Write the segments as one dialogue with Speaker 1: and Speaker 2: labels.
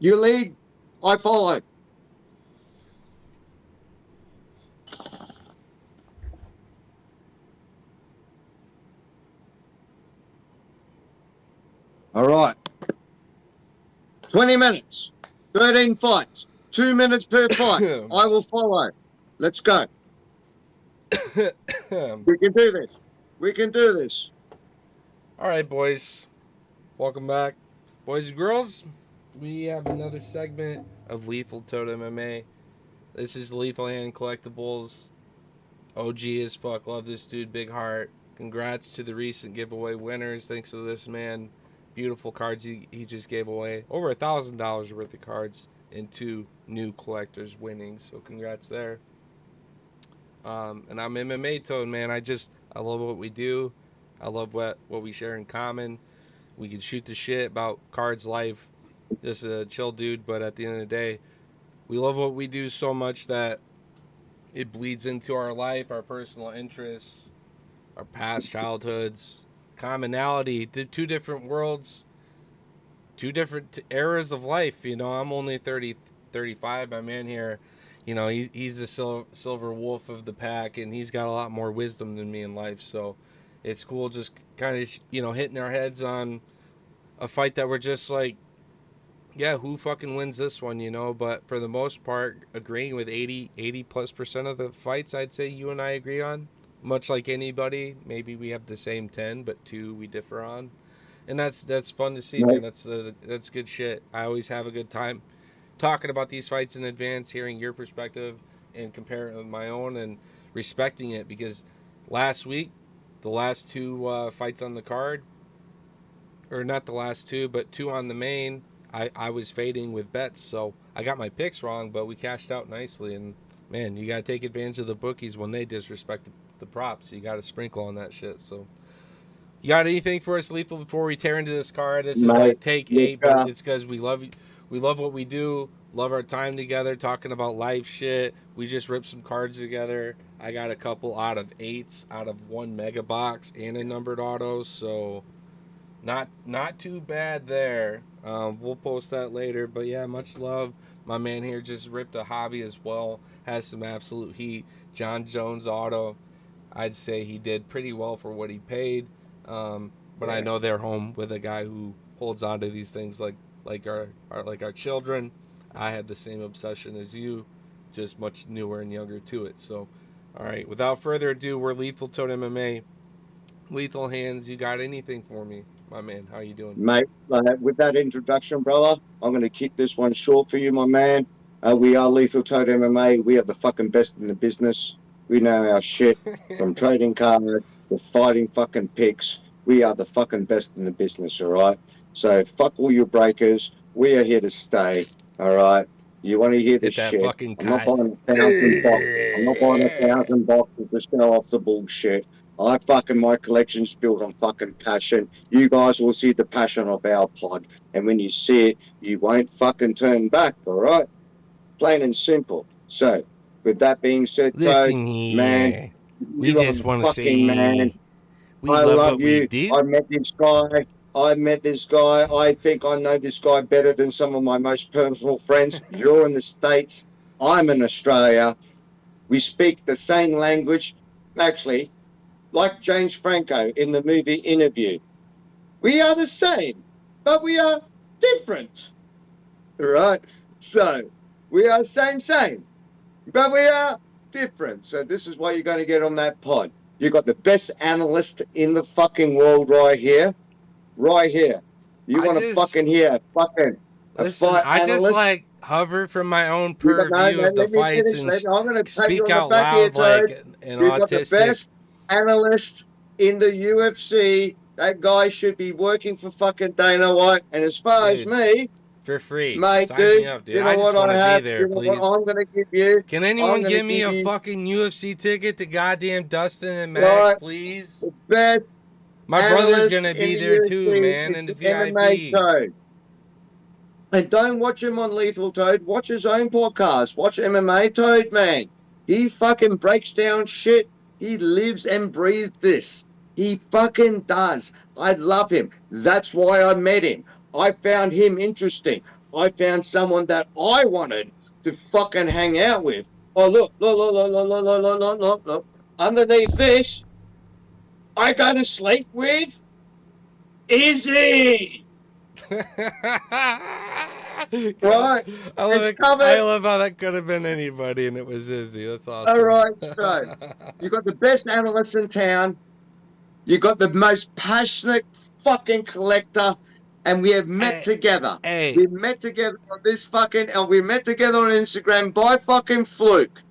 Speaker 1: You lead, I follow. All right. 20 minutes, 13 fights, 2 minutes per fight. I will follow. Let's go. We can do this. We can do this.
Speaker 2: All right, boys. Welcome back. Boys and girls, we have another segment of Lethal Totem MMA. This is Lethal Hand Collectibles. OG as fuck. Love this dude. Big heart. Congrats to the recent giveaway winners. Thanks to this man. Beautiful cards he just gave away. Over $1,000 worth of cards and 2 new collectors winning. So congrats there. And I'm MMA Toad, man. I love what we do. I love what we share in common. We can shoot the shit about cards, life. Just a chill dude, but at the end of the day, we love what we do so much that it bleeds into our life, our personal interests, our past childhoods, commonality, two different worlds, two different eras of life. You know, I'm only 30, 35. My man here, you know, he's the silver wolf of the pack, and he's got a lot more wisdom than me in life. So it's cool just kind of, you know, hitting our heads on a fight that we're just like, yeah, who fucking wins this one, you know? But for the most part, agreeing with 80 plus percent of the fights, I'd say you and I agree on. Much like anybody, maybe we have the same 10, but 2 we differ on. And that's fun to see, man.
Speaker 1: No,
Speaker 2: That's good shit. I always have a good time talking about these fights in advance, hearing your perspective and comparing it with my own and respecting it because last week, the last 2 fights on the card, or not the last 2, but 2 on the main, I was fading with bets, so I got my picks wrong, but we cashed out nicely. And man, you gotta take advantage of the bookies when they disrespect the props. You gotta sprinkle on that shit. So, you got anything for us, Lethal, before we tear into this card? This is
Speaker 1: mate.
Speaker 2: like take
Speaker 1: Look,
Speaker 2: 8, but it's because we love what we do, love our time together, talking about life shit. We just ripped some cards together. I got a couple out of 8s out of 1 mega box and a numbered auto, so not too bad there. We'll post that later, but yeah, much love. My man here just ripped a hobby as well. Has some absolute heat. John Jones auto. I'd say he did pretty well for what he paid. But I
Speaker 1: yeah.
Speaker 2: know they're home with a guy who holds on to these things like our children. I had the same obsession as you, just much newer and younger to it. So, all right. Without further ado, we're Lethal Toad MMA. Lethal Hands. You got anything for me, my man? How you doing?
Speaker 1: Mate, with that introduction, brother, I'm going to keep this one short for you, my man. We are Lethal Toad MMA. We are the fucking best in the business. We know our shit from trading cards to fighting fucking picks. We are the fucking best in the business, all right? So fuck all your breakers. We are here to stay, all right? You want to hear the
Speaker 2: Hit that
Speaker 1: shit?
Speaker 2: fucking
Speaker 1: I'm not
Speaker 2: cut.
Speaker 1: buying 1,000 boxes. I'm not buying 1,000 boxes to show off the bullshit. My collection's built on fucking passion. You guys will see the passion of our pod. And when you see it, you won't fucking turn back, all right? Plain and simple. So, with that being said, Toad,
Speaker 2: Listen
Speaker 1: man,
Speaker 2: here. We
Speaker 1: you are
Speaker 2: just
Speaker 1: the
Speaker 2: want to
Speaker 1: fucking man.
Speaker 2: say we
Speaker 1: I
Speaker 2: love
Speaker 1: love
Speaker 2: what we
Speaker 1: you.
Speaker 2: do.
Speaker 1: I met this guy. I met this guy. I think I know this guy better than some of my most personal friends. You're in the States. I'm in Australia. We speak the same language. Actually, like James Franco in the movie Interview. We are the same, but we are different. Right? So we are same, but we are different. So this is what you're going to get on that pod. You got the best analyst in the fucking world right here. Right here. You
Speaker 2: I
Speaker 1: want to
Speaker 2: just
Speaker 1: fucking hear a
Speaker 2: listen.
Speaker 1: fight
Speaker 2: I just
Speaker 1: analyst?
Speaker 2: like hover from my own
Speaker 1: You got no,
Speaker 2: purview
Speaker 1: no,
Speaker 2: of the
Speaker 1: let me
Speaker 2: fights
Speaker 1: finish.
Speaker 2: and
Speaker 1: I'm going to pat you
Speaker 2: speak
Speaker 1: on the
Speaker 2: out
Speaker 1: back here,
Speaker 2: loud like
Speaker 1: Toad.
Speaker 2: an
Speaker 1: We've got the
Speaker 2: autistic.
Speaker 1: best analyst in the UFC. That guy should be working for fucking Dana White. And as far as
Speaker 2: Dude,
Speaker 1: me,
Speaker 2: for free.
Speaker 1: mate,
Speaker 2: Sign me
Speaker 1: dude,
Speaker 2: up, dude.
Speaker 1: you
Speaker 2: I
Speaker 1: know
Speaker 2: just
Speaker 1: what
Speaker 2: want
Speaker 1: I
Speaker 2: to be
Speaker 1: have?
Speaker 2: there,
Speaker 1: You know what
Speaker 2: please.
Speaker 1: I'm going to give you?
Speaker 2: Can
Speaker 1: I'm
Speaker 2: anyone
Speaker 1: going to
Speaker 2: give me
Speaker 1: give
Speaker 2: a
Speaker 1: you,
Speaker 2: fucking UFC ticket to goddamn Dustin and Max,
Speaker 1: right,
Speaker 2: please?
Speaker 1: the best
Speaker 2: My brother's
Speaker 1: analyst
Speaker 2: gonna
Speaker 1: in
Speaker 2: be
Speaker 1: the
Speaker 2: there too,
Speaker 1: UFC
Speaker 2: man,
Speaker 1: is
Speaker 2: in the
Speaker 1: the MMA
Speaker 2: VIP.
Speaker 1: Toad. And don't watch him on Lethal Toad. Watch his own podcast. Watch MMA Toad, man. He fucking breaks down shit. He lives and breathes this. He fucking does. I love him. That's why I met him. I found him interesting. I found someone that I wanted to fucking hang out with. Oh, look. Underneath this, I go to sleep with Izzy. Right? It's
Speaker 2: I
Speaker 1: covered.
Speaker 2: love how that could have been anybody, and it was Izzy. That's
Speaker 1: All
Speaker 2: awesome.
Speaker 1: right. So you got the best analyst in town. You got the most passionate fucking collector, and we have met
Speaker 2: hey,
Speaker 1: together.
Speaker 2: hey,
Speaker 1: We met together on this fucking, and we met together on Instagram by fucking fluke.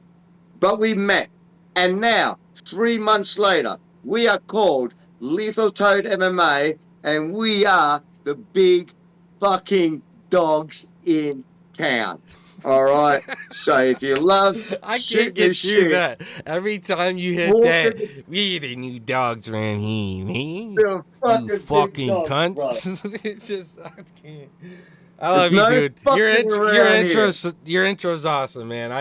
Speaker 1: But we met. And now, 3 months later, we are called Lethal Toad MMA, and we are the big fucking dogs in town. All right. So if you love
Speaker 2: I can't
Speaker 1: shooting the
Speaker 2: get through
Speaker 1: shit,
Speaker 2: that. Every time you hit that,
Speaker 1: walking
Speaker 2: we the new dogs around here, man.
Speaker 1: the
Speaker 2: You
Speaker 1: fucking big
Speaker 2: fucking
Speaker 1: dogs, bro.
Speaker 2: cunts. It's just I can't. I
Speaker 1: There's
Speaker 2: love you,
Speaker 1: no
Speaker 2: dude.
Speaker 1: fucking around here.
Speaker 2: Your intro's awesome, man.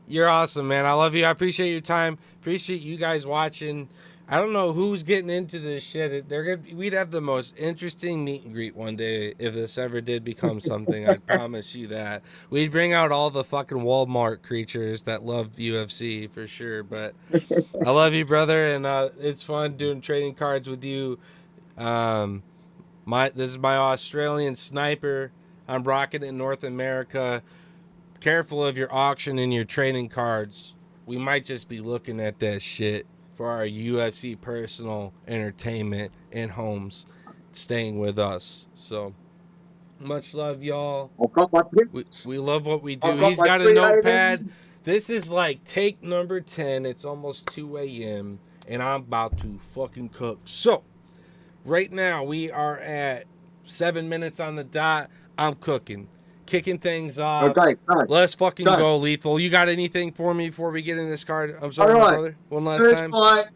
Speaker 2: You're awesome, man. I love you. I appreciate your time. Appreciate you guys watching. I don't know who's getting into this shit. We'd have the most interesting meet and greet one day if this ever did become something. I promise you that. We'd bring out all the fucking Walmart creatures that love UFC for sure. But I love you, brother, and it's fun doing trading cards with you. Um, this is my Australian sniper. I'm rocking it in North America. Careful of your auction and your trading cards. We might just be looking at that shit for our UFC personal entertainment in homes, staying with us. So much love, y'all.
Speaker 1: I've got my pips.
Speaker 2: We love what we do.
Speaker 1: I've got
Speaker 2: He's
Speaker 1: my
Speaker 2: got a
Speaker 1: 380.
Speaker 2: notepad. This is like take number 10. It's almost 2 a.m. and I'm about to fucking cook. So right now we are at 7 minutes on the dot. I'm cooking. Kicking things off.
Speaker 1: Okay, go.
Speaker 2: Let's fucking
Speaker 1: Go.
Speaker 2: go, Lethal. You got anything for me before we get in this card? I'm
Speaker 1: All
Speaker 2: sorry, my
Speaker 1: right.
Speaker 2: brother. One last
Speaker 1: First
Speaker 2: time.
Speaker 1: fight.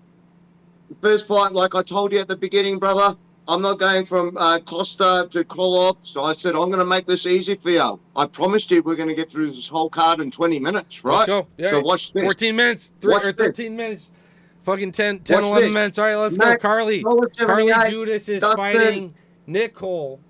Speaker 1: First fight, like I told you at the beginning, brother. I'm not going from Costa to Koloff, so I said I'm going to make this easy for you. I promised you we're going to get through this whole card in 20 minutes,
Speaker 2: Let's
Speaker 1: right?
Speaker 2: go. Yeah.
Speaker 1: So watch this.
Speaker 2: 14 minutes.
Speaker 1: Watch
Speaker 2: Or
Speaker 1: this.
Speaker 2: 13 minutes. Fucking 10,
Speaker 1: Watch
Speaker 2: 11
Speaker 1: this.
Speaker 2: minutes. All right, let's go.
Speaker 1: Max,
Speaker 2: Carly. Carly
Speaker 1: $78.
Speaker 2: Judas is
Speaker 1: Dustin.
Speaker 2: fighting Nicole.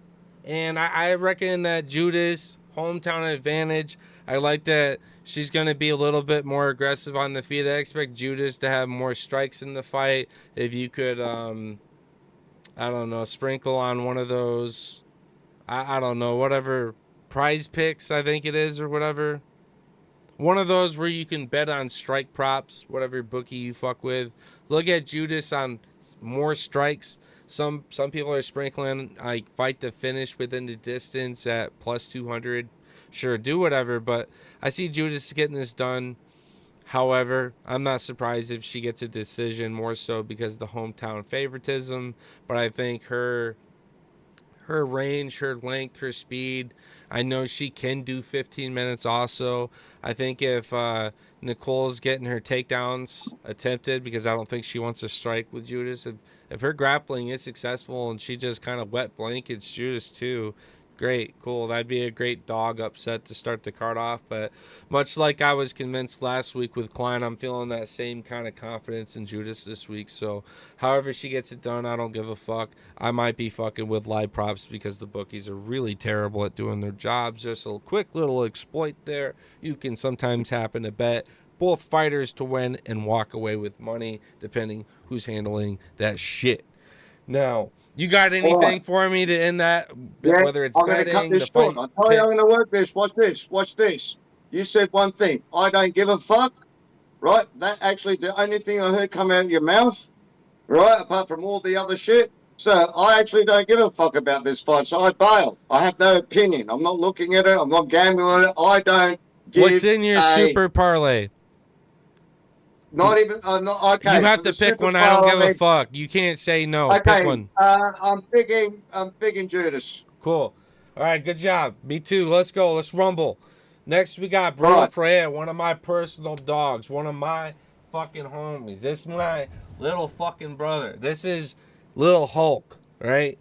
Speaker 2: And I reckon that Judas, hometown advantage. I like that she's going to be a little bit more aggressive on the feet. I expect Judas to have more strikes in the fight. If you could, I don't know, sprinkle on one of those, I don't know, whatever prize picks, I think it is, or whatever. One of those where you can bet on strike props, whatever bookie you fuck with. Look at Judas on more strikes. Some people are sprinkling like fight to finish within the distance at plus 200. Sure, do whatever, but I see Judas getting this done. However, I'm not surprised if she gets a decision, more so because of the hometown favoritism. But I think her range, her length, her speed. I know she can do 15 minutes also. I think if Nicole's getting her takedowns attempted, because I don't think she wants to strike with Judas, if her grappling is successful and she just kind of wet blankets Judas too, great, cool. That'd be a great dog upset to start the card off. But much like I was convinced last week with Klein, I'm feeling that same kind of confidence in Judas this week. So however she gets it done, I don't give a fuck. I might be fucking with live props because the bookies are really terrible at doing their jobs. Just a quick little exploit there. You can sometimes happen to bet both fighters to win and walk away with money, depending who's handling that shit. Now, you got anything for me to end that?
Speaker 1: Yeah,
Speaker 2: Whether it's
Speaker 1: I'm going to cut
Speaker 2: betting, the
Speaker 1: this short.
Speaker 2: fight
Speaker 1: I'll tell you I'm
Speaker 2: picks.
Speaker 1: going to work this. Watch this. Watch this. You said one thing. I don't give a fuck, right? That actually the only thing I heard come out of your mouth, right? Apart from all the other shit. So I actually don't give a fuck about this fight. So I bail. I have no opinion. I'm not looking at it. I'm not gambling on it. I don't
Speaker 2: What's
Speaker 1: give
Speaker 2: in your
Speaker 1: a
Speaker 2: super parlay?
Speaker 1: not even not okay.
Speaker 2: You have
Speaker 1: For
Speaker 2: to
Speaker 1: the
Speaker 2: pick
Speaker 1: super
Speaker 2: one. I don't give a
Speaker 1: parlay.
Speaker 2: fuck. You can't say no. Pick
Speaker 1: Okay.
Speaker 2: one.
Speaker 1: I'm picking Judas.
Speaker 2: Cool. All right, good job. Me too. Let's go. Let's rumble. Next, we got Bruno
Speaker 1: Right.
Speaker 2: Freya, one of my personal dogs, one of my fucking homies. This is my little fucking brother. This is Little Hulk, right?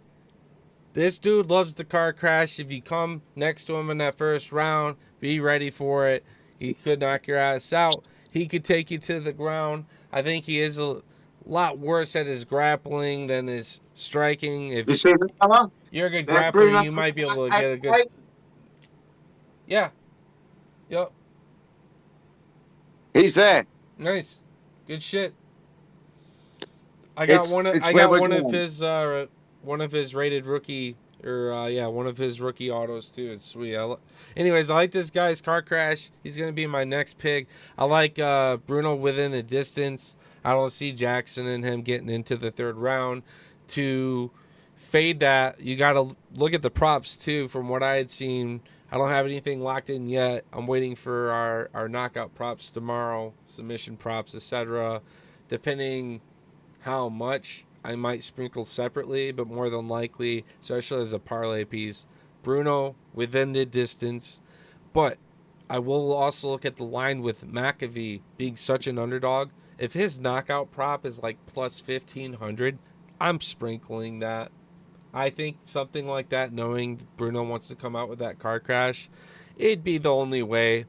Speaker 2: This dude loves the car crash. If you come next to him in that first round, be ready for it. He could knock your ass out. He could take you to the ground. I think he is a lot worse at his grappling than his striking. If
Speaker 1: You see this fella?
Speaker 2: You're a good
Speaker 1: That
Speaker 2: grappler.
Speaker 1: Bruno
Speaker 2: You might be able to
Speaker 1: Ferreira,
Speaker 2: get a good. Yeah. Yep.
Speaker 1: he's there.
Speaker 2: Nice. Good shit. I got one.
Speaker 1: It's
Speaker 2: I
Speaker 1: where
Speaker 2: got
Speaker 1: we're going.
Speaker 2: one of his rated rookie or yeah, one of his rookie autos too. It's sweet. Anyways, I like this guy's car crash. He's gonna be my next pick. I like Bruno within a distance. I don't see Jackson and him getting into the third round. To fade that, you got to look at the props too. From what I had seen, I don't have anything locked in yet. I'm waiting for our knockout props tomorrow, submission props, etc. Depending how much I might sprinkle separately, but more than likely, especially as a parlay piece, Bruno within the distance. But I will also look at the line with McAfee being such an underdog. If his knockout prop is like plus 1500, I'm sprinkling that. I think something like that, knowing Bruno wants to come out with that car crash, it'd be the only way.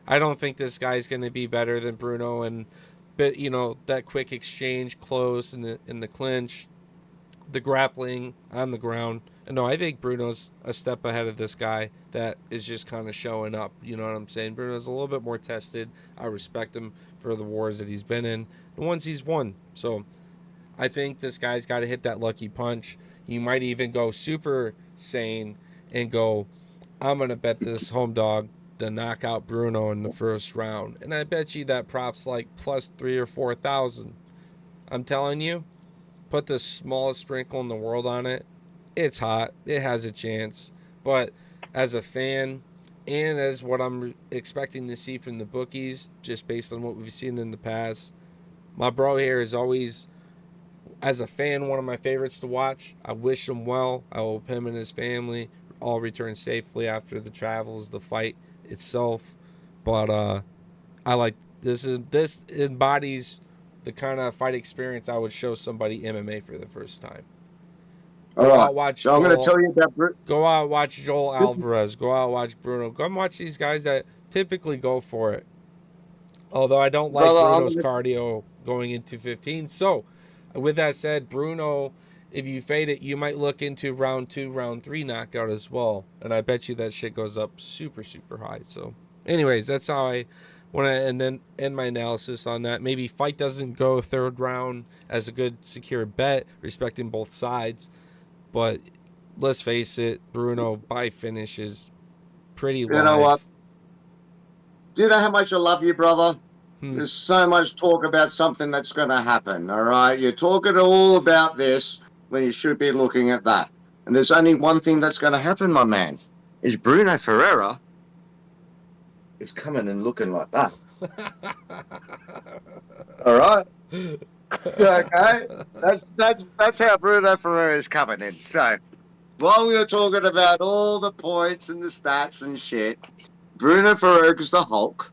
Speaker 2: I don't think this guy's going to be better than Bruno, and but that quick exchange close in the clinch, the grappling on the ground. No, I think Bruno's a step ahead of this guy that is just kind of showing up. You know what I'm saying? Bruno's a little bit more tested. I respect him for the wars that he's been in, the ones he's won. So I think this guy's got to hit that lucky punch. You might even go super sane and go, I'm going to bet this home dog to knock out Bruno in the first round. And I bet you that prop's like plus 3 or 4,000. I'm telling you, put the smallest sprinkle in the world on it. It's hot. It has a chance. But as a fan and as what I'm expecting to see from the bookies, just based on what we've seen in the past, my bro here is always, as a fan, one of my favorites to watch. I wish him well. I hope him and his family all return safely after the travels, the fight itself. But I like this. This embodies the kind of fight experience I would show somebody MMA for the first time.
Speaker 1: All
Speaker 2: Go
Speaker 1: right.
Speaker 2: out, watch
Speaker 1: So I'm going to
Speaker 2: Joel.
Speaker 1: tell you about
Speaker 2: Go out, watch Joel Alvarez. Go out, watch Bruno. Go and watch these guys that typically go for it. Although I don't like
Speaker 1: brother.
Speaker 2: Bruno's cardio going into 15. So, with that said, Bruno, if you fade it, you might look into round 2, round 3 knockout as well. And I bet you that shit goes up super, super high. So, anyways, that's how I want to end my analysis on that. Maybe fight doesn't go third round as a good, secure bet, respecting both sides. But let's face it, Bruno by finish is pretty
Speaker 1: You know what?
Speaker 2: live.
Speaker 1: Do you know how much I love you, brother?
Speaker 2: Hmm.
Speaker 1: There's so much talk about something that's going to happen. All right. You're talking all about this when you should be looking at that. And there's only one thing that's going to happen, my man, is Bruno Ferreira is coming and looking like that. All right. Okay. That's how Bruno Ferreira is coming in. So while we were talking about all the points and the stats and shit, Bruno Ferreira is the Hulk.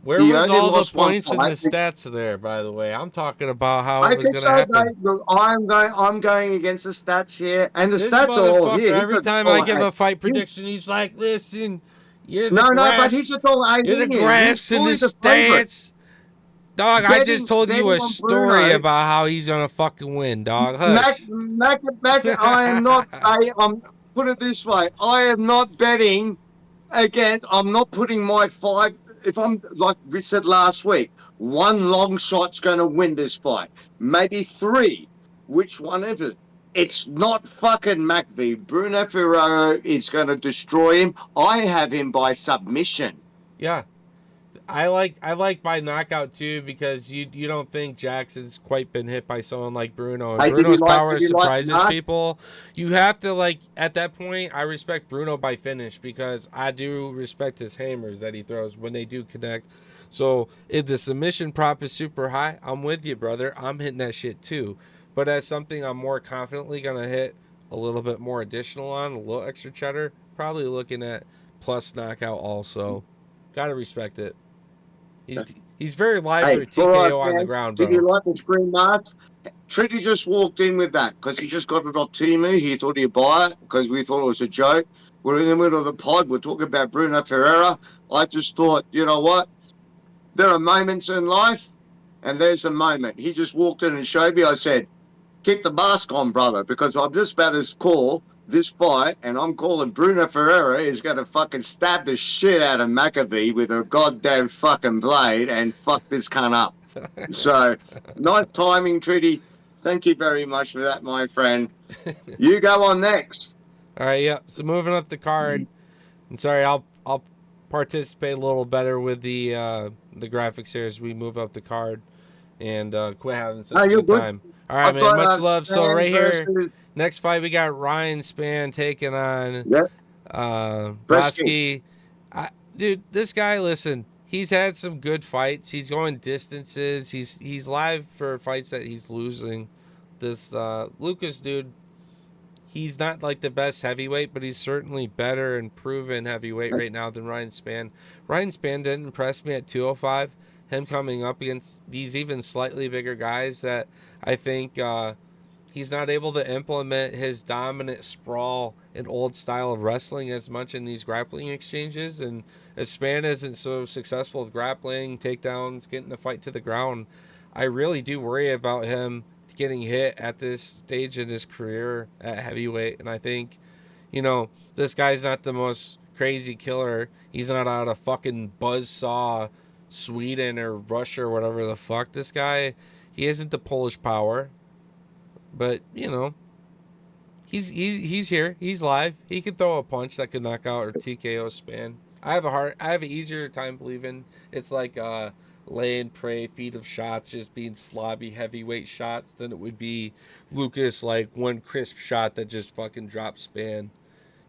Speaker 2: Where
Speaker 1: He
Speaker 2: was
Speaker 1: only
Speaker 2: all the
Speaker 1: lost one
Speaker 2: points and the
Speaker 1: fight.
Speaker 2: stats there, by the way? I'm talking about how
Speaker 1: I
Speaker 2: it was
Speaker 1: think
Speaker 2: going to
Speaker 1: so,
Speaker 2: happen.
Speaker 1: mate. Look, I'm going against the stats here, and the
Speaker 2: This
Speaker 1: stats are all
Speaker 2: motherfucker,
Speaker 1: here. He's
Speaker 2: every
Speaker 1: a
Speaker 2: time I
Speaker 1: dollar
Speaker 2: give
Speaker 1: eight.
Speaker 2: a fight prediction, he's like, listen,
Speaker 1: No, but he's a dollar
Speaker 2: you're the
Speaker 1: eighteen here. He's
Speaker 2: graphs and the
Speaker 1: fully the favorite.
Speaker 2: stats. Dog, I just told you
Speaker 1: Betting
Speaker 2: a
Speaker 1: on
Speaker 2: story
Speaker 1: Bruno.
Speaker 2: about how he's going to fucking win, dog.
Speaker 1: Mac,
Speaker 2: Hush.
Speaker 1: I am not. I'm put it this way. I am not betting against. I'm not putting my five. If I'm like we said last week, one long shot's going to win this fight. Maybe three. Which one ever? It's not fucking McVie. Bruno Ferraro is going to destroy him. I have him by submission.
Speaker 2: Yeah. I like by knockout too because you don't think Jackson's quite been hit by someone like Bruno, and
Speaker 1: Hey,
Speaker 2: Bruno's power
Speaker 1: did you like
Speaker 2: surprises
Speaker 1: Mark?
Speaker 2: people. You have to at that point. I respect Bruno by finish because I do respect his hammers that he throws when they do connect. So if the submission prop is super high, I'm with you, brother. I'm hitting that shit too. But as something I'm more confidently gonna hit a little bit more additional on, a little extra cheddar, probably looking at plus knockout also. Gotta respect it. He's very live
Speaker 1: Hey,
Speaker 2: for
Speaker 1: all right,
Speaker 2: TKO on the
Speaker 1: man.
Speaker 2: ground,
Speaker 1: Did you
Speaker 2: bro.
Speaker 1: like the screen mask? Trinity just walked in with that because he just got it off Timu. He thought he'd buy it because we thought it was a joke. We're in the middle of the pod. We're talking about Bruno Ferreira. I just thought, you know what? There are moments in life, and there's a moment. He just walked in and showed me. I said, keep the mask on, brother, because I'm just about to call this fight, and I'm calling Bruno Ferreira is going to fucking stab the shit out of McAfee with a goddamn fucking blade and fuck this cunt up. So, nice timing, Treaty. Thank you very much for that, my friend. You go on next.
Speaker 2: All right, yeah. So moving up the card, and sorry, I'll participate a little better with the graphics here as we move up the card and quit having
Speaker 1: No,
Speaker 2: such a
Speaker 1: you're
Speaker 2: good
Speaker 1: good.
Speaker 2: time. All right,
Speaker 1: I've
Speaker 2: man. Much
Speaker 1: got
Speaker 2: love. So
Speaker 1: Span
Speaker 2: right here,
Speaker 1: versus,
Speaker 2: next fight we got Ryan Spann taking on
Speaker 1: yeah, Bresky.
Speaker 2: Brosky. Dude, this guy, listen, he's had some good fights. He's going distances. He's live for fights that he's losing. This Lucas dude, he's not like the best heavyweight, but he's certainly better and proven heavyweight right now than Ryan Spann. Ryan Spann didn't impress me at 205. Him coming up against these even slightly bigger guys that I think he's not able to implement his dominant sprawl and old style of wrestling as much in these grappling exchanges. And if Spann isn't so successful with grappling, takedowns, getting the fight to the ground, I really do worry about him getting hit at this stage in his career at heavyweight. And I think, this guy's not the most crazy killer. He's not out of fucking buzzsaw Sweden or Russia or whatever the fuck. This guy, he isn't the Polish power. But he's here. He's live. He could throw a punch that could knock out or TKO Spann. I have an easier time believing it's like lay and pray, feet of shots, just being slobby heavyweight shots than it would be Lucas like one crisp shot that just fucking drops Spann.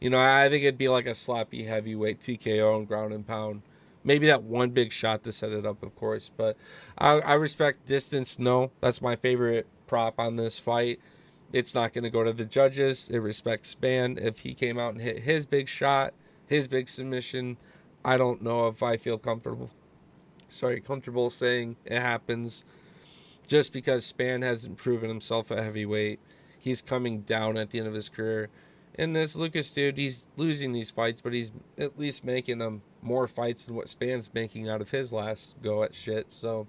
Speaker 2: I think it'd be like a sloppy heavyweight TKO and ground and pound. Maybe that one big shot to set it up, of course. But I respect distance. No, that's my favorite prop on this fight. It's not going to go to the judges. It respects Spann. If he came out and hit his big shot, his big submission, I don't know if I feel comfortable saying it happens just because Spann hasn't proven himself at heavyweight. He's coming down at the end of his career. And this Lucas dude, he's losing these fights, but he's at least making them more fights than what Spann's making out of his last go at shit. So,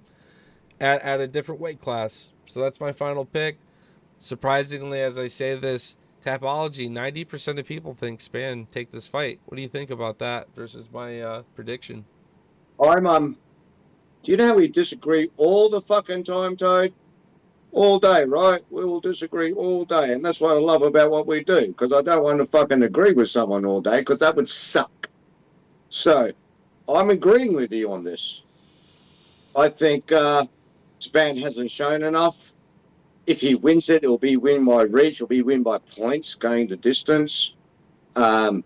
Speaker 2: at a different weight class. So that's my final pick. Surprisingly, as I say this, Tapology, 90% of people think Spann take this fight. What do you think about that versus my prediction?
Speaker 1: I'm do you know how we disagree all the fucking time, Toad? All day, right? We will disagree all day. And that's what I love about what we do, because I don't want to fucking agree with someone all day, because that would suck. So I'm agreeing with you on this. I think Spann hasn't shown enough. If he wins it, it'll be win by reach, it'll be win by points, going the distance. I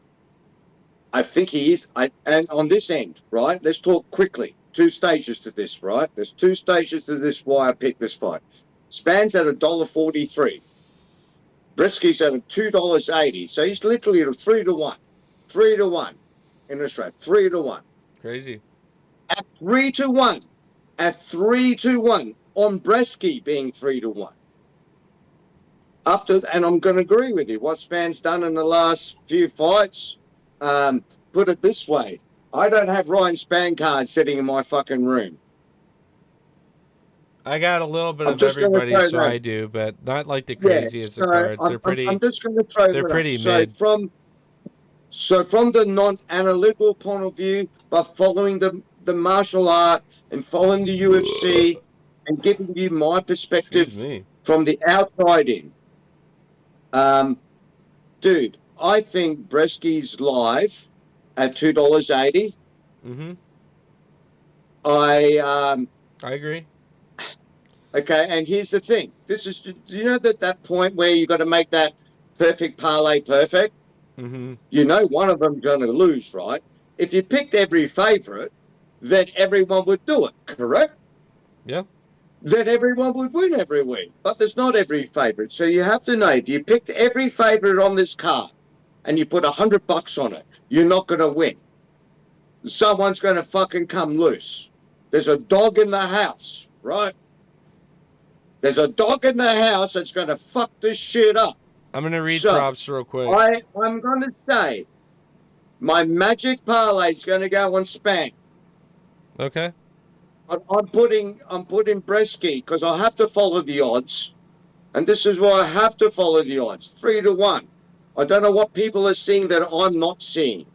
Speaker 1: think he is. And on this end, right? Let's talk quickly. Two stages to this, right? There's two stages to this. Why I picked this fight. Spann's at $1.43. Brisky's at $2.80. So he's literally at 3-1, 3-1 in Australia, 3-1.
Speaker 2: Crazy.
Speaker 1: At 3-1, at 3-1 on Bresky being 3-1. And I'm going to agree with you. What Spann's done in the last few fights. Put it this way: I don't have Ryan Spann cards sitting in my fucking room.
Speaker 2: I got a little bit
Speaker 1: I'm
Speaker 2: of
Speaker 1: just going to
Speaker 2: everybody,
Speaker 1: throw
Speaker 2: so
Speaker 1: that.
Speaker 2: I do, but not like the
Speaker 1: Yeah.
Speaker 2: craziest
Speaker 1: So
Speaker 2: of cards.
Speaker 1: I'm just going to throw
Speaker 2: they're
Speaker 1: that up.
Speaker 2: pretty mid.
Speaker 1: So from the non-analytical point of view, but following the martial art and following the UFC and giving you my perspective from the outside in, dude, I think Bresky's live at $2.80.
Speaker 2: Mm-hmm.
Speaker 1: I
Speaker 2: agree.
Speaker 1: Okay, and here's the thing. This is, do you know that point where you got to make that perfect parlay perfect?
Speaker 2: Mm-hmm.
Speaker 1: You know one of them's going to lose, right? If you picked every favorite, then everyone would do it, correct?
Speaker 2: Yeah.
Speaker 1: Then everyone would win every week. But there's not every favorite. So you have to know, if you picked every favorite on this card and you put $100 on it, you're not going to win. Someone's going to fucking come loose. There's a dog in the house, right? There's a dog in the house that's going to fuck this shit up.
Speaker 2: I'm going to read props real quick.
Speaker 1: I'm going to say my magic parlay is going to go on Spann.
Speaker 2: Okay.
Speaker 1: I'm putting Bresky because I have to follow the odds. And this is why I have to follow the odds, 3-1. I don't know what people are seeing that I'm not seeing.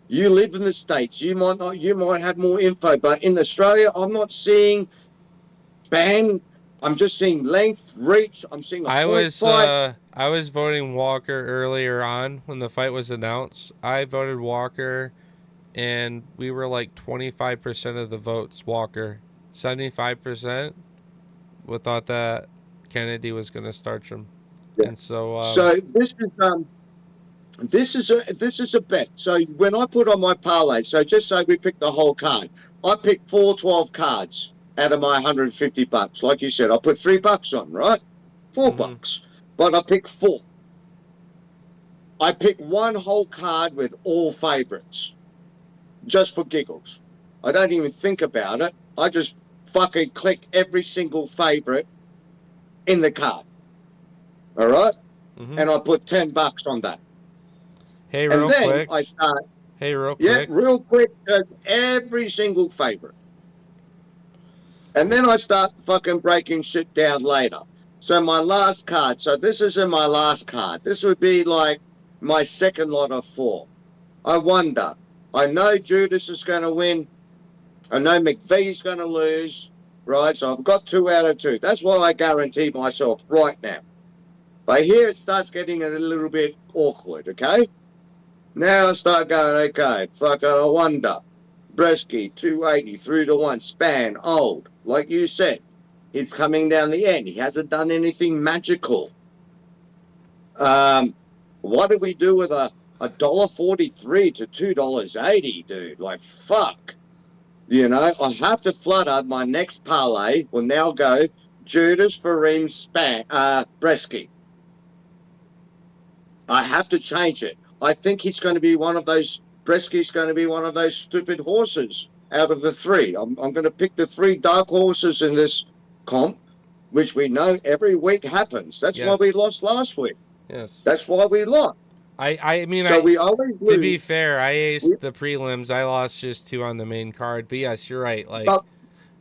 Speaker 1: You live in the States. You might not. You might have more info, but in Australia, I'm not seeing bang. I'm just seeing length, reach. I'm seeing a point fight.
Speaker 2: I was voting Walker earlier on when the fight was announced. I voted Walker, and we were like 25% of the votes Walker. 75% we thought that Kennedy was going to starch him.
Speaker 1: Yeah.
Speaker 2: And so
Speaker 1: So this is a bet. So when I put on my parlay, so just say we pick the whole card. I picked 412 cards out of my $150. Like you said, I put $3 on, right? 4
Speaker 2: mm-hmm.
Speaker 1: bucks. But I picked four. I picked one whole card with all favorites. Just for giggles. I don't even think about it. I just fucking click every single favorite in the card. All right.
Speaker 2: Mm-hmm.
Speaker 1: And I put $10 on that.
Speaker 2: Hey,
Speaker 1: And
Speaker 2: real
Speaker 1: then
Speaker 2: quick.
Speaker 1: I start,
Speaker 2: Hey, real
Speaker 1: yeah,
Speaker 2: quick.
Speaker 1: real quick, every single favorite. And then I start fucking breaking shit down later. So my last card. So this isn't my last card. This would be like my second lot of four. I wonder. I know Judas is going to win. I know McVee's going to lose, right? So I've got 2 out of 2. That's why I guarantee myself right now. But here it starts getting a little bit awkward, okay? Now I start going, okay, fucking I wonder. Bresky, 280, 3-1, Span, old. Like you said, he's coming down the end. He hasn't done anything magical. What do we do with a $1.43 to $2.80, dude? Like, fuck. You know, I have to flutter my next parlay will now go Judas, Fareem, Span, Bresky. I have to change it. I think he's going to be one of those, Bresky's going to be one of those stupid horses out of the three. I'm going to pick the 3 dark horses in this comp, which we know every week happens. That's why we
Speaker 2: Yes.
Speaker 1: lost last week.
Speaker 2: Yes.
Speaker 1: That's why we lost.
Speaker 2: I mean,
Speaker 1: So we always
Speaker 2: to
Speaker 1: lose.
Speaker 2: be fair, I aced the prelims. I lost just 2 on the main card. But yes, you're right. Like,
Speaker 1: But,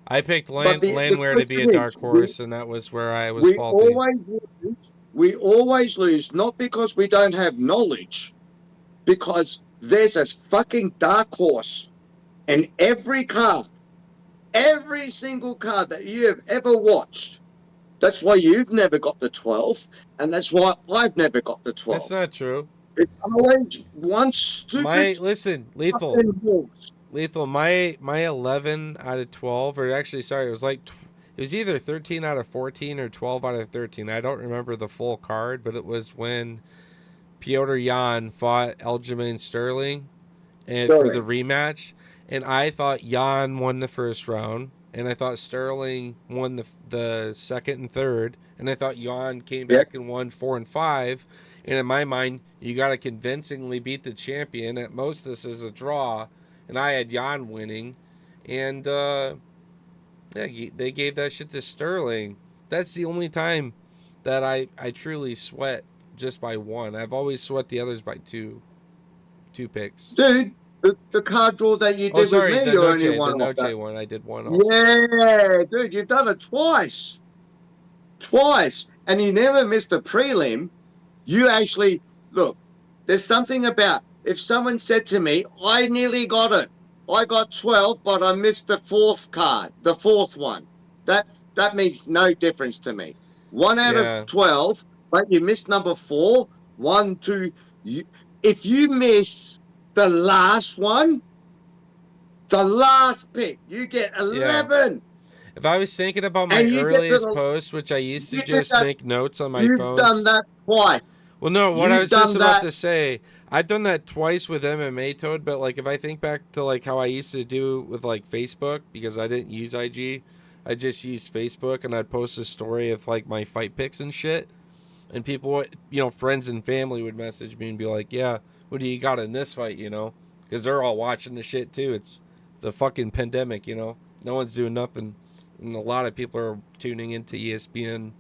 Speaker 2: I picked
Speaker 1: the
Speaker 2: Landwehr to be a
Speaker 1: question is,
Speaker 2: dark horse, and that was where I was
Speaker 1: we
Speaker 2: faulty.
Speaker 1: always lose. We always lose, not because we don't have knowledge, because there's a fucking dark horse in every card, every single card that you have ever watched. That's why you've never got the 12, and that's why I've never got the
Speaker 2: That's
Speaker 1: 12.
Speaker 2: not true.
Speaker 1: It's always one stupid
Speaker 2: Listen, lethal.
Speaker 1: fucking horse.
Speaker 2: Lethal, my 11 out of 12, or actually, sorry, it was like, it was either 13 out of 14 or 12 out of 13. I don't remember the full card, but it was when Piotr Jan fought Aljamain Sterling and for the rematch. And I thought Jan won the first round, and I thought Sterling won the second and third, and I thought Jan came back and won 4 and 5. And in my mind, you got to convincingly beat the champion. At most, this is a draw, and I had Jan winning, and yeah, they gave that shit to Sterling. That's the only time that I truly sweat just by one. I've always sweat the others by two picks.
Speaker 1: Dude, the card draw that you
Speaker 2: Oh,
Speaker 1: did with
Speaker 2: sorry,
Speaker 1: me,
Speaker 2: the
Speaker 1: you only
Speaker 2: Noche,
Speaker 1: won off that.
Speaker 2: one. I did one also.
Speaker 1: Yeah, dude, you've done it twice. Twice. And you never missed a prelim. You actually, look, there's something about, if someone said to me, I nearly got it. I got 12, but I missed the fourth card, the fourth one. That means no difference to me. 1 out of
Speaker 2: Yeah.
Speaker 1: 12, but you missed number 4. 1, 2. If you miss the last one, the last pick, you get 11.
Speaker 2: Yeah. If I was thinking about my
Speaker 1: And you get to
Speaker 2: earliest
Speaker 1: the,
Speaker 2: post, which I used to
Speaker 1: you did
Speaker 2: just
Speaker 1: that,
Speaker 2: make notes on my
Speaker 1: you've done
Speaker 2: phones.
Speaker 1: that twice.
Speaker 2: Well, no, what I
Speaker 1: You've
Speaker 2: was just
Speaker 1: done
Speaker 2: about
Speaker 1: that.
Speaker 2: to say, I've done that twice with MMA Toad, but like if I think back to like how I used to do with like Facebook, because I didn't use IG, I just used Facebook, and I'd post a story of like my fight picks and shit, and people would, friends and family would message me and be like, yeah, what do you got in this fight, because they're all watching the shit too. It's the fucking pandemic, no one's doing nothing, and a lot of people are tuning into ESPN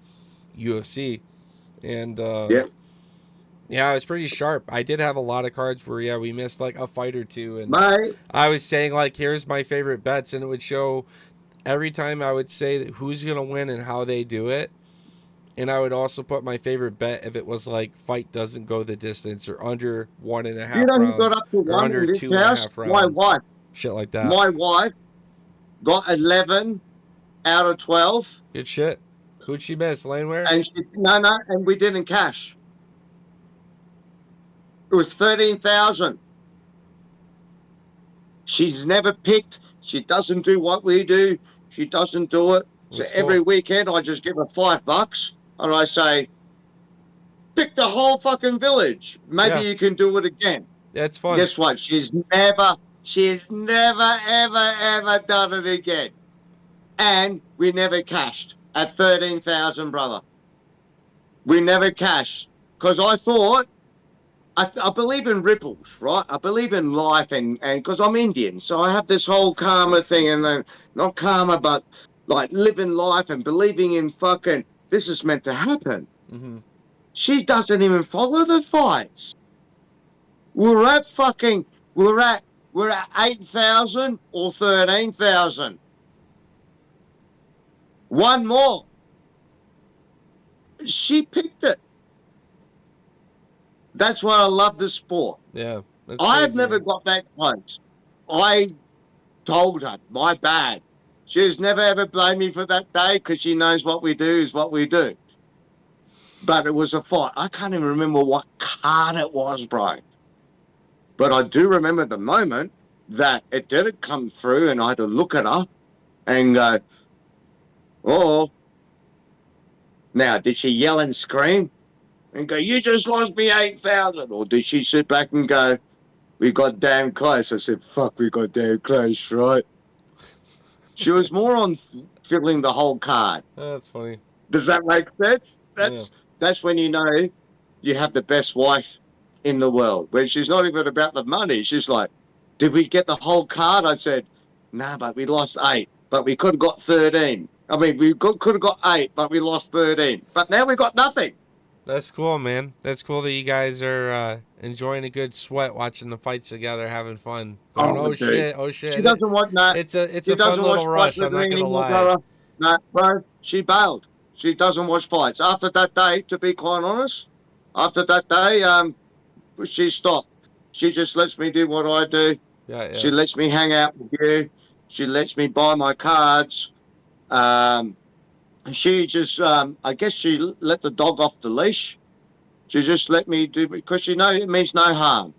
Speaker 2: UFC, and
Speaker 1: Yeah.
Speaker 2: yeah, it was pretty sharp. I did have a lot of cards where, yeah, we missed like a fight or two. And
Speaker 1: Mate,
Speaker 2: I was saying, like, here's my favorite bets. And it would show every time I would say who's going to win and how they do it. And I would also put my favorite bet if it was like fight doesn't go the distance or under 1.5
Speaker 1: who got
Speaker 2: rounds
Speaker 1: up to
Speaker 2: or
Speaker 1: one
Speaker 2: under
Speaker 1: in this
Speaker 2: two and a
Speaker 1: house?
Speaker 2: half rounds. Shit like that.
Speaker 1: My wife got 11 out of 12.
Speaker 2: Good shit. Who'd she miss? Laneware?
Speaker 1: And and we didn't cash. It was 13,000. She's never picked. She doesn't do what we do. She doesn't do it. So
Speaker 2: That's
Speaker 1: every
Speaker 2: cool.
Speaker 1: weekend I just give her $5 and I say, pick the whole fucking village. Maybe
Speaker 2: Yeah.
Speaker 1: you can do it again.
Speaker 2: That's fun.
Speaker 1: Guess what? She's never, ever done it again. And we never cashed at 13,000, brother. We never cashed because I thought I believe in ripples, right? I believe in life, and because I'm Indian, so I have this whole karma thing, and not karma, but like living life and believing in fucking this is meant to happen.
Speaker 2: Mm-hmm.
Speaker 1: She doesn't even follow the fights. We're at fucking we're at 8,000 or 13,000. One more. She picked it. That's why I love the sport.
Speaker 2: Yeah.
Speaker 1: I've never
Speaker 2: Man.
Speaker 1: got that close. I told her, my bad. She's never ever blamed me for that day because she knows what we do is what we do. But it was a fight. I can't even remember what card it was, bro. But I do remember the moment that it didn't come through, and I had to look at her and go, oh. Now, did she yell and scream and go, you just lost me 8,000? Or did she sit back and go, we got damn close? I said, fuck, we got damn close, right? She was more on filling the whole card.
Speaker 2: Oh, that's funny.
Speaker 1: Does that make sense?
Speaker 2: Yeah.
Speaker 1: That's when you know you have the best wife in the world. When she's not even about the money. She's like, did we get the whole card? I said, no, but we lost 8. But we could have got 13. I mean, could have got 8, but we lost 13. But now we got nothing.
Speaker 2: That's cool, man. That's cool that you guys are enjoying a good sweat, watching the fights together, having fun. Going, oh
Speaker 1: Dude.
Speaker 2: shit, oh shit.
Speaker 1: She doesn't want that.
Speaker 2: It's
Speaker 1: She
Speaker 2: a fun
Speaker 1: doesn't watch
Speaker 2: little
Speaker 1: fights
Speaker 2: rush.
Speaker 1: with
Speaker 2: I'm not
Speaker 1: me
Speaker 2: gonna
Speaker 1: anymore,
Speaker 2: lie.
Speaker 1: brother. No, bro, she bailed. She doesn't watch fights. After that day, to be quite honest, after that day, she stopped. She just lets me do what I do.
Speaker 2: Yeah.
Speaker 1: She lets me hang out with you. She lets me buy my cards. She just, I guess she let the dog off the leash. She just let me do because she knows it means no harm.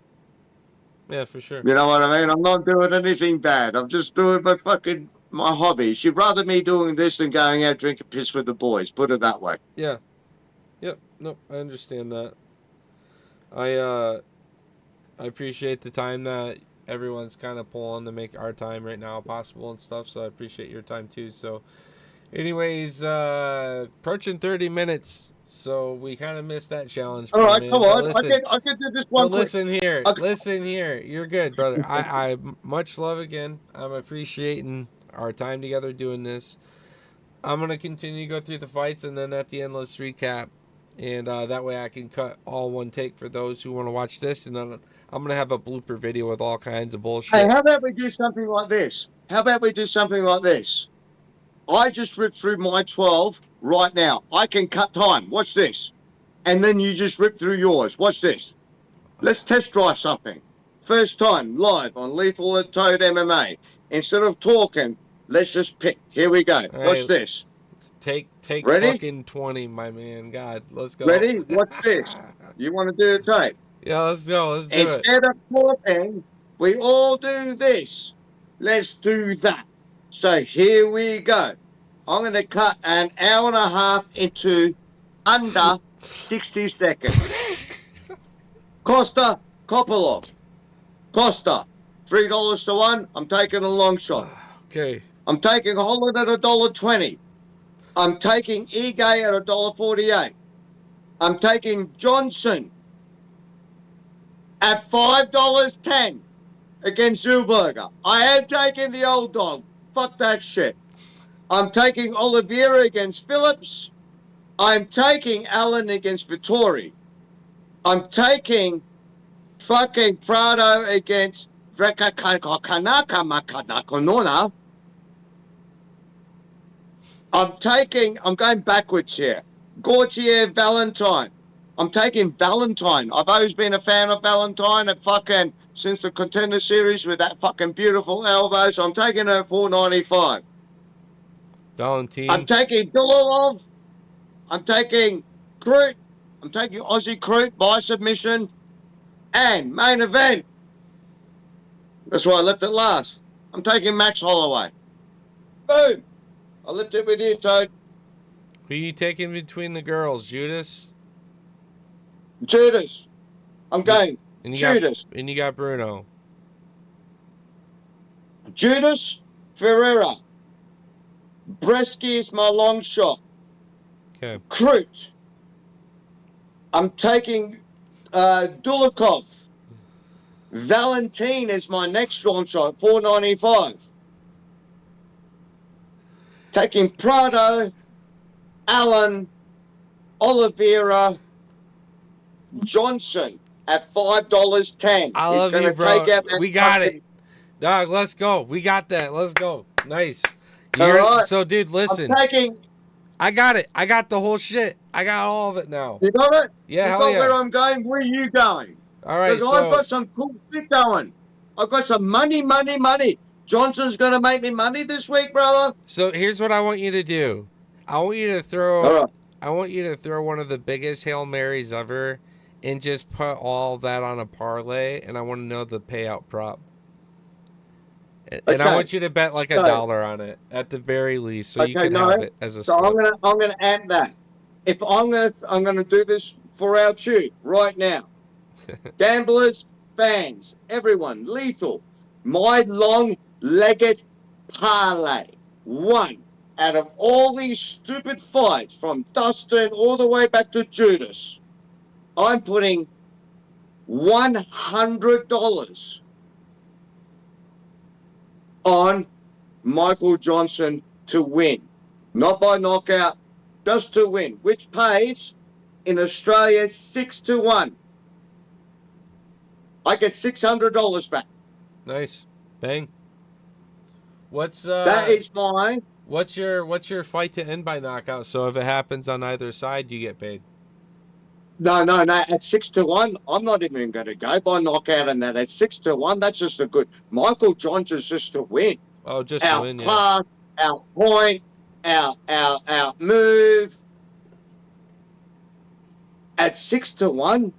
Speaker 2: Yeah, for sure.
Speaker 1: You know what I mean? I'm not doing anything bad. I'm just doing my hobby. She'd rather me doing this than going out drinking piss with the boys. Put it that way.
Speaker 2: Yeah. Yep. Nope. I understand that. I appreciate the time that everyone's kind of pulling to make our time right now possible and stuff. So I appreciate your time too. So, anyways, approaching 30 minutes. So we kind of missed that challenge.
Speaker 1: All right,
Speaker 2: man.
Speaker 1: come
Speaker 2: But
Speaker 1: on.
Speaker 2: listen,
Speaker 1: I can do this one quick.
Speaker 2: listen here.
Speaker 1: Okay.
Speaker 2: Listen here. You're good, brother. I much love again. I'm appreciating our time together doing this. I'm going to continue to go through the fights, and then at the end, let's recap. And that way I can cut all one take for those who want to watch this. And then I'm going to have a blooper video with all kinds of bullshit.
Speaker 1: Hey, how about we do something like this? I just ripped through my 12 right now. I can cut time. Watch this. And then you just rip through yours. Watch this. Let's test drive something. First time live on Lethal and Toad MMA. Instead of talking, let's just pick. Here we go.
Speaker 2: All
Speaker 1: Watch
Speaker 2: right.
Speaker 1: this.
Speaker 2: Take
Speaker 1: Ready?
Speaker 2: fucking 20, my man. God, let's go.
Speaker 1: Ready? Watch this. You want to do the tape?
Speaker 2: Yeah, let's go. Let's do it.
Speaker 1: Instead of talking, we all do this. Let's do that. So here we go. I'm going to cut an hour and a half into under 60 seconds. Costa Kopolov. Costa, $3 to 1. I'm taking a long shot.
Speaker 2: Okay.
Speaker 1: I'm taking Holland at $1.20. I'm taking Ige at $1.48. I'm taking Johnson at $5.10 against Zellberger. I am taking the old dog. Fuck that shit. I'm taking Oliveira against Phillips. I'm taking Allen against Vittori. I'm taking fucking Prado against Vrekakanaka. I'm going backwards here. Gautier Valentine. I'm taking Valentine. I've always been a fan of Valentine at fucking since the Contender Series with that fucking beautiful elbow. So I'm taking her at 495. I'm
Speaker 2: Valentine.
Speaker 1: taking Dulalov. I'm taking Crute. I'm taking Aussie Crute by submission. And main event. That's why I left it last. I'm taking Max Holloway. Boom. I left it with you, Toad.
Speaker 2: Who are you taking between the girls, Judas?
Speaker 1: Judas. I'm going
Speaker 2: And you got
Speaker 1: Judas.
Speaker 2: and you got Bruno.
Speaker 1: Judas Ferreira. Bresky is my long shot.
Speaker 2: Okay.
Speaker 1: Crute. I'm taking Dulikov. Valentine is my next long shot, 495. Taking Prado, Allen, Oliveira, Johnson at $5.10.
Speaker 2: I
Speaker 1: He's
Speaker 2: love
Speaker 1: going
Speaker 2: you,
Speaker 1: to take
Speaker 2: bro.
Speaker 1: out that
Speaker 2: We got it.
Speaker 1: fucking.
Speaker 2: Dog, let's go. We got that. Let's go. Nice.
Speaker 1: All right.
Speaker 2: So dude, listen.
Speaker 1: I'm taking.
Speaker 2: I got it. I got the whole shit. I got all of it now.
Speaker 1: You got it?
Speaker 2: Yeah,
Speaker 1: You
Speaker 2: hell
Speaker 1: got where
Speaker 2: yeah.
Speaker 1: I'm going? Where are you going?
Speaker 2: All right,
Speaker 1: Because I've
Speaker 2: so
Speaker 1: got some cool shit going. I've got some money. Johnson's going to make me money this week, brother.
Speaker 2: here's what I want you to do. I want you to
Speaker 1: All
Speaker 2: throw
Speaker 1: right.
Speaker 2: I want you to throw one of the biggest Hail Marys ever and just put all that on a parlay, and I want to know the payout prop. And I
Speaker 1: Okay.
Speaker 2: want you to bet like
Speaker 1: So,
Speaker 2: $1 on it at the very least, so you
Speaker 1: okay,
Speaker 2: can
Speaker 1: no.
Speaker 2: have it as a
Speaker 1: So
Speaker 2: slip.
Speaker 1: I'm gonna add that. If I'm gonna do this for our tube right now. Gamblers, fans, everyone, lethal. My long-legged parlay. One out of all these stupid fights from Dustin all the way back to Judas. I'm putting $100 on Michael Johnson to win. Not by knockout, just to win, which pays in Australia 6-1. I get $600 back.
Speaker 2: Nice. Bang. What's
Speaker 1: That is my
Speaker 2: what's your fight to end by knockout? So if it happens on either side, you get paid.
Speaker 1: no. At 6-1, I'm not even going to go by knockout and that. At 6-1, that's just a good. Michael Johnson's just to win.
Speaker 2: Oh, just to
Speaker 1: Our
Speaker 2: win, yeah.
Speaker 1: class, our point, our move. At 6-1,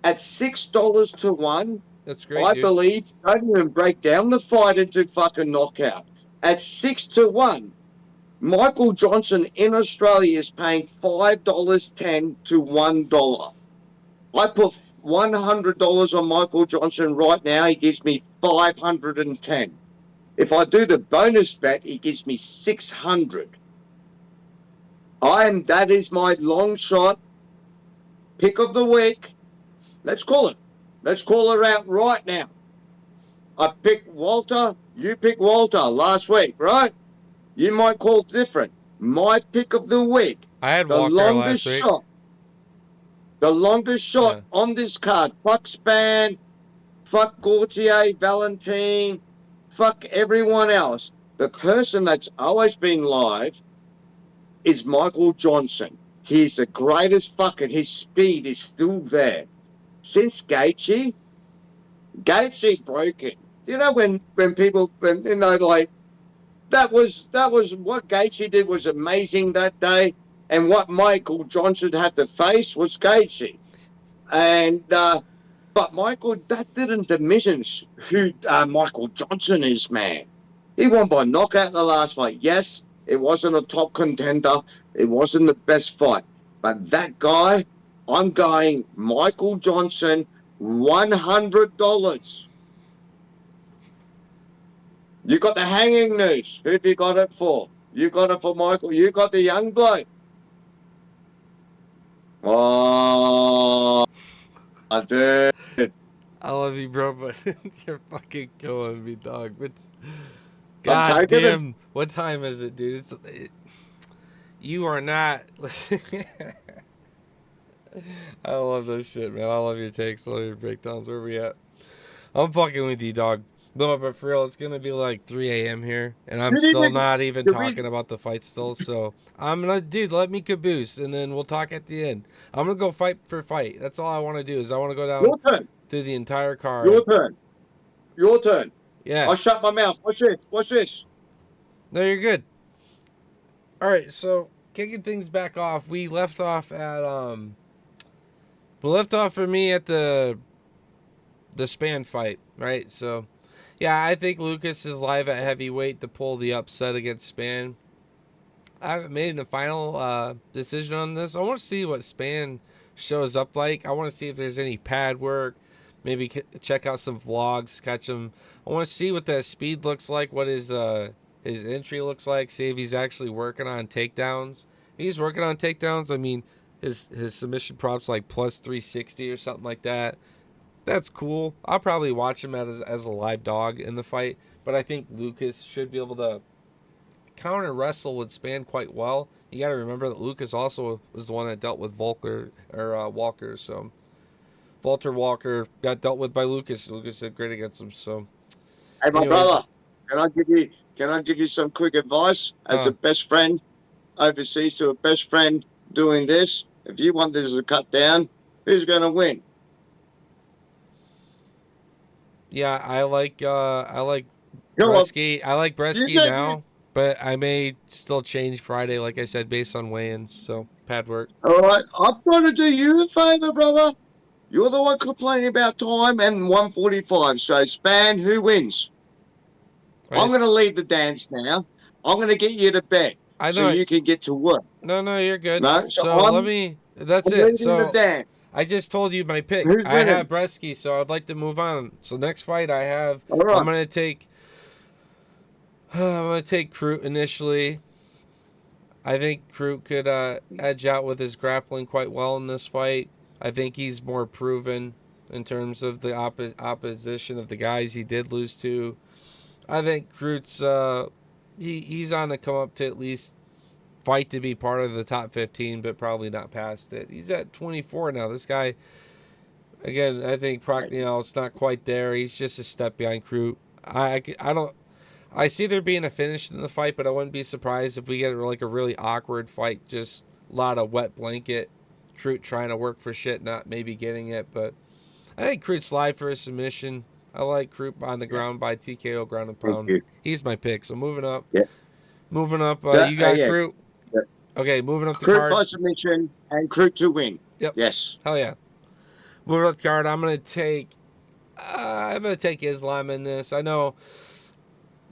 Speaker 1: at $6 to 1,
Speaker 2: That's great,
Speaker 1: I
Speaker 2: dude.
Speaker 1: believe. Don't even break down the fight into fucking knockout. At 6-1, Michael Johnson in Australia is paying $5.10 to $1. I put $100 on Michael Johnson right now. He gives me 510. If I do the bonus bet, he gives me 600. That is my long shot pick of the week. Let's call it. Let's call it out right now. I picked Walter. You picked Walter last week, right? You might call it different. My pick of the week,
Speaker 2: I had
Speaker 1: the
Speaker 2: Walker
Speaker 1: longest
Speaker 2: last week.
Speaker 1: shot, the longest shot
Speaker 2: Yeah.
Speaker 1: on this card. Fuck Span, fuck Gautier, Valentine, fuck everyone else. The person that's always been live is Michael Johnson. He's the greatest fucker. His speed is still there. Since Gaethje broke it. You know when people like that was what Gaethje did was amazing that day, and what Michael Johnson had to face was Gaethje, and but Michael that didn't diminish who Michael Johnson is, man. He won by knockout in the last fight. Yes, it wasn't a top contender, it wasn't the best fight, but that guy, I'm going Michael Johnson, $100. You got the hanging noose. Who have you got it for? You got it for Michael. You got the young bloke. Oh, I did.
Speaker 2: I love you, bro, but you're fucking killing me, dog. But
Speaker 1: I'm
Speaker 2: god
Speaker 1: taking it.
Speaker 2: damn, what time is it, dude? You are not. I love this shit, man. I love your takes, I love your breakdowns. Where we at? I'm fucking with you, dog. No, but for real, it's gonna be like 3 a.m. here, and I'm
Speaker 1: You
Speaker 2: still
Speaker 1: need
Speaker 2: not even
Speaker 1: the
Speaker 2: talking
Speaker 1: reason.
Speaker 2: about the fight still. So I'm gonna, dude, let me caboose, and then we'll talk at the end. I'm gonna go fight for fight. That's all I want to do is I want to go down
Speaker 1: Your turn.
Speaker 2: through the entire
Speaker 1: Your
Speaker 2: card.
Speaker 1: turn. Your turn.
Speaker 2: Yeah,
Speaker 1: I shut my mouth. Watch this. Watch this.
Speaker 2: no, you're good. All right, so kicking things back off, we left off for me at the span fight, right? So yeah, I think Lucas is live at heavyweight to pull the upset against Span. I haven't made a final decision on this. I want to see what Span shows up like. I want to see if there's any pad work. Maybe check out some vlogs, catch him. I want to see what that speed looks like, what his entry looks like. See if he's actually working on takedowns. If he's working on takedowns, I mean, his submission props like plus 360 or something like that. That's cool. I'll probably watch him as a live dog in the fight, but I think Lucas should be able to counter wrestle with Span quite well. You got to remember that Lucas also was the one that dealt with Volker or Walker. So Walter Walker got dealt with by Lucas. Lucas did great against him. So,
Speaker 1: Hey, my
Speaker 2: anyways,
Speaker 1: brother. Can I give you some quick advice as a
Speaker 2: huh?
Speaker 1: best friend overseas to a best friend doing this? If you want this to cut down, who's going to win?
Speaker 2: Yeah, I like
Speaker 1: Go on.
Speaker 2: Bresky. I like
Speaker 1: You
Speaker 2: Bresky
Speaker 1: get you.
Speaker 2: now, but I may still change Friday, like I said, based on weigh-ins. So pad work.
Speaker 1: All right. I'm trying to do you a favor, brother. You're the one complaining about time and 145. So, Span, who wins?
Speaker 2: I
Speaker 1: I'm going
Speaker 2: just
Speaker 1: to lead the dance now. I'm going to get you to bed
Speaker 2: I
Speaker 1: so
Speaker 2: know.
Speaker 1: you can get to work.
Speaker 2: No, you're good.
Speaker 1: No, so
Speaker 2: So let me. That's
Speaker 1: I'm
Speaker 2: it.
Speaker 1: leading the
Speaker 2: So
Speaker 1: dance.
Speaker 2: I just told you my pick.
Speaker 1: Who's
Speaker 2: I have
Speaker 1: winning?
Speaker 2: Bresky, so I'd like to move on. So next fight I have,
Speaker 1: All
Speaker 2: I'm
Speaker 1: right.
Speaker 2: gonna take. I'm gonna take Crute initially. I think Crute could edge out with his grappling quite well in this fight. I think he's more proven in terms of the opposition of the guys he did lose to. I think Crute's he's on the come up to at least fight to be part of the top 15, but probably not past it. He's at 24 now. This guy, again, I think Prochniel's not quite there. He's just a step behind Crute. I don't. I see there being a finish in the fight, but I wouldn't be surprised if we get like a really awkward fight. Just a lot of wet blanket. Crute trying to work for shit, not maybe getting it. But I think Crute's live for a submission. I like Crute on the
Speaker 1: Yeah.
Speaker 2: ground by TKO ground and
Speaker 1: Thank
Speaker 2: pound.
Speaker 1: you.
Speaker 2: He's my pick. So moving up.
Speaker 1: Yeah.
Speaker 2: Moving up.
Speaker 1: So,
Speaker 2: You got
Speaker 1: yeah.
Speaker 2: Crute.
Speaker 1: Yeah.
Speaker 2: Okay, moving up the
Speaker 1: Croup
Speaker 2: card.
Speaker 1: by submission and Croup to win.
Speaker 2: Yep.
Speaker 1: Yes.
Speaker 2: Hell yeah. Moving up the card, I'm gonna take Islam in this. I know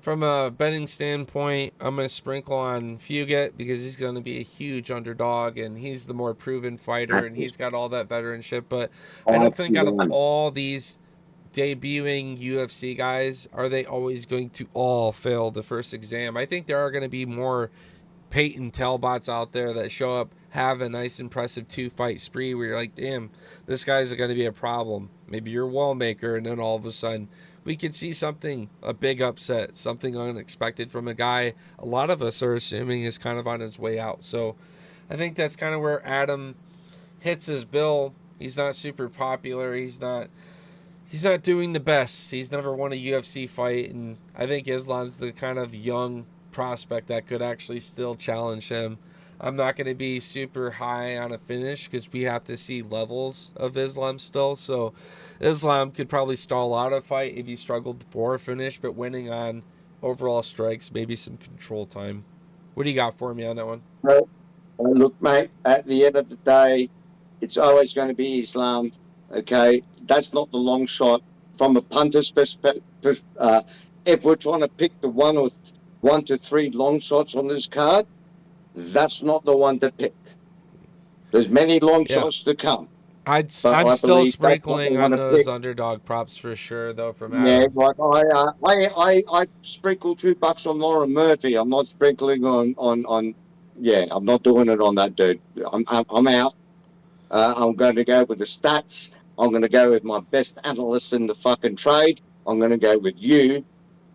Speaker 2: from a betting standpoint, I'm gonna sprinkle on Fugit because he's gonna be a huge underdog and he's the more proven fighter
Speaker 1: That's
Speaker 2: and
Speaker 1: it.
Speaker 2: he's got all that veteranship. But I don't think out of
Speaker 1: 5-1.
Speaker 2: all these debuting UFC guys, are they always going to all fail the first exam? I think there are going to be more Peyton Talbots out there that show up, have a nice impressive 2-fight spree where you're like, damn, this guy's going to be a problem. Maybe you're a wall maker, and then all of a sudden we could see something, a big upset, something unexpected from a guy a lot of us are assuming is kind of on his way out. So I think that's kind of where Adam hits his bill. He's not super popular. He's not doing the best. He's never won a UFC fight, and I think Islam's the kind of young prospect that could actually still challenge him. I'm not going to be super high on a finish because we have to see levels of Islam still. So Islam could probably stall out a fight if he struggled for a finish, but winning on overall strikes, maybe some control time. What do you got for me on that one?
Speaker 1: Well, look, mate, at the end of the day, it's always going to be Islam. Okay. That's not the long shot. From a punter's perspective, if we're trying to pick the 1 to 3 long shots on this card, that's not the one to pick. There's many long
Speaker 2: Yeah,
Speaker 1: shots to come, but
Speaker 2: I'm
Speaker 1: I
Speaker 2: still
Speaker 1: believe that's not the
Speaker 2: sprinkling
Speaker 1: one
Speaker 2: on
Speaker 1: to pick.
Speaker 2: those underdog props for sure, though, from
Speaker 1: Yeah,
Speaker 2: Adam.
Speaker 1: like I sprinkle $2 on Lauren Murphy. I'm not sprinkling on. Yeah, I'm not doing it on that dude. I'm out. I'm going to go with the stats. I'm going to go with my best analyst in the fucking trade. I'm going to go with you.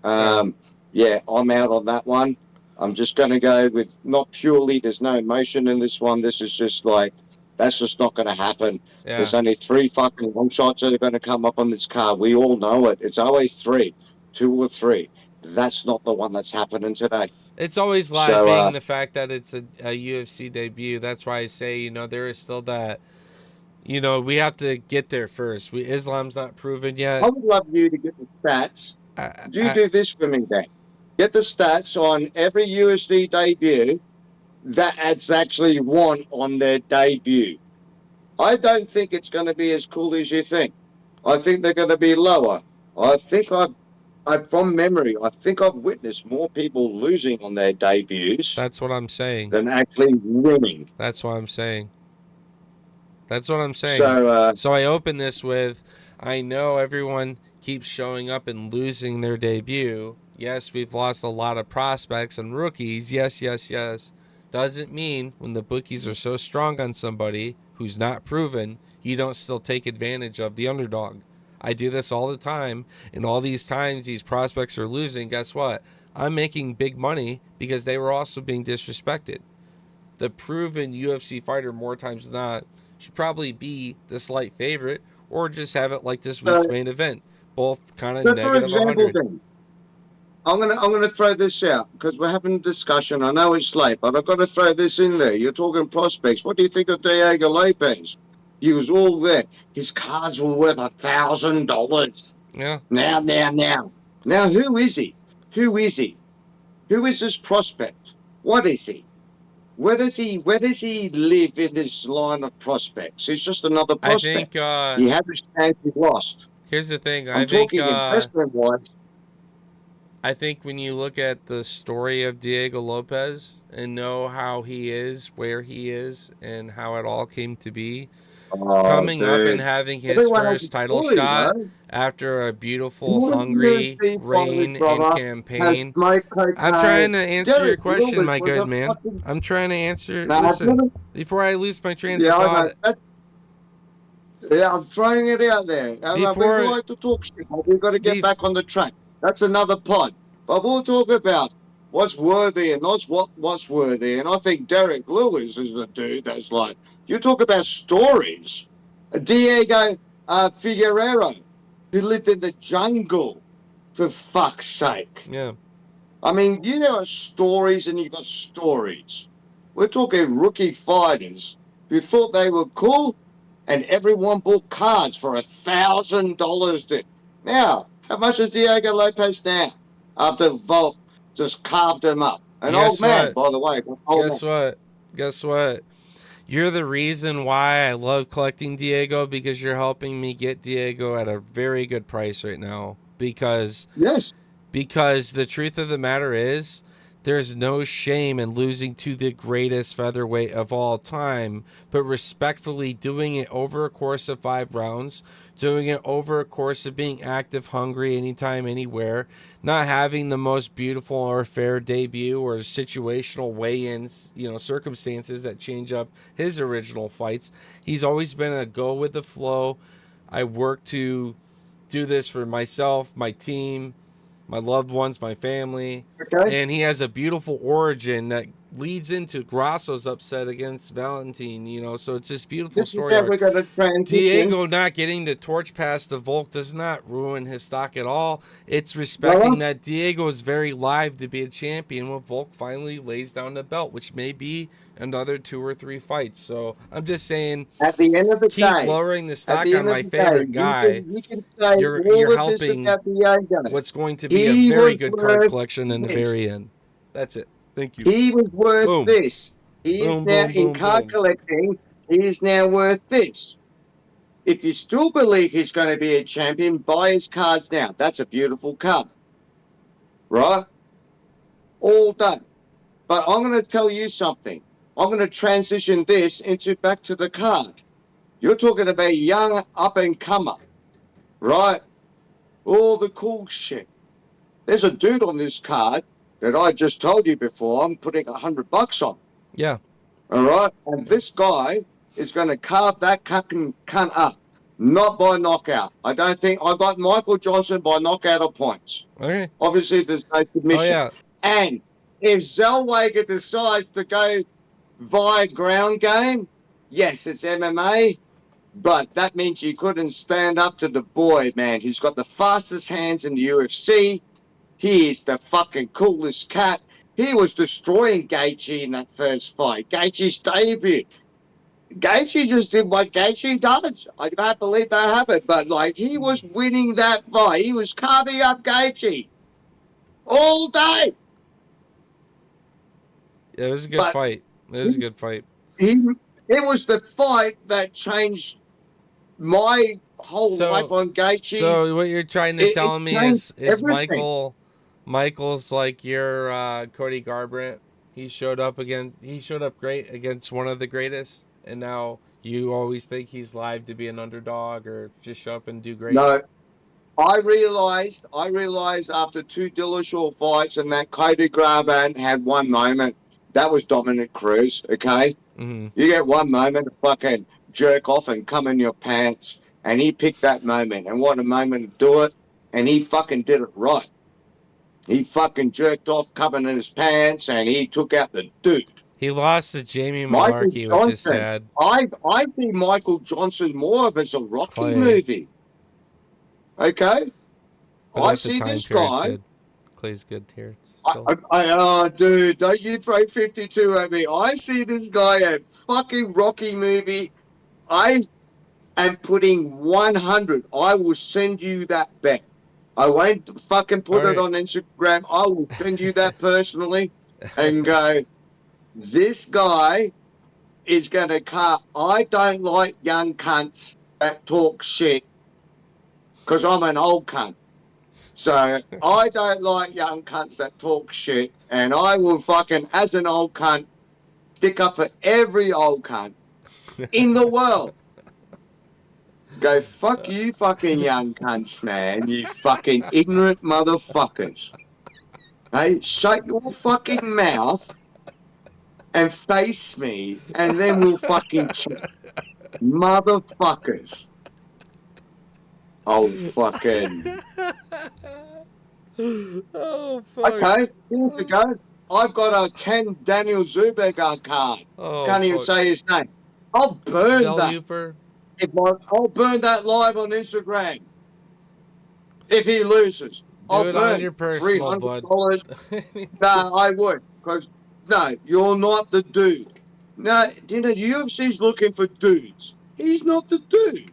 Speaker 2: Yeah,
Speaker 1: Um, yeah, I'm out on that one. I'm just going to go with not purely. There's no emotion in this one. This is just like that's just not going to happen.
Speaker 2: yeah.
Speaker 1: There's only 3 fucking long shots that are going to come up on this card. We all know it. It's always 3. 2 or 3. That's not the one that's happening today.
Speaker 2: It's always live
Speaker 1: So
Speaker 2: being the fact that it's a UFC debut. That's why I say, there is still that, we have to get there first. Islam's not proven
Speaker 1: I
Speaker 2: yet.
Speaker 1: would love you to get the stats.
Speaker 2: I,
Speaker 1: You
Speaker 2: I,
Speaker 1: do this for me, Dan. Get the stats on every UFC debut that's actually won on their debut. I don't think it's going to be as cool as you think. I think they're going to be lower. I think from memory, I think I've witnessed more people losing on their debuts
Speaker 2: that's what I'm saying.
Speaker 1: than actually winning.
Speaker 2: That's what I'm saying. That's what I'm saying.
Speaker 1: So,
Speaker 2: So I open this with, I know everyone keeps showing up and losing their debut. Yes, we've lost a lot of prospects and rookies. Yes, yes, yes. Doesn't mean when the bookies are so strong on somebody who's not proven, you don't still take advantage of the underdog. I do this all the time, and all these times these prospects are losing, guess what? I'm making big money because they were also being disrespected. The proven UFC fighter, more times than not, should probably be the slight favorite or just have it like this
Speaker 1: so,
Speaker 2: week's main event. Both kind of
Speaker 1: so for
Speaker 2: negative
Speaker 1: example,
Speaker 2: 100.
Speaker 1: then I'm gonna throw this out because we're having a discussion. I know it's late, but I've got to throw this in there. You're talking prospects. What do you think of Diego Lopez? He was all there. His cards were worth $1,000.
Speaker 2: Yeah.
Speaker 1: Now, who is he? Who is he? Who is this prospect? What is he? Where does he live in this line of prospects? He's just another
Speaker 2: I think,
Speaker 1: prospect. He had his chance, he lost.
Speaker 2: here's the thing.
Speaker 1: I'm talking investment wise.
Speaker 2: I think when you look at the story of Diego Lopez and know how he is, where he is, and how it all came to be,
Speaker 1: Oh,
Speaker 2: coming up and
Speaker 1: dude.
Speaker 2: having his
Speaker 1: Everyone has a
Speaker 2: first title
Speaker 1: story,
Speaker 2: shot
Speaker 1: though.
Speaker 2: after a beautiful,
Speaker 1: All the
Speaker 2: hungry
Speaker 1: UFC fighters,
Speaker 2: reign and
Speaker 1: brother, has
Speaker 2: campaign.
Speaker 1: smoked
Speaker 2: I'm
Speaker 1: cocaine.
Speaker 2: trying to answer your
Speaker 1: Derek
Speaker 2: question,
Speaker 1: Lewis
Speaker 2: my
Speaker 1: was
Speaker 2: good
Speaker 1: a
Speaker 2: man.
Speaker 1: fucking.
Speaker 2: I'm trying to answer.
Speaker 1: Now, I've
Speaker 2: Listen,
Speaker 1: never.
Speaker 2: before I lose my trains of
Speaker 1: Yeah, I know.
Speaker 2: thought,
Speaker 1: Yeah, I'm throwing it out there. We
Speaker 2: before,
Speaker 1: like to talk shit, but we've got to get
Speaker 2: bef-
Speaker 1: back on the track. That's another pod. But we'll talk about what's worthy and what's worthy. And I think Derek Lewis is the dude that's like, you talk about stories. Diego Figueroa, who lived in the jungle, for fuck's sake.
Speaker 2: yeah,
Speaker 1: I mean, you got stories and you got stories. We're talking rookie fighters who thought they were cool, and everyone bought cards for $1,000. Now, how much is Diego Lopez now? After Volk just carved him up. An old
Speaker 2: guess
Speaker 1: man,
Speaker 2: what?
Speaker 1: by the way. Old man.
Speaker 2: Guess what? Guess what? You're the reason why I love collecting Diego because you're helping me get Diego at a very good price right now.
Speaker 1: Yes.
Speaker 2: Because the truth of the matter is, there's no shame in losing to the greatest featherweight of all time, but respectfully doing it over a course of 5 rounds, doing it over a course of being active, hungry, anytime, anywhere, not having the most beautiful or fair debut or situational weigh-ins, circumstances that change up his original fights. He's always been a go with the flow. I work to do this for myself, my team, my loved ones, my family.
Speaker 1: Okay.
Speaker 2: And he has a beautiful origin that leads into Grasso's upset against Valentine, so it's this beautiful
Speaker 1: This is
Speaker 2: story
Speaker 1: how
Speaker 2: arc.
Speaker 1: we're going to transition.
Speaker 2: Diego not getting the torch pass to Volk does not ruin his stock at all. It's
Speaker 1: Brother,
Speaker 2: respecting that Diego is very live to be a champion when Volk finally lays down the belt, which may be another 2 or 3 fights. So I'm just saying,
Speaker 1: at the end of the
Speaker 2: keep
Speaker 1: day,
Speaker 2: lowering the
Speaker 1: at
Speaker 2: stock
Speaker 1: the
Speaker 2: on
Speaker 1: end of
Speaker 2: my
Speaker 1: the day,
Speaker 2: favorite guy.
Speaker 1: you can say
Speaker 2: You're
Speaker 1: all of this
Speaker 2: helping
Speaker 1: about Diego.
Speaker 2: what's going to be a
Speaker 1: He
Speaker 2: very
Speaker 1: was
Speaker 2: good card
Speaker 1: worth
Speaker 2: collection in the
Speaker 1: this.
Speaker 2: very end. That's it. Thank you.
Speaker 1: He was worth
Speaker 2: Boom.
Speaker 1: this. He is
Speaker 2: Boom,
Speaker 1: now
Speaker 2: boom,
Speaker 1: in
Speaker 2: boom,
Speaker 1: card
Speaker 2: boom.
Speaker 1: collecting. He is now worth this. If you still believe he's going to be a champion, buy his cards now. That's a beautiful card, right? All done. But I'm going to tell you something. I'm going to transition this into back to the card. You're talking about a young up and comer, right? All the cool shit. There's a dude on this card that I just told you before. I'm putting $100 on.
Speaker 2: Yeah.
Speaker 1: All right. And this guy is going to carve that cunt up, not by knockout. I don't think I got Michael Johnson by knockout or points.
Speaker 2: Okay.
Speaker 1: Obviously, there's no
Speaker 2: Oh,
Speaker 1: submission.
Speaker 2: yeah.
Speaker 1: And if Zellweger decides to go via ground game, yes, it's MMA, but that means you couldn't stand up to the boy, man. He's got the fastest hands in the UFC. He is the fucking coolest cat. He was destroying Gaethje in that first fight. Gaethje's debut. Gaethje just did what Gaethje does. I can't believe that happened, but like he was winning that fight. He was carving up Gaethje all day.
Speaker 2: It was a good
Speaker 1: But
Speaker 2: fight. It
Speaker 1: he,
Speaker 2: was a good fight.
Speaker 1: he it was the fight that changed my whole life
Speaker 2: So,
Speaker 1: on Gaethje.
Speaker 2: so what you're trying to
Speaker 1: It
Speaker 2: tell me
Speaker 1: changed
Speaker 2: is
Speaker 1: everything.
Speaker 2: Michael's like your Cody Garbrandt. He showed up great against one of the greatest, and now you always think he's live to be an underdog or just show up and do great.
Speaker 1: No, I realized after two Dillashaw fights and that Cody Garbrandt had one moment. That was Dominic Cruz, okay?
Speaker 2: Mm-hmm.
Speaker 1: You get one moment to fucking jerk off and come in your pants. And he picked that moment. And what a moment to do it. And he fucking did it right. He fucking jerked off, coming in his pants, and he took out the dude.
Speaker 2: He lost to Jamie
Speaker 1: Michael
Speaker 2: Malarkey, which is
Speaker 1: Johnson.
Speaker 2: sad.
Speaker 1: I see Michael Johnson more of as a Rocky
Speaker 2: Clay,
Speaker 1: movie. Okay?
Speaker 2: but
Speaker 1: I
Speaker 2: at the
Speaker 1: see
Speaker 2: time
Speaker 1: this
Speaker 2: period,
Speaker 1: guy.
Speaker 2: good. Clay's good here still.
Speaker 1: Oh, dude, don't you throw 52 at me. I see this guy a fucking Rocky movie. I am putting 100. I will send you that bet. I won't fucking
Speaker 2: All
Speaker 1: put it
Speaker 2: right.
Speaker 1: on Instagram. I will send you that personally and go, this guy is going to cut. I don't like young cunts that talk shit because I'm an old cunt. So I don't like young cunts that talk shit, and I will fucking, as an old cunt, stick up for every old cunt in the world. Go, fuck you fucking young cunts, man. You fucking ignorant motherfuckers. Hey, shut your fucking mouth and face me, and then we'll fucking chat. Motherfuckers. Old fucking.
Speaker 2: Oh fuck.
Speaker 1: Okay, here we go. I've got a 10 Daniel Zuberger card.
Speaker 2: Oh
Speaker 1: Can't even
Speaker 2: fuck.
Speaker 1: say his name. I'll burn
Speaker 2: Zell
Speaker 1: that.
Speaker 2: Hooper.
Speaker 1: I'll burn that live on Instagram if he loses.
Speaker 2: Do
Speaker 1: I'll
Speaker 2: it on
Speaker 1: burn
Speaker 2: your personal, bud.
Speaker 1: $300. No, I would. Because, no, you're not the dude. No, you know, the UFC's looking for dudes. He's not the dude.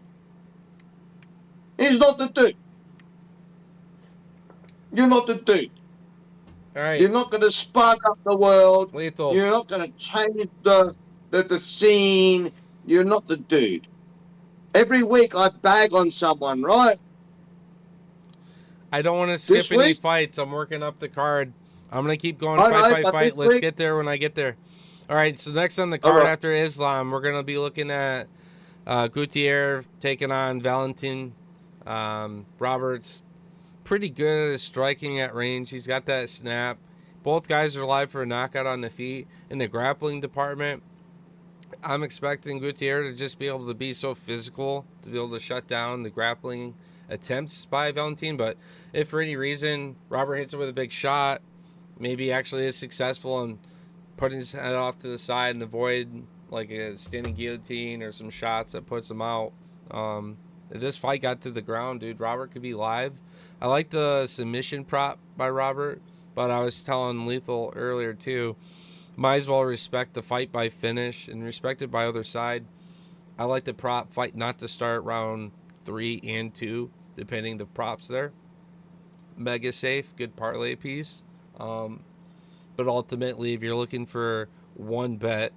Speaker 1: He's not the dude. You're not the dude.
Speaker 2: All right,
Speaker 1: You're not going to spark up the world.
Speaker 2: Lethal.
Speaker 1: You're not going to change the scene. You're not the dude. Every week I bag on someone, right?
Speaker 2: I don't want to skip
Speaker 1: This
Speaker 2: any
Speaker 1: week,
Speaker 2: fights. I'm working up the card. I'm gonna keep going
Speaker 1: I
Speaker 2: fight
Speaker 1: know,
Speaker 2: by
Speaker 1: but this
Speaker 2: fight. Let's
Speaker 1: week,
Speaker 2: get there when I get there. All right. So next on the
Speaker 1: all
Speaker 2: card
Speaker 1: right.
Speaker 2: after Islam, we're gonna be looking at Gutierrez taking on Valentin. Roberts pretty good at his striking at range. He's got that snap. Both guys are live for a knockout on the feet. In the grappling department, I'm expecting Gutierrez to just be able to be so physical to be able to shut down the grappling attempts by Valentin. But if for any reason Robert hits him with a big shot, maybe actually is successful in putting his head off to the side and avoid like a standing guillotine or some shots that puts him out. If this fight got to the ground, dude, Robert could be live. I like the submission prop by Robert, but I was telling Lethal earlier too. Might as well respect the fight by finish and respect it by other side. I like the prop fight not to start round 3 and 2, depending the props there. Mega safe, good parlay piece. But ultimately, if you're looking for one bet,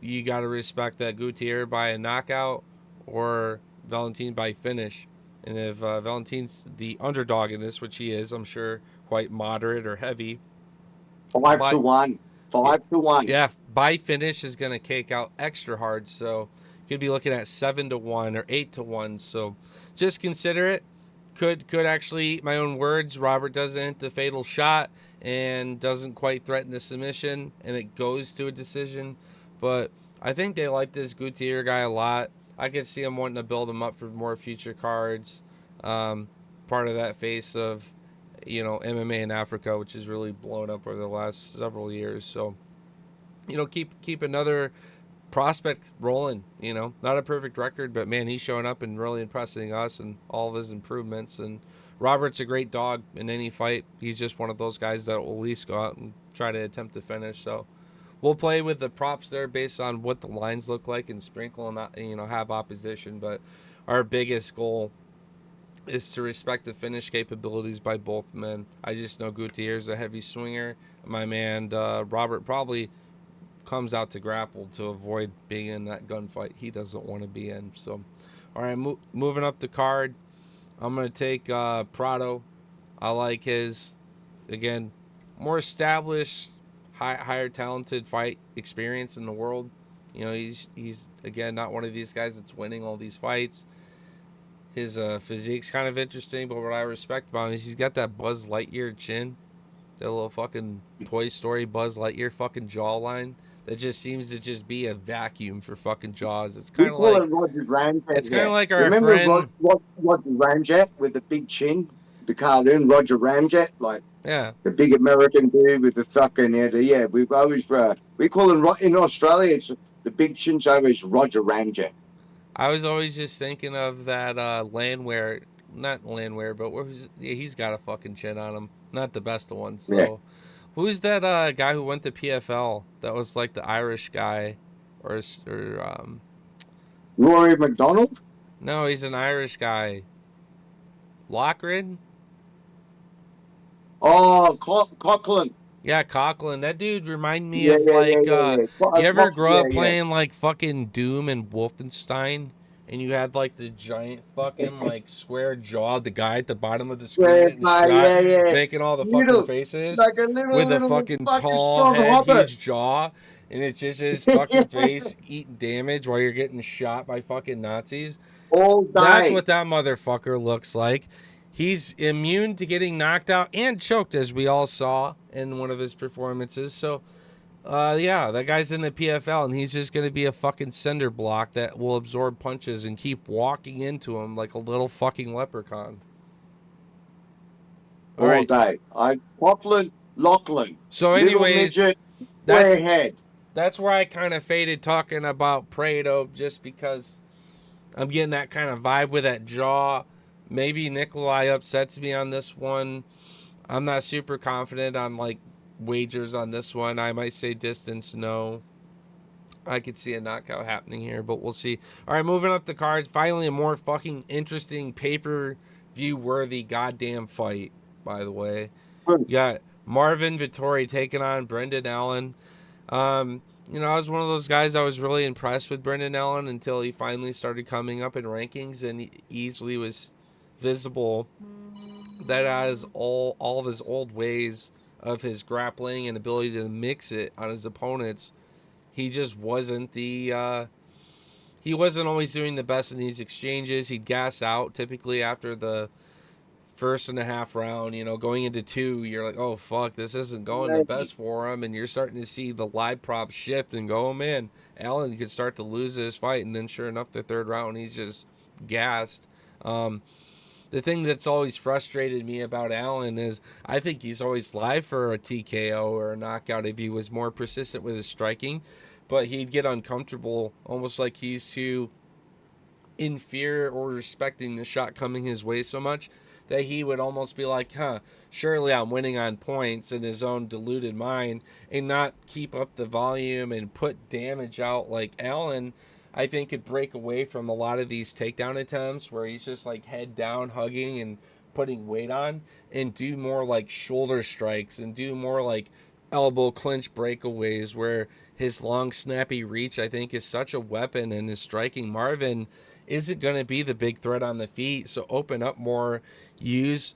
Speaker 2: you got to respect that Gutierrez by a knockout or Valentin by finish. And if Valentin's the underdog in this, which he is, I'm sure quite moderate or heavy,
Speaker 1: 5-1. 5-1.
Speaker 2: yeah, by finish is going to cake out extra hard. So you could be looking at 7-1 or 8-1. So just consider it. Could actually eat my own words. Robert doesn't hit the fatal shot and doesn't quite threaten the submission, and it goes to a decision. But I think they like this Gutierrez guy a lot. I could see him wanting to build him up for more future cards. Part of that face of, MMA in Africa, which has really blown up over the last several years. So, keep another prospect rolling, you know. Not a perfect record, but man, he's showing up and really impressing us and all of his improvements. And Robert's a great dog in any fight. He's just one of those guys that will at least go out and try to attempt to finish. So we'll play with the props there based on what the lines look like and sprinkle and not, you know, have opposition. But our biggest goal is to respect the finish capabilities by both men. I just know Gutierrez a heavy swinger. My man Robert probably comes out to grapple to avoid being in that gunfight he doesn't want to be in. So, all right, moving up the card, I'm going to take Prado. I like his, again, more established, higher talented fight experience in the world. You know, he's again not one of these guys that's winning all these fights. His physique's kind of interesting, but what I respect about him is he's got that Buzz Lightyear chin, that little fucking Toy Story Buzz Lightyear fucking jawline that just seems to just be a vacuum for fucking jaws. It's
Speaker 1: We
Speaker 2: kind of
Speaker 1: call
Speaker 2: like
Speaker 1: it Roger Ramjet.
Speaker 2: it's kind
Speaker 1: Yeah,
Speaker 2: of like our
Speaker 1: remember
Speaker 2: friend.
Speaker 1: Roger Ramjet with the big chin, the cartoon Roger Ramjet, like
Speaker 2: Yeah,
Speaker 1: the big American dude with the fucking head. Yeah, we've always we call him in Australia. It's the big chin's always Roger Ramjet.
Speaker 2: I was always just thinking of that Landwehr, not Landwehr, but yeah, he's got a fucking chin on him. Not the best of ones
Speaker 1: Yeah,
Speaker 2: though. Who's that guy who went to PFL? That was like the Irish guy, or
Speaker 1: Rory McDonald.
Speaker 2: no, he's an Irish guy. Lochran?
Speaker 1: Oh, Coughlin.
Speaker 2: Yeah, Conklin. That dude remind me
Speaker 1: Yeah,
Speaker 2: of
Speaker 1: yeah, yeah,
Speaker 2: like
Speaker 1: yeah, yeah.
Speaker 2: you ever grow
Speaker 1: Yeah,
Speaker 2: up
Speaker 1: yeah.
Speaker 2: playing like fucking Doom and Wolfenstein and you had like the giant fucking like square jaw, the guy at the bottom of the screen
Speaker 1: Yeah,
Speaker 2: getting shot,
Speaker 1: yeah, yeah.
Speaker 2: making all the fucking
Speaker 1: Little,
Speaker 2: faces
Speaker 1: like a little,
Speaker 2: with a
Speaker 1: little
Speaker 2: fucking
Speaker 1: fucking
Speaker 2: tall
Speaker 1: strong
Speaker 2: head,
Speaker 1: hobbit.
Speaker 2: huge jaw, and it's just his fucking face eating damage while you're getting shot by fucking Nazis.
Speaker 1: All
Speaker 2: That's
Speaker 1: day.
Speaker 2: what that motherfucker looks like. He's immune to getting knocked out and choked, as we all saw in one of his performances. So, yeah, that guy's in the PFL, and he's just going to be a fucking cinder block that will absorb punches and keep walking into him like a little fucking leprechaun. All
Speaker 1: All
Speaker 2: right.
Speaker 1: day. Lachlan,
Speaker 2: So,
Speaker 1: little
Speaker 2: anyways,
Speaker 1: midget, square
Speaker 2: that's
Speaker 1: head.
Speaker 2: that's where I kind of faded talking about Prado, just because I'm getting that kind of vibe with that jaw. Maybe Nikolai upsets me on this one. I'm not super confident on like wagers on this one. I might say distance, no. I could see a knockout happening here, but we'll see. All right, moving up the cards. Finally, a more fucking interesting pay-per-view worthy goddamn fight, by the way. You got Marvin Vittori taking on Brendan Allen. You know, I was one of those guys I was really impressed with Brendan Allen until he finally started coming up in rankings and he easily was visible that has all of his old ways of his grappling and ability to mix it on his opponents. He just wasn't he wasn't always doing the best in these exchanges. He'd gas out typically after the first and a half round, you know, going into two, you're like, oh fuck, this isn't going the best for him, and you're starting to see the live prop shift and go, oh man, Allen could start to lose this fight, and then sure enough, the third round, he's just gassed. The thing that's always frustrated me about Allen is I think he's always live for a TKO or a knockout if he was more persistent with his striking, but he'd get uncomfortable, almost like he's too in fear or respecting the shot coming his way so much that he would almost be like, surely I'm winning on points in his own deluded mind and not keep up the volume and put damage out like Allen. I think could break away from a lot of these takedown attempts where he's just like head down, hugging and putting weight on, and do more like shoulder strikes and do more like elbow clinch breakaways where his long snappy reach I think is such a weapon, and his striking Marvin isn't going to be the big threat on the feet. So open up more, use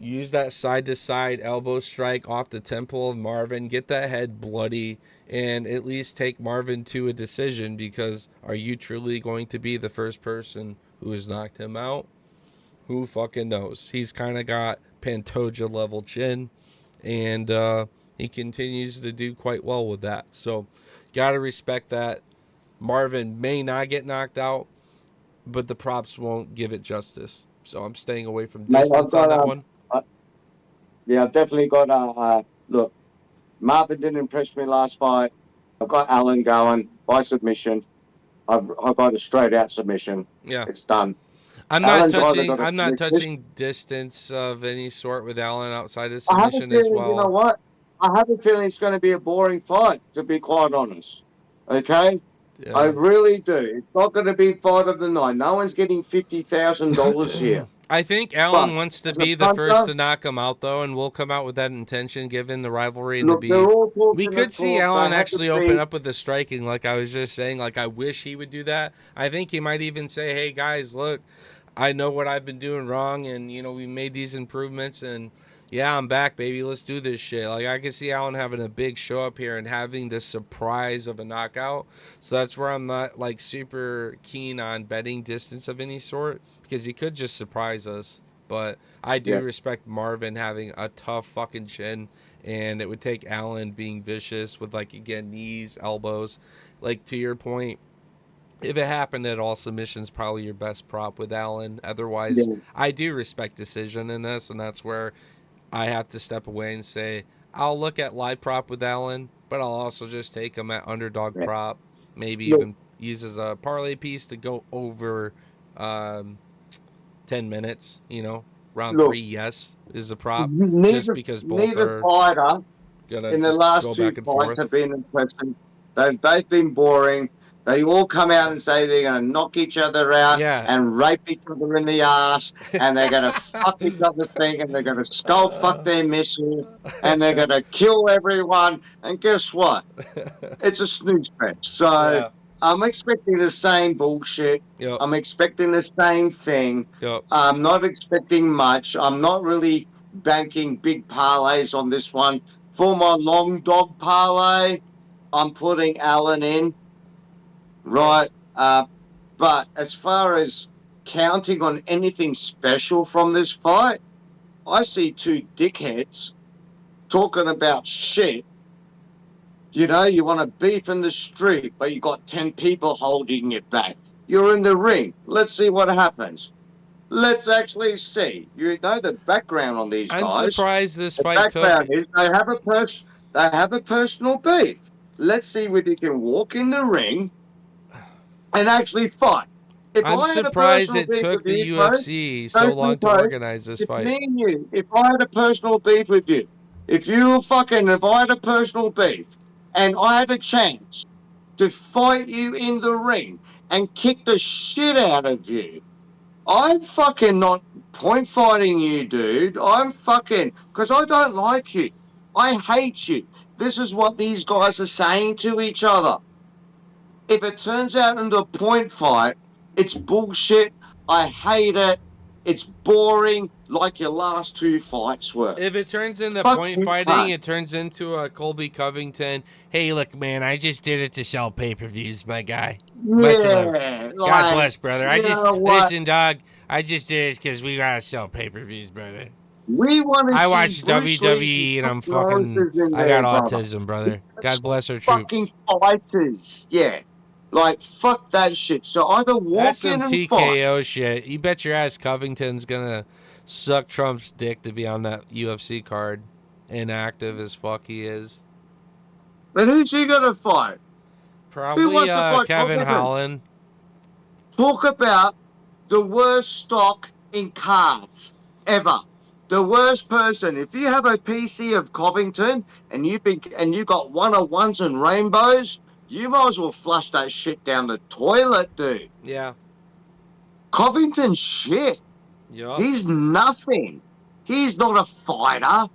Speaker 2: that side to side elbow strike off the temple of Marvin, get that head bloody, and at least take Marvin to a decision, because are you truly going to be the first person who has knocked him out? Who fucking knows? He's kind of got Pantoja level chin, and he continues to do quite well with that. So gotta respect that. Marvin may not get knocked out, but the props won't give it justice. So I'm staying away from
Speaker 1: Mate,
Speaker 2: distance on that one.
Speaker 1: uh, yeah, I've definitely got look, Marvin didn't impress me last fight. I've got Allen going. by submission. I've got a straight out submission.
Speaker 2: Yeah.
Speaker 1: It's done.
Speaker 2: I'm not
Speaker 1: Allen's either got
Speaker 2: touching.
Speaker 1: to
Speaker 2: I'm not
Speaker 1: finish this.
Speaker 2: touching distance of any sort with Allen outside of
Speaker 1: I have a
Speaker 2: submission as
Speaker 1: feeling, you know
Speaker 2: well.
Speaker 1: what? I have a feeling it's going to be a boring fight, to be quite honest. Okay? I
Speaker 2: Yeah.
Speaker 1: really do. It's not going to be fight of the night. No one's getting $50,000 here.
Speaker 2: I think
Speaker 1: But
Speaker 2: Allen wants to
Speaker 1: as a
Speaker 2: be the first
Speaker 1: puncher,
Speaker 2: to knock him out, though, and we'll come out with that intention given the rivalry and the
Speaker 1: look, they're
Speaker 2: beef.
Speaker 1: all
Speaker 2: We
Speaker 1: talking the
Speaker 2: could see
Speaker 1: talk. They
Speaker 2: Allen
Speaker 1: have to
Speaker 2: actually open
Speaker 1: be.
Speaker 2: up with the striking, like I was just saying. Like, I wish he would do that. I think he might even say, hey, guys, look, I know what I've been doing wrong, and, we made these improvements, and yeah, I'm back, baby. Let's do this shit. Like, I can see Allen having a big show up here and having the surprise of a knockout. So that's where I'm not, like, super keen on betting distance of any sort because he could just surprise us. But I do
Speaker 1: Yeah.
Speaker 2: respect Marvin having a tough fucking chin, and it would take Allen being vicious with, like, again, knees, elbows. Like, to your point, if it happened at all, submission's probably your best prop with Allen. Otherwise,
Speaker 1: Yeah.
Speaker 2: I do respect decision in this, and that's where I have to step away and say I'll look at live prop with Allen, but I'll also just take him at underdog
Speaker 1: Yeah.
Speaker 2: prop. Maybe
Speaker 1: Look,
Speaker 2: even use as a parlay piece to go over um, 10 minutes. Round
Speaker 1: look,
Speaker 2: 3, yes, is a prop just
Speaker 1: neither
Speaker 2: because both
Speaker 1: neither
Speaker 2: are
Speaker 1: fighter
Speaker 2: gonna
Speaker 1: in the
Speaker 2: just
Speaker 1: last
Speaker 2: go
Speaker 1: two
Speaker 2: back and
Speaker 1: fights have
Speaker 2: forth.
Speaker 1: been impressive. They've both been boring. They all come out and say they're going to knock each other out
Speaker 2: Yeah.
Speaker 1: and rape each other in the ass, and they're going to fuck each other's thing, and they're going to skull fuck their missus, and they're going to kill everyone. And guess what? It's a snooze fest. So
Speaker 2: Yeah.
Speaker 1: I'm expecting the same bullshit.
Speaker 2: Yep.
Speaker 1: I'm expecting the same thing.
Speaker 2: Yep.
Speaker 1: I'm not expecting much. I'm not really banking big parlays on this one. For my long dog parlay, I'm putting Allen in,
Speaker 2: Okay.
Speaker 1: right? But as far as counting on anything special from this fight, I see two dickheads talking about shit. You want to beef in the street, but you got 10 people holding you back. You're in the ring. Let's see what happens. Let's actually see. You know the background on these
Speaker 2: I'm
Speaker 1: guys.
Speaker 2: surprised this
Speaker 1: The
Speaker 2: fight took.
Speaker 1: background is they have a personal beef. Let's see whether you can walk in the ring and actually fight. If
Speaker 2: I'm
Speaker 1: I had a
Speaker 2: surprised
Speaker 1: personal
Speaker 2: it
Speaker 1: beef with
Speaker 2: took the
Speaker 1: you, bro,
Speaker 2: UFC so
Speaker 1: personal
Speaker 2: long to
Speaker 1: bro,
Speaker 2: organize this
Speaker 1: if
Speaker 2: fight.
Speaker 1: me and you, if I had a personal beef with you, if I had a personal beef and I had a chance to fight you in the ring and kick the shit out of you, I'm fucking not point fighting you, dude. I'm fucking, because I don't like you. I hate you. This is what these guys are saying to each other. If it turns out into a point fight, it's bullshit. I hate it. It's boring, like your last two fights were.
Speaker 2: If it turns into
Speaker 1: Fuck
Speaker 2: point
Speaker 1: you,
Speaker 2: fighting,
Speaker 1: cunt.
Speaker 2: it turns into a Colby Covington. Hey, look, man, I just did it to sell pay-per-views, my guy. Much love.
Speaker 1: Yeah,
Speaker 2: God
Speaker 1: like,
Speaker 2: bless, brother. I
Speaker 1: you
Speaker 2: just
Speaker 1: know what?
Speaker 2: listen, dog. I just did it because we gotta sell pay-per-views, brother.
Speaker 1: We want to
Speaker 2: I
Speaker 1: see
Speaker 2: watch
Speaker 1: Bruce Lee and
Speaker 2: WWE and
Speaker 1: Chuck
Speaker 2: I'm fucking.
Speaker 1: Norris's in
Speaker 2: I got
Speaker 1: there, brother.
Speaker 2: autism, brother. God bless our
Speaker 1: Fucking
Speaker 2: troops.
Speaker 1: fighters. Yeah. Like, fuck that shit. So either
Speaker 2: That's
Speaker 1: walk
Speaker 2: some
Speaker 1: in and fight.
Speaker 2: TKO shit. You bet your ass Covington's gonna suck Trump's dick to be on that UFC card. Inactive as fuck he is.
Speaker 1: But who's he going to fight? Who
Speaker 2: Probably
Speaker 1: wants to fight
Speaker 2: Kevin
Speaker 1: Covington?
Speaker 2: Holland.
Speaker 1: Talk about the worst stock in cards ever. The worst person. If you have a PC of Covington and you got one of ones and rainbows, you might as well flush that shit down the toilet, dude.
Speaker 2: Yeah.
Speaker 1: Covington's shit.
Speaker 2: Yup.
Speaker 1: He's nothing. He's not a fighter.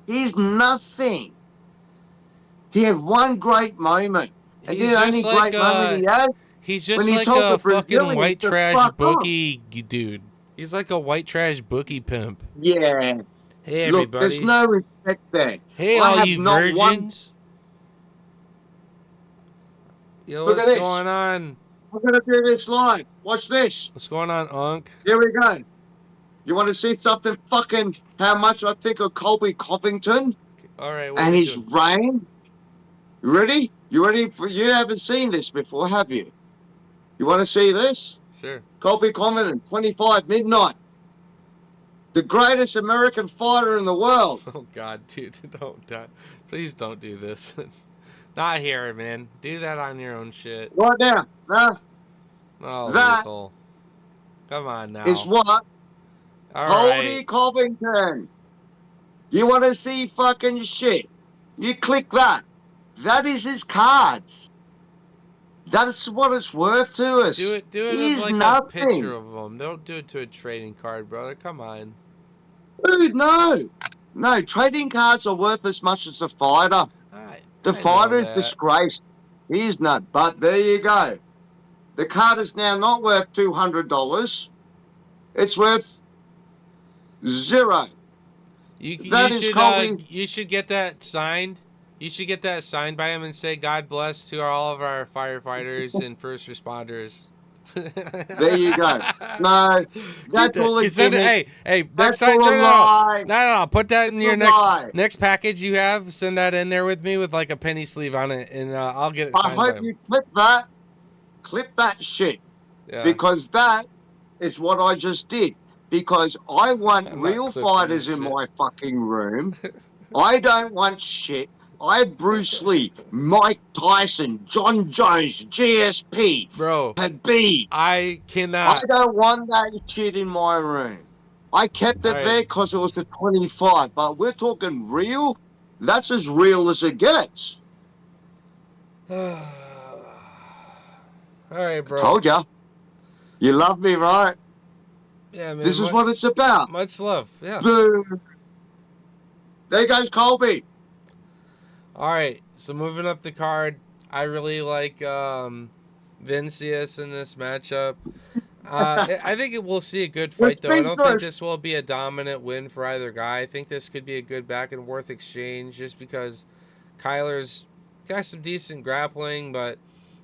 Speaker 1: He's nothing. He had one great moment. And
Speaker 2: He's
Speaker 1: the
Speaker 2: just
Speaker 1: only
Speaker 2: like
Speaker 1: great moment he had when he told the
Speaker 2: a fucking
Speaker 1: Brazilians
Speaker 2: white
Speaker 1: to
Speaker 2: trash
Speaker 1: fuck off.
Speaker 2: bookie dude. He's like a white trash bookie pimp.
Speaker 1: Yeah.
Speaker 2: Hey
Speaker 1: Look, there's
Speaker 2: everybody.
Speaker 1: no respect there.
Speaker 2: Hey
Speaker 1: I
Speaker 2: all
Speaker 1: have
Speaker 2: you
Speaker 1: not one.
Speaker 2: virgins. Yo,
Speaker 1: Look at
Speaker 2: what's
Speaker 1: this.
Speaker 2: going on?
Speaker 1: I'm going to do this live. Watch this.
Speaker 2: What's going on, Unk?
Speaker 1: Here we go. You want to see something fucking how much I think of Colby Covington
Speaker 2: All right, what are
Speaker 1: and
Speaker 2: we
Speaker 1: his
Speaker 2: doing?
Speaker 1: reign? You ready? You ready? You haven't seen this before, have you? You want to see this?
Speaker 2: Sure.
Speaker 1: Colby Covington, 25 midnight. The greatest American fighter in the world.
Speaker 2: Oh God, dude, don't, please don't do this. Not here, man. Do that on your own shit.
Speaker 1: Right now,
Speaker 2: Oh,
Speaker 1: that
Speaker 2: Lethal. Come on
Speaker 1: is
Speaker 2: now.
Speaker 1: what
Speaker 2: All right.
Speaker 1: Cody Covington. You want to see fucking shit? You click that. That is his cards. That's what it's worth to
Speaker 2: Do
Speaker 1: us.
Speaker 2: it. Do it of
Speaker 1: He's
Speaker 2: like a picture
Speaker 1: nothing.
Speaker 2: of them. Don't do it to a trading card, brother. Come on.
Speaker 1: Dude, no. No, trading cards are worth as much as a fighter. The
Speaker 2: I know
Speaker 1: fighter is
Speaker 2: that.
Speaker 1: disgraced. He's not. But there you go. The card is now not worth $200. It's worth zero. That is Colby.
Speaker 2: You should get that signed. You should get that signed by him and say God bless to all of our firefighters and first responders.
Speaker 1: There you go. No,
Speaker 2: Keep
Speaker 1: that's
Speaker 2: that.
Speaker 1: all a
Speaker 2: Send it.
Speaker 1: gimmick.
Speaker 2: Hey, next
Speaker 1: That's
Speaker 2: time.
Speaker 1: all a lie.
Speaker 2: No. Put that in
Speaker 1: It's a
Speaker 2: your
Speaker 1: lie.
Speaker 2: next package you have. Send that in there with me with like a penny sleeve on it, and I'll get it
Speaker 1: I
Speaker 2: signed by
Speaker 1: hope
Speaker 2: him.
Speaker 1: you clip that. Clip that shit.
Speaker 2: Yeah,
Speaker 1: Because that is what I just did. Because I want
Speaker 2: I'm not
Speaker 1: real
Speaker 2: clipping this
Speaker 1: fighters in
Speaker 2: shit.
Speaker 1: my fucking room. I don't want shit. I have Bruce Lee, Mike Tyson, John Jones, GSP,
Speaker 2: Bro,
Speaker 1: Habib.
Speaker 2: I
Speaker 1: I
Speaker 2: cannot.
Speaker 1: don't want that shit in my room. I kept
Speaker 2: All
Speaker 1: it
Speaker 2: right.
Speaker 1: there because it was the 25, but we're talking real. That's as real as it gets.
Speaker 2: All right,
Speaker 1: I
Speaker 2: bro.
Speaker 1: told you. You love me, right?
Speaker 2: Yeah, man.
Speaker 1: This is what it's about.
Speaker 2: Much love. Yeah.
Speaker 1: Boom. There goes Colby.
Speaker 2: All right. So moving up the card, I really like Vincius in this matchup. I think it will see a good
Speaker 1: We're
Speaker 2: fight though. I don't think
Speaker 1: speechless.
Speaker 2: this will be a dominant win for either guy. I think this could be a good back and forth exchange just because Kyler's got some decent grappling, but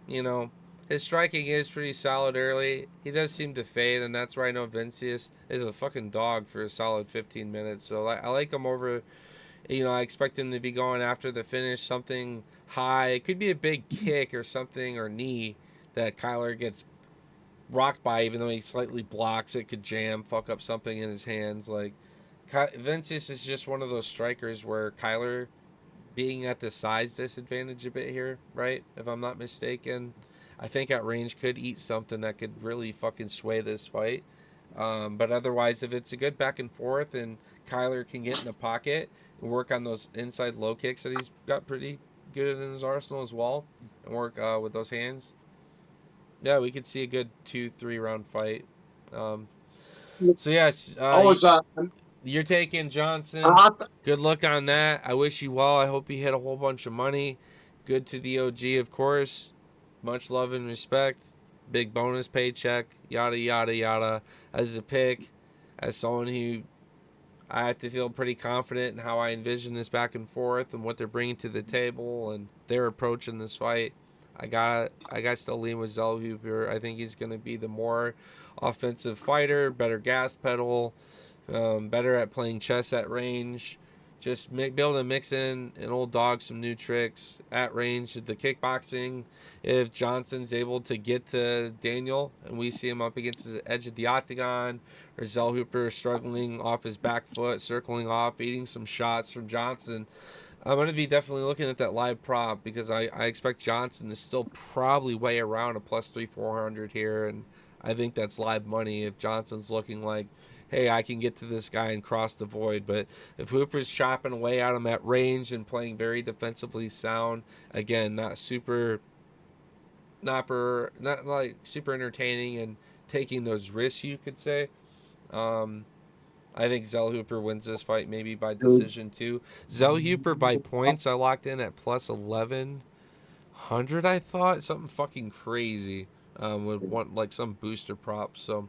Speaker 2: you know his striking is pretty solid early. He does seem to fade, and that's where I know Vincius is a fucking dog for a solid 15 minutes. So I like him over. I expect him to be going after the finish, something high. It could be a big kick or something or knee that Kyler gets rocked by, even though he slightly blocks. It could jam, fuck up something in his hands. Like Vincius is just one of those strikers where Kyler being at the size disadvantage a bit here, right? If I'm not mistaken, I think at range could eat something that could really fucking sway this fight. But otherwise, if it's a good back and forth and Kyler can get in the pocket and work on those inside low kicks that he's got pretty good in his arsenal as well, and work with those hands, yeah, we could see a good 2-3 round fight. Um, so yes,
Speaker 1: I was
Speaker 2: you're taking Johnson.
Speaker 1: uh,
Speaker 2: Good luck on that. I wish you well. I hope you hit a whole bunch of money. Good to the OG, of course. Much love and respect. Big bonus paycheck. Yada yada yada. As a pick, as someone who I have to feel pretty confident in how I envision this back and forth and what they're bringing to the table and their approach in this fight. I got to lean with Zellhuber. I think he's going to be the more offensive fighter, better gas pedal, better at playing chess at range. Just be able to mix in an old dog some new tricks at range. The kickboxing, if Johnson's able to get to Daniel and we see him up against the edge of the octagon, or Zellhuber struggling off his back foot, circling off, eating some shots from Johnson, I'm going to be definitely looking at that live prop because I expect Johnson to still probably weigh around a plus 3-400 here. And I think that's live money if Johnson's looking like, hey, I can get to this guy and cross the void. But if Hooper's chopping away at him at range and playing very defensively sound, again, not like super entertaining and taking those risks, you could say. I think Zellhuber wins this fight maybe by decision too. Zellhuber by points, I locked in at plus 1100. I thought something fucking crazy. Would want like some booster prop. So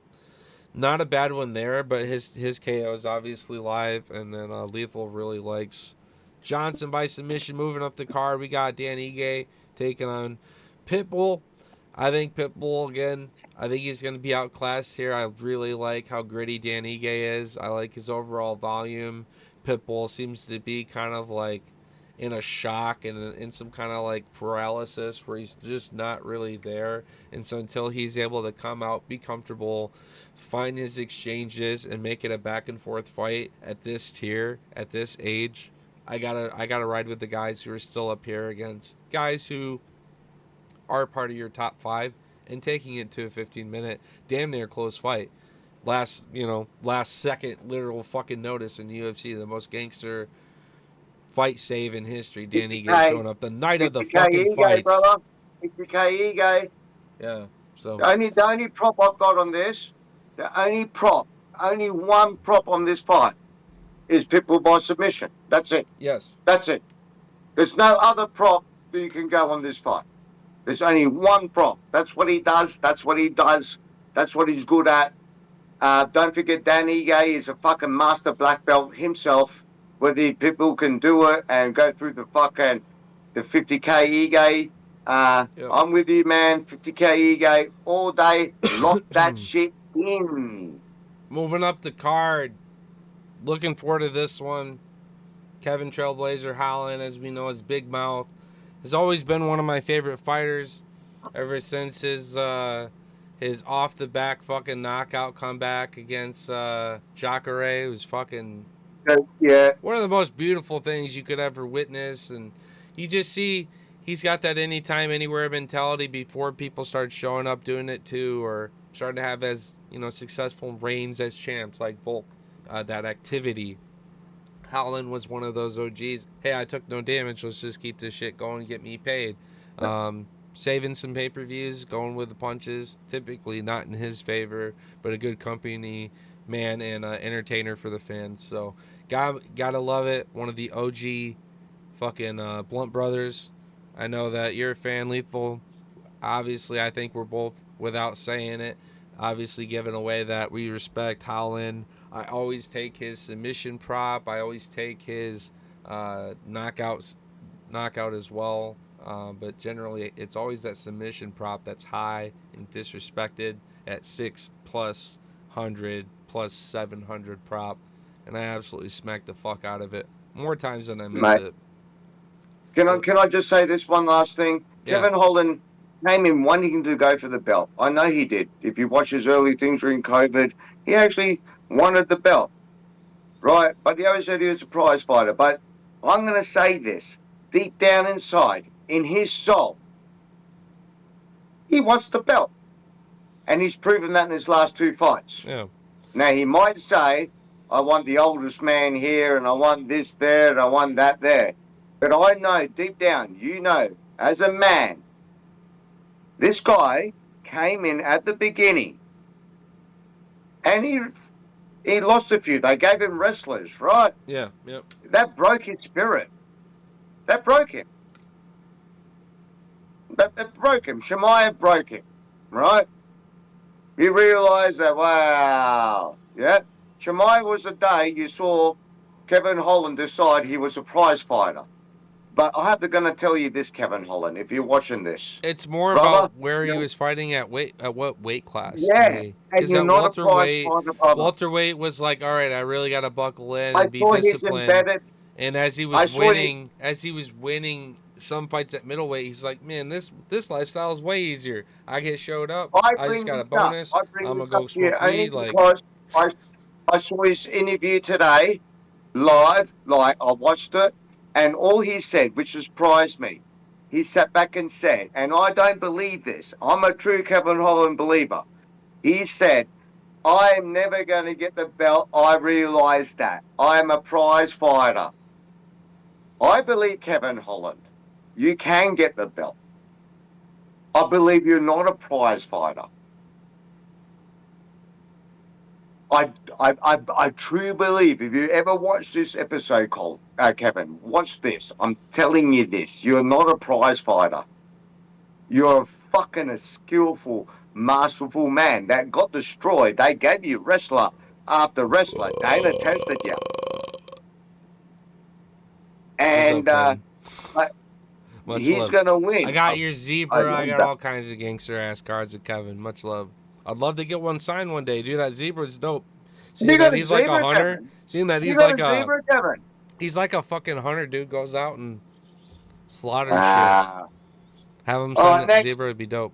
Speaker 2: not a bad one there, but his KO is obviously live, and then Lethal really likes Johnson by submission. Moving up the card, we got Dan Ige taking on Pitbull. I think Pitbull again. I think he's going to be outclassed here. I really like how gritty Dan Ige is. I like his overall volume. Pitbull seems to be kind of like in a shock and in some kind of like paralysis where he's just not really there. And so until he's able to come out, be comfortable, find his exchanges, and make it a back and forth fight at this tier, at this age, I gotta ride with the guys who are still up here against guys who are part of your top 5 and taking it to a 15-minute damn near close fight. Last second literal fucking notice in UFC, the most gangster fight save in history. Dan Ige
Speaker 1: 50K,
Speaker 2: showing up the night of the
Speaker 1: 50K
Speaker 2: fucking
Speaker 1: ego,
Speaker 2: fights.
Speaker 1: brother. 50K ego.
Speaker 2: Yeah. So
Speaker 1: The only prop I've got on this, only one prop on this fight is Pitbull by submission. That's it.
Speaker 2: yes.
Speaker 1: That's it. There's no other prop that you can go on this fight. There's only one prop. That's what he does. That's what he does. That's what he's good at. Don't forget, Dan Ige is a fucking master black belt himself. Whether people can do it and go through the 50K Ige,
Speaker 2: Yep.
Speaker 1: I'm with you, man. 50K Ige all day. Lock that shit in.
Speaker 2: Moving up the card. Looking forward to this one. Kevin Trailblazer Holland, as we know, as Big Mouth, has always been one of my favorite fighters ever since his off the back fucking knockout comeback against Jacare. It was fucking
Speaker 1: Yeah,
Speaker 2: one of the most beautiful things you could ever witness, and you just see he's got that anytime anywhere mentality before people start showing up doing it too, or starting to have as successful reigns as champs like Volk. That activity. Howland was one of those OGs. Hey, I took no damage. Let's just keep this shit going and get me paid. Saving some pay-per-views, going with the punches. Typically not in his favor, but a good company man and entertainer for the fans. So, gotta love it. One of the OG fucking Blunt brothers. I know that you're a fan, Lethal. Obviously, I think we're both, without saying it, obviously giving away that we respect Howland. I always take his submission prop. I always take his knockout as well. But generally, it's always that submission prop that's high and disrespected at 6 plus 100 plus 700 prop. And I absolutely smack the fuck out of it more times than I miss
Speaker 1: mate.
Speaker 2: it.
Speaker 1: Can I just say this one last thing?
Speaker 2: Yeah.
Speaker 1: Kevin Holland came in wanting to go for the belt. I know he did. If you watch his early things during COVID, he actually wanted the belt, right? But he always said he was a prize fighter. But I'm going to say this deep down inside, in his soul, he wants the belt. And he's proven that in his last 2 fights.
Speaker 2: Yeah.
Speaker 1: Now, he might say, I want the oldest man here, and I want this there, and I want that there. But I know deep down, as a man, this guy came in at the beginning and he lost a few. They gave him wrestlers, right?
Speaker 2: Yeah. Yep.
Speaker 1: That broke his spirit. That broke him. That broke him. Shemaev broke him, right? You realize that, wow, yeah. Shemaev was the day you saw Kevin Holland decide he was a prize fighter. But I have to going to tell you this, Kevin Holland, if you're watching this,
Speaker 2: It's more
Speaker 1: brother,
Speaker 2: about where he was fighting at what weight class to
Speaker 1: yeah,
Speaker 2: me.
Speaker 1: and
Speaker 2: Because
Speaker 1: you're
Speaker 2: at
Speaker 1: not a prize fighter, brother.
Speaker 2: welterweight was like, all right, I really got to buckle in
Speaker 1: I
Speaker 2: and be
Speaker 1: saw he's
Speaker 2: disciplined.
Speaker 1: embedded.
Speaker 2: And as he
Speaker 1: I
Speaker 2: was
Speaker 1: saw he,
Speaker 2: winning some fights at middleweight, he's like, man, this lifestyle is way easier. I get showed up.
Speaker 1: I
Speaker 2: I just
Speaker 1: bring
Speaker 2: got
Speaker 1: this
Speaker 2: a
Speaker 1: up.
Speaker 2: bonus.
Speaker 1: I bring
Speaker 2: I'm gonna
Speaker 1: this up
Speaker 2: go
Speaker 1: here
Speaker 2: smoke
Speaker 1: only
Speaker 2: weed. Like,
Speaker 1: because I saw his interview today live. Like I watched it, and all he said, which surprised me, he sat back and said, and I don't believe this. I'm a true Kevin Holland believer. He said, I'm never going to get the belt. I realize that. I'm a prize fighter. I believe Kevin Holland. You can get the belt. I believe you're not a prize fighter. I truly believe if you ever watch this episode, Kevin, watch this. I'm telling you this. You're not a prize fighter. You're a skillful, masterful man that got destroyed. They gave you wrestler after wrestler. Dana tested you.
Speaker 2: what's up,
Speaker 1: And
Speaker 2: Kevin? Much
Speaker 1: he's
Speaker 2: love.
Speaker 1: going to
Speaker 2: I
Speaker 1: win.
Speaker 2: got your
Speaker 1: I
Speaker 2: zebra. I
Speaker 1: love
Speaker 2: got
Speaker 1: that.
Speaker 2: all kinds of gangster ass cards of Kevin. Much love. I'd love to get one signed one day. Dude, that zebra's dope.
Speaker 1: You
Speaker 2: Seeing
Speaker 1: got
Speaker 2: that
Speaker 1: a
Speaker 2: he's like a
Speaker 1: zebra,
Speaker 2: hunter.
Speaker 1: Kevin?
Speaker 2: Seeing that
Speaker 1: You
Speaker 2: he's
Speaker 1: got
Speaker 2: like
Speaker 1: a
Speaker 2: a
Speaker 1: zebra, Kevin?
Speaker 2: he's like a fucking hunter, dude. Goes out and slaughters shit.
Speaker 1: Ah.
Speaker 2: Have him
Speaker 1: All
Speaker 2: sign
Speaker 1: right,
Speaker 2: that
Speaker 1: next.
Speaker 2: zebra would be dope.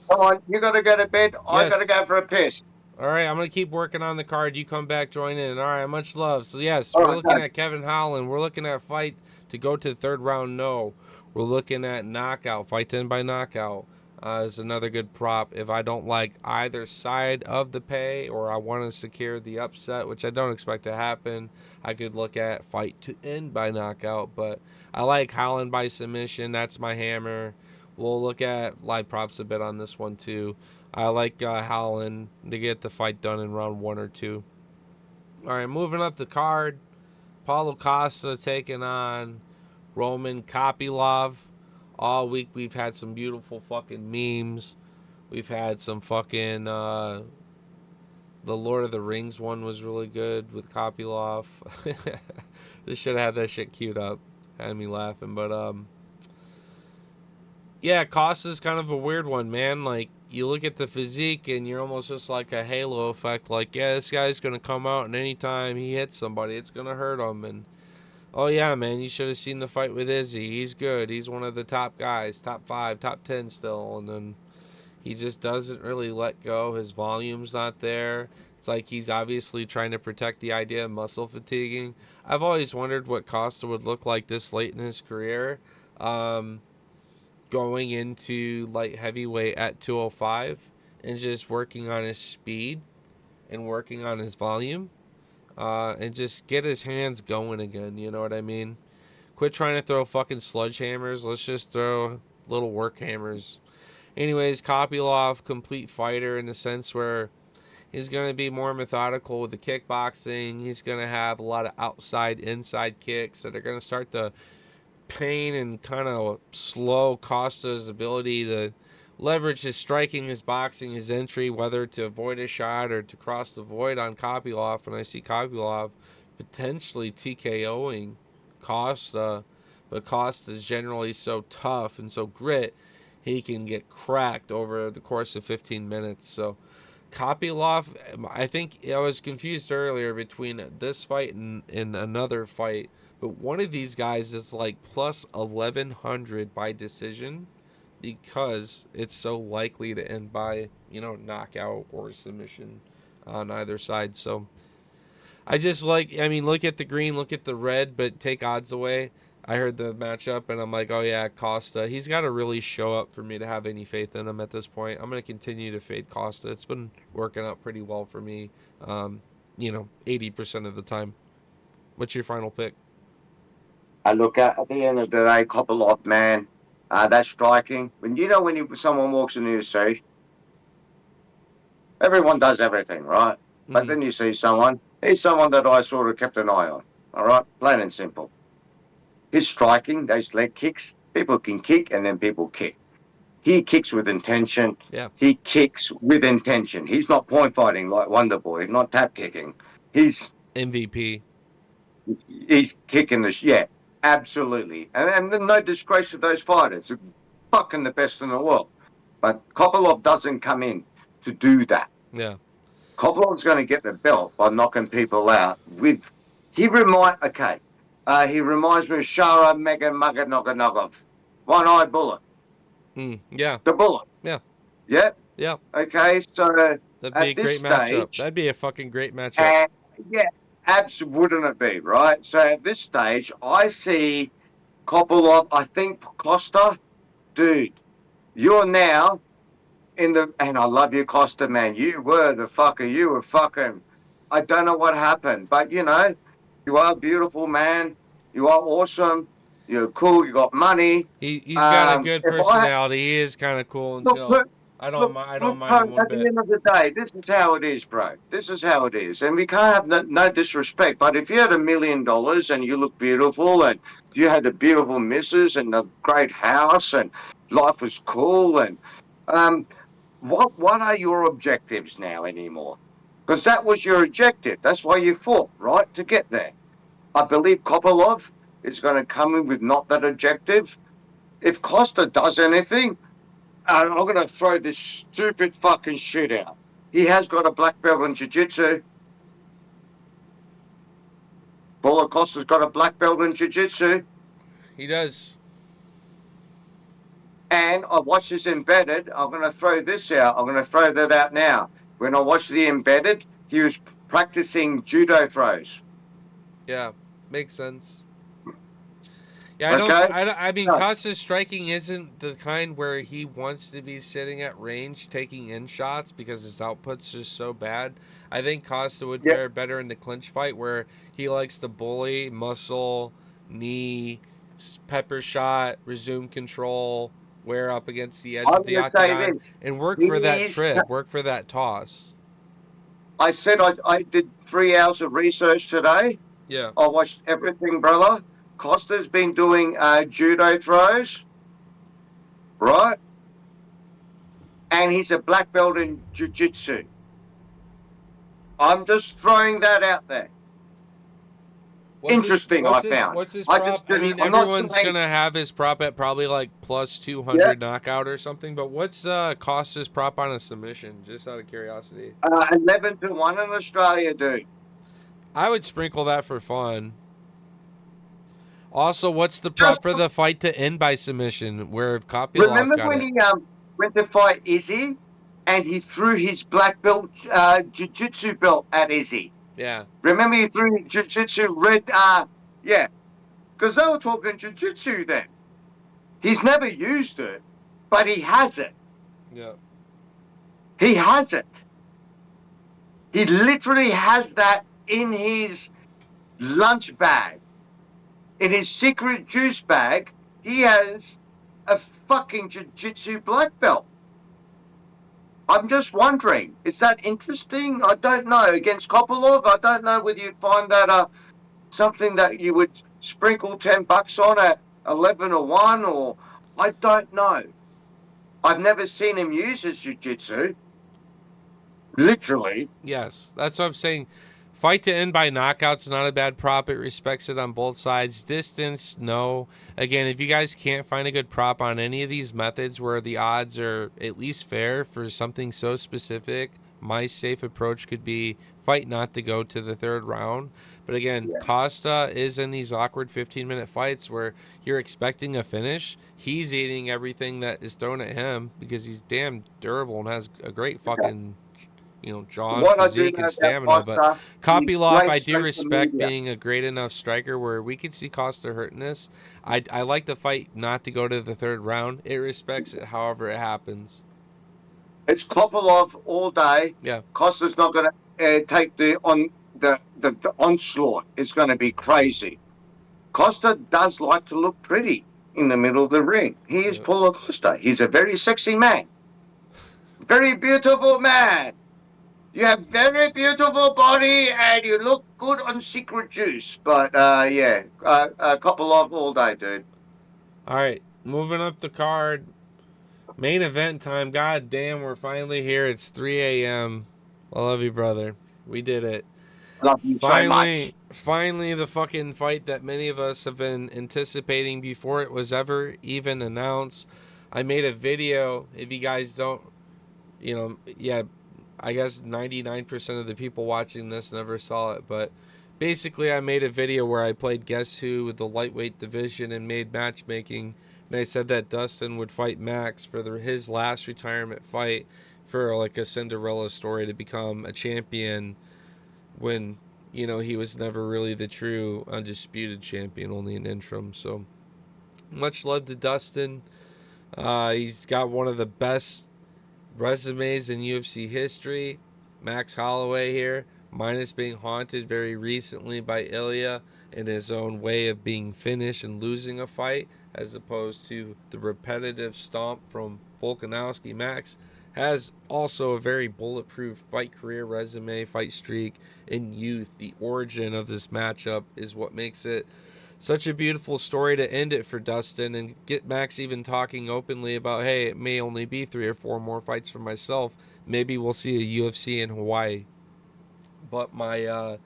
Speaker 1: Come on. You got to go to bed. I got to
Speaker 2: Yes.
Speaker 1: go for a piss.
Speaker 2: All right, I'm gonna keep working on the card. You come back, join in. All right, much love. So yes,
Speaker 1: All
Speaker 2: we're
Speaker 1: right,
Speaker 2: looking
Speaker 1: guys.
Speaker 2: at Kevin Holland. We're looking at fight to go to the third round. No, we're looking at knockout. Fight to end by knockout is another good prop. If I don't like either side of the pay, or I want to secure the upset, which I don't expect to happen, I could look at fight to end by knockout. But I like Holland by submission. That's my hammer. We'll look at live props a bit on this one too. I like Howland to get the fight done in round 1 or 2. All right, moving up the card. Paulo Costa taking on Roman Kopylov. All week we've had some beautiful fucking memes. We've had some fucking the Lord of the Rings one was really good with Kopylov. They should have had that shit queued up. Had me laughing, but yeah, Costa's kind of a weird one, man. Like, you look at the physique and you're almost just like a halo effect. Like, yeah, this guy's going to come out and anytime he hits somebody, it's going to hurt him. And, oh, yeah, man, you should have seen the fight with Izzy. He's good. He's one of the top guys, top 5, top 10 still. And then he just doesn't really let go. His volume's not there. It's like he's obviously trying to protect the idea of muscle fatiguing. I've always wondered what Costa would look like this late in his career. Going into light heavyweight at 205 and just working on his speed and working on his volume and just get his hands going again. You know what I mean? Quit trying to throw fucking sledgehammers. Let's just throw little work hammers. Anyways, Kopylov, complete fighter in the sense where he's going to be more methodical with the kickboxing. He's going to have a lot of outside, inside kicks that are going to start to pain and kind of slow Costa's ability to leverage his striking, his boxing, his entry, whether to avoid a shot or to cross the void on Kopylov. And I see Kopylov potentially TKOing Costa, but Costa's generally so tough and so grit, he can get cracked over the course of 15 minutes. So Kopylov, I think I was confused earlier between this fight and another fight, but one of these guys is like plus 1100 by decision because it's so likely to end by, knockout or submission on either side. So I just like, I mean, look at the green, look at the red, but take odds away. I heard the matchup and I'm like, oh yeah, Costa. He's got to really show up for me to have any faith in him at this point. I'm going to continue to fade Costa. It's been working out pretty well for me, 80% of the time. What's your final pick?
Speaker 1: I look at the end of the day, Kopylov, man, that's striking. When someone walks into you say, everyone does everything, right? But
Speaker 2: Mm-hmm.
Speaker 1: then you see he's someone that I sort of kept an eye on. All right, plain and simple. His striking, those leg kicks, people can kick and then people kick. He kicks with intention.
Speaker 2: Yeah.
Speaker 1: He kicks with intention. He's not point fighting like Wonder Boy, not tap kicking. He's
Speaker 2: MVP.
Speaker 1: he's kicking the yeah, absolutely. And no disgrace to those fighters. They're fucking the best in the world. But Kopylov doesn't come in to do that.
Speaker 2: Yeah.
Speaker 1: Koplov's going to get the belt by knocking people out with. He reminds me of Shara Maganoganogov, one eye bullet,
Speaker 2: Yeah.
Speaker 1: the bullet.
Speaker 2: Yeah.
Speaker 1: Yeah.
Speaker 2: Yeah.
Speaker 1: Okay. So
Speaker 2: That'd be a
Speaker 1: at this
Speaker 2: great matchup.
Speaker 1: stage,
Speaker 2: That'd be a fucking great matchup.
Speaker 1: and yeah, absolutely, wouldn't it be right? So at this stage, I see Kopylov. I think Costa, dude, you're now and I love you, Costa, man. You were the fucker. You were fucking. I don't know what happened, but you are beautiful, man. You are awesome. You're cool. You got money.
Speaker 2: He's got a good
Speaker 1: If I
Speaker 2: personality. He is kind of cool and
Speaker 1: look,
Speaker 2: chill.
Speaker 1: look,
Speaker 2: I don't
Speaker 1: look,
Speaker 2: mind him
Speaker 1: Tone,
Speaker 2: one
Speaker 1: at the
Speaker 2: bit.
Speaker 1: end of the day, this is how it is, bro. This is how it is, and we can't have no disrespect. But if you had $1 million and you look beautiful, and you had a beautiful missus and a great house, and life was cool, and um, what are your objectives now anymore? Because that was your objective. That's why you fought, right, to get there. I believe Kopylov is going to come in with not that objective. If Costa does anything, I'm going to throw this stupid fucking shit out. He has got a black belt in jiu-jitsu. Paulo Costa's got a black belt in jiu-jitsu.
Speaker 2: He does.
Speaker 1: And I watched this embedded. I'm going to throw this out. I'm going to throw that out now. when I watched the embedded, he was practicing judo throws.
Speaker 2: Yeah, makes sense. Yeah,
Speaker 1: Okay,
Speaker 2: I mean,
Speaker 1: so,
Speaker 2: Costa's striking isn't the kind where he wants to be sitting at range taking in shots because his output's just so bad. I think Costa would
Speaker 1: yeah,
Speaker 2: fare better in the clinch fight where he likes to bully, muscle, knee, pepper shot, resume control, wear up against the edge
Speaker 1: I'm
Speaker 2: of the
Speaker 1: going to say
Speaker 2: octagon,
Speaker 1: this.
Speaker 2: and work for that
Speaker 1: He's.
Speaker 2: trip, work for that toss.
Speaker 1: I said I did 3 hours of research today.
Speaker 2: Yeah.
Speaker 1: I watched everything, brother. Costa's been doing judo throws, right? And he's a black belt in jiu-jitsu. I'm just throwing that out there. Interesting, I found.
Speaker 2: What's his
Speaker 1: I
Speaker 2: prop?
Speaker 1: just
Speaker 2: I
Speaker 1: didn't.
Speaker 2: mean,
Speaker 1: I'm not
Speaker 2: everyone's
Speaker 1: saying.
Speaker 2: gonna have his prop at probably like plus
Speaker 1: Yeah,
Speaker 2: 200 knockout or something. But what's Costa's prop on a submission? Just out of curiosity.
Speaker 1: 11-1 in Australia, dude.
Speaker 2: I would sprinkle that for fun. Also, what's the
Speaker 1: Just
Speaker 2: prop for the fight to end by submission, where Kopylov
Speaker 1: remember
Speaker 2: got
Speaker 1: when
Speaker 2: it?
Speaker 1: he went to fight Izzy, and he threw his black belt jiu-jitsu belt at Izzy.
Speaker 2: Yeah,
Speaker 1: Remember he threw jiu-jitsu red. Yeah, because they were talking jiu-jitsu then. He's never used it, but he has it.
Speaker 2: yeah.
Speaker 1: He has it. He literally has that in his lunch bag, in his secret juice bag. He has a fucking jiu-jitsu black belt. I'm just wondering, is that interesting? I don't know. Against Kopolov, I don't know whether you find that something that you would sprinkle $10 on at 11-1, or I don't know. I've never seen him use his jiu-jitsu. Literally.
Speaker 2: Yes, that's what I'm saying. Fight to end by knockout's not a bad prop. It respects it on both sides. Distance, no. Again, if you guys can't find a good prop on any of these methods where the odds are at least fair for something so specific, my safe approach could be fight not to go to the third round. But again,
Speaker 1: Yeah.
Speaker 2: Costa is in these awkward 15-minute fights where you're expecting a finish. He's eating everything that is thrown at him because he's damn durable and has a great fucking jaw and
Speaker 1: What I do
Speaker 2: physique
Speaker 1: know
Speaker 2: and
Speaker 1: about
Speaker 2: stamina. But
Speaker 1: Costa, he's
Speaker 2: Kopylov,
Speaker 1: great
Speaker 2: I do
Speaker 1: social
Speaker 2: respect
Speaker 1: media.
Speaker 2: being a great enough striker where we could see Costa hurting this. I like the fight not to go to the third round. It respects it however it happens.
Speaker 1: It's Kopolov all day.
Speaker 2: Yeah.
Speaker 1: Costa's not going to take the onslaught. It's going to be crazy. Costa does like to look pretty in the middle of the ring. He is
Speaker 2: Yeah.
Speaker 1: Paulo Costa. He's a very sexy man. Very beautiful man. You have very beautiful body and you look good on Secret Juice. But yeah, Kopolov all day, dude.
Speaker 2: All right. Moving up the card. Main event time. God damn, we're finally here. It's 3 a.m. I love you, brother. We did it.
Speaker 1: Love you so much.
Speaker 2: Finally, the fucking fight that many of us have been anticipating before it was ever even announced. I made a video. If you guys don't, yeah, I guess 99% of the people watching this never saw it, but basically, I made a video where I played Guess Who with the lightweight division and made matchmaking. And I said that Dustin would fight Max for his last retirement fight for like a Cinderella story to become a champion when he was never really the true undisputed champion, only an interim. So much love to Dustin. He's got one of the best resumes in UFC history. Max Holloway here, minus being haunted very recently by Ilya in his own way of being finished and losing a fight, as opposed to the repetitive stomp from Volkanovski. Max has also a very bulletproof fight career resume, fight streak in youth. The origin of this matchup is what makes it such a beautiful story to end it for Dustin and get Max even talking openly about, hey, it may only be 3 or 4 more fights for myself. Maybe we'll see a UFC in Hawaii. But my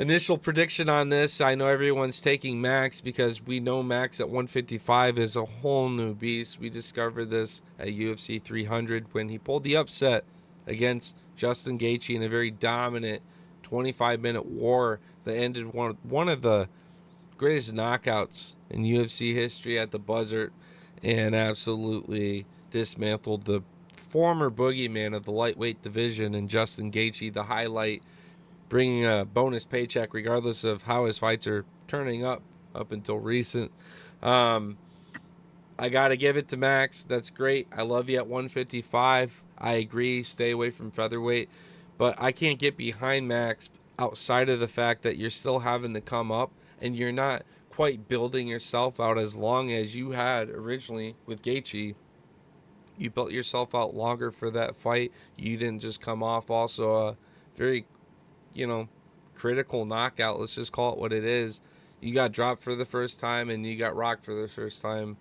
Speaker 2: initial prediction on this, I know everyone's taking Max because we know Max at 155 is a whole new beast. We discovered this at UFC 300 when he pulled the upset against Justin Gaethje in a very dominant 25-minute war that ended one of the greatest knockouts in UFC history at the buzzer and absolutely dismantled the former boogeyman of the lightweight division, and Justin Gaethje, the highlight, bringing a bonus paycheck regardless of how his fights are turning up until recent. I got to give it to Max. That's great. I love you at 155. I agree. Stay away from featherweight. But I can't get behind Max outside of the fact that you're still having to come up and you're not quite building yourself out as long as you had originally with Gaethje. You built yourself out longer for that fight. You didn't just come off also a very, you know, critical knockout. Let's just call it what it is. You got dropped for the first time and you got rocked for the first time.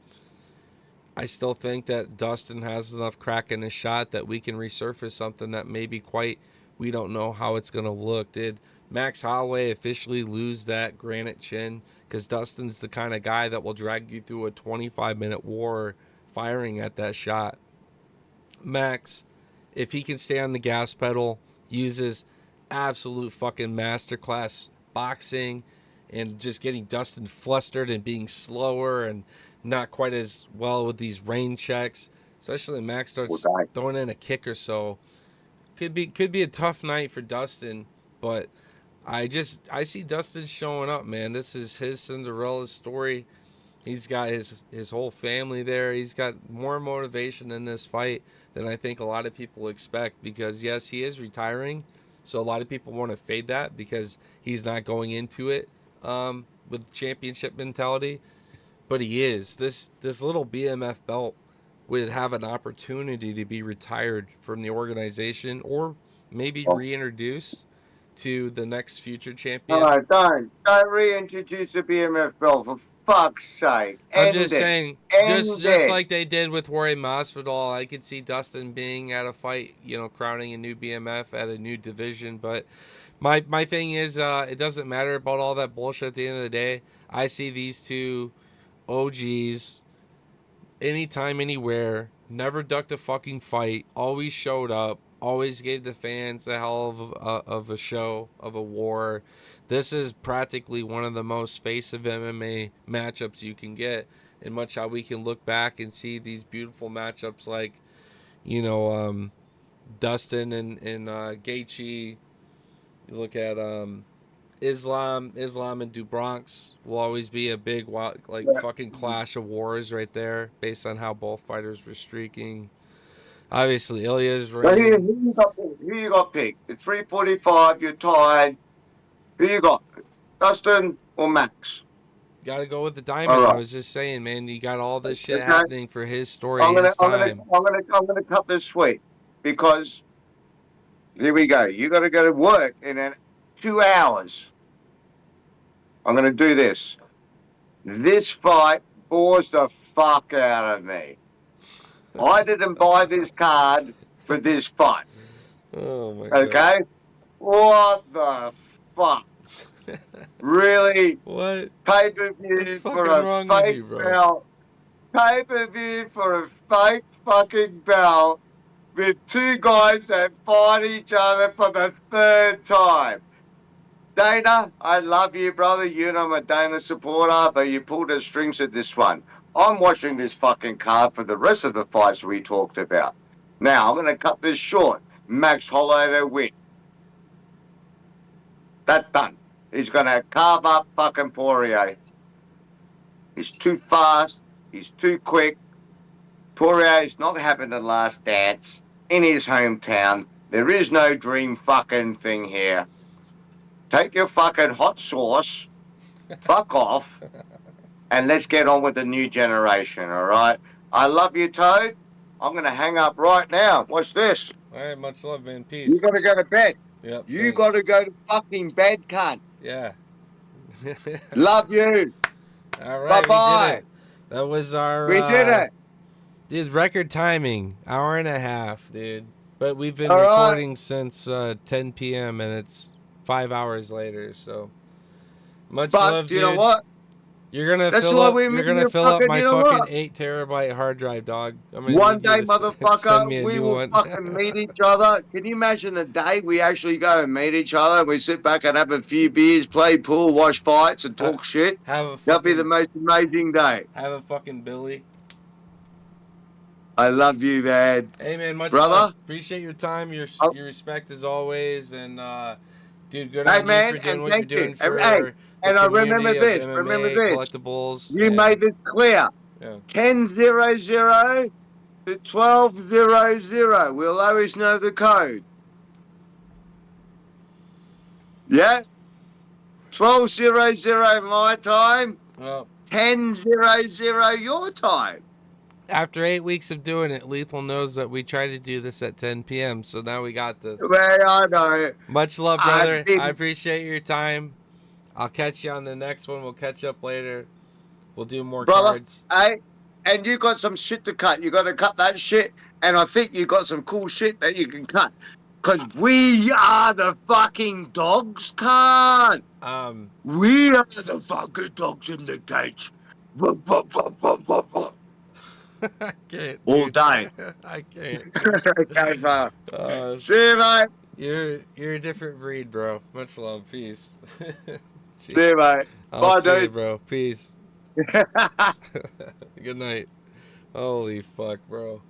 Speaker 2: I still think that Dustin has enough crack in his shot that we can resurface something that maybe quite we don't know how it's going to look. Did Max Holloway officially lose that granite chin? Because Dustin's the kind of guy that will drag you through a 25-minute war firing at that shot. Max, if he can stay on the gas pedal, uses absolute fucking masterclass boxing and just getting Dustin flustered and being slower and not quite as well with these rain checks, especially when Max starts throwing in a kick or so. Could be a tough night for Dustin, but I see Dustin showing up, man. This is his Cinderella story. He's got his whole family there. He's got more motivation in this fight than I think a lot of people expect because, yes, he is retiring. So a lot of people want to fade that because he's not going into it with championship mentality. But he is. This little BMF belt would have an opportunity to be retired from the organization or maybe reintroduced to the next future champion.
Speaker 1: No, don't reintroduce the BMF belt for fuck's sake.
Speaker 2: I'm just saying, just like they did with Jorge Masvidal, I could see Dustin being at a fight, crowning a new BMF at a new division. But my thing is, it doesn't matter about all that bullshit at the end of the day. I see these two OGs anytime, anywhere, never ducked a fucking fight, always showed up, always gave the fans a hell of a show, of a war. This is practically one of the most face of MMA matchups you can get, and much how we can look back and see these beautiful matchups like, Dustin and Gaethje. You look at Islam and DuBronx will always be a big fucking clash of wars right there, based on how both fighters were streaking. Obviously, Ilya's reign.
Speaker 1: Who you got picked? At 3:45, you're tired. Who you got? Dustin or Max?
Speaker 2: Got to go with the diamond. Right. I was just saying, man, you got all this shit happening for his story,
Speaker 1: I'm
Speaker 2: gonna
Speaker 1: cut this sweet because here we go. You got to go to work in 2 hours. I'm going to do this. This fight bores the fuck out of me. I didn't buy this card for this fight.
Speaker 2: Oh my god.
Speaker 1: Okay? What the fuck? Really?
Speaker 2: What?
Speaker 1: Pay-per-view for a fake belt. Pay-per-view for a fake fucking belt with two guys that fight each other for the 3rd time. Dana, I love you, brother. You know I'm a Dana supporter, but you pulled the strings at this one. I'm watching this fucking card for the rest of the fights we talked about. Now, I'm going to cut this short. Max Holloway win. That's done. He's going to carve up fucking Poirier. He's too fast. He's too quick. Poirier is not having the last dance in his hometown. There is no dream fucking thing here. Take your fucking hot sauce, fuck off, and let's get on with the new generation, all right? I love you, Toad. I'm going to hang up right now. Watch this.
Speaker 2: All right, much love, man. Peace.
Speaker 1: You got to go to bed.
Speaker 2: Yep.
Speaker 1: You got to go to fucking bed, cunt.
Speaker 2: Yeah.
Speaker 1: Love you.
Speaker 2: All right,
Speaker 1: bye-bye.
Speaker 2: We did it. That was our...
Speaker 1: We did it.
Speaker 2: Dude, record timing. Hour and a half, dude. But we've been recording since 10 p.m. and it's 5 hours later, so much love, dude.
Speaker 1: You know what?
Speaker 2: You're gonna fill up my fucking 8 terabyte hard drive, dog.
Speaker 1: One day, motherfucker, we will fucking meet each other. Can you imagine the day we actually go and meet each other? We sit back and have a few beers, play pool, watch fights, and talk shit. That'll be the most amazing day.
Speaker 2: Have a fucking Billy.
Speaker 1: I love you, man.
Speaker 2: Hey man, much love.
Speaker 1: Brother.
Speaker 2: Appreciate your time,
Speaker 1: Oh,
Speaker 2: your respect as always, and dude, good
Speaker 1: hey,
Speaker 2: on you
Speaker 1: man,
Speaker 2: for doing
Speaker 1: and
Speaker 2: what you're
Speaker 1: thank you.
Speaker 2: doing
Speaker 1: Hey,
Speaker 2: for the
Speaker 1: and I remember
Speaker 2: community of
Speaker 1: this. Remember
Speaker 2: MMA
Speaker 1: this.
Speaker 2: collectibles,
Speaker 1: You
Speaker 2: and
Speaker 1: made this clear.
Speaker 2: yeah.
Speaker 1: 1000 to 1200. We'll always know the code. Yeah? 1200 my time,
Speaker 2: Well,
Speaker 1: 1000 your time.
Speaker 2: after 8 weeks of doing it, Lethal knows that we try to do this at 10 p.m. So now we got this.
Speaker 1: Well, I know.
Speaker 2: Much love,
Speaker 1: I
Speaker 2: brother. I
Speaker 1: didn't,
Speaker 2: appreciate your time. I'll catch you on the next one. We'll catch up later. We'll do more
Speaker 1: brother.
Speaker 2: cards.
Speaker 1: Hey, and you got some shit to cut. You got to cut that shit. And I think you got some cool shit that you can cut. Because we are the fucking dogs, can't.
Speaker 2: Um,
Speaker 1: We are the fucking dogs in the cage. Ruff, ruff, ruff, ruff, ruff, ruff.
Speaker 2: I can't,
Speaker 1: All
Speaker 2: dude.
Speaker 1: day.
Speaker 2: I can't, dude.
Speaker 1: Okay, bro.
Speaker 2: Uh,
Speaker 1: See you, mate.
Speaker 2: you're a different breed, bro. Much love. Peace.
Speaker 1: See you,
Speaker 2: Jeez.
Speaker 1: mate.
Speaker 2: I'll
Speaker 1: Bye,
Speaker 2: see you,
Speaker 1: dude.
Speaker 2: bro. Peace. Good night. Holy fuck, bro.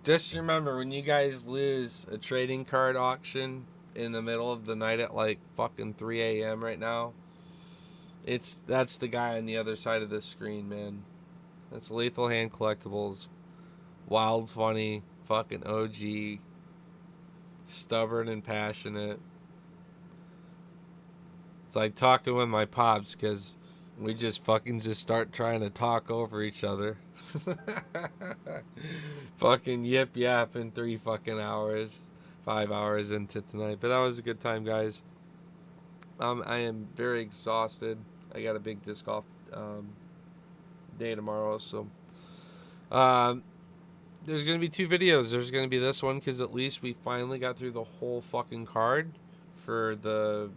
Speaker 2: Just remember when you guys lose a trading card auction in the middle of the night at like fucking 3 a.m. right now, that's the guy on the other side of this screen, man. That's Lethal Hand Collectibles. Wild, funny, fucking OG, stubborn and passionate. It's like talking with my pops because we just fucking just start trying to talk over each other. Fucking yip yap in 3 fucking hours, 5 hours into tonight. But that was a good time, guys. I am very exhausted. I got a big disc golf day tomorrow, so um, there's gonna be 2 videos. There's gonna be this one because at least we finally got through the whole fucking card for the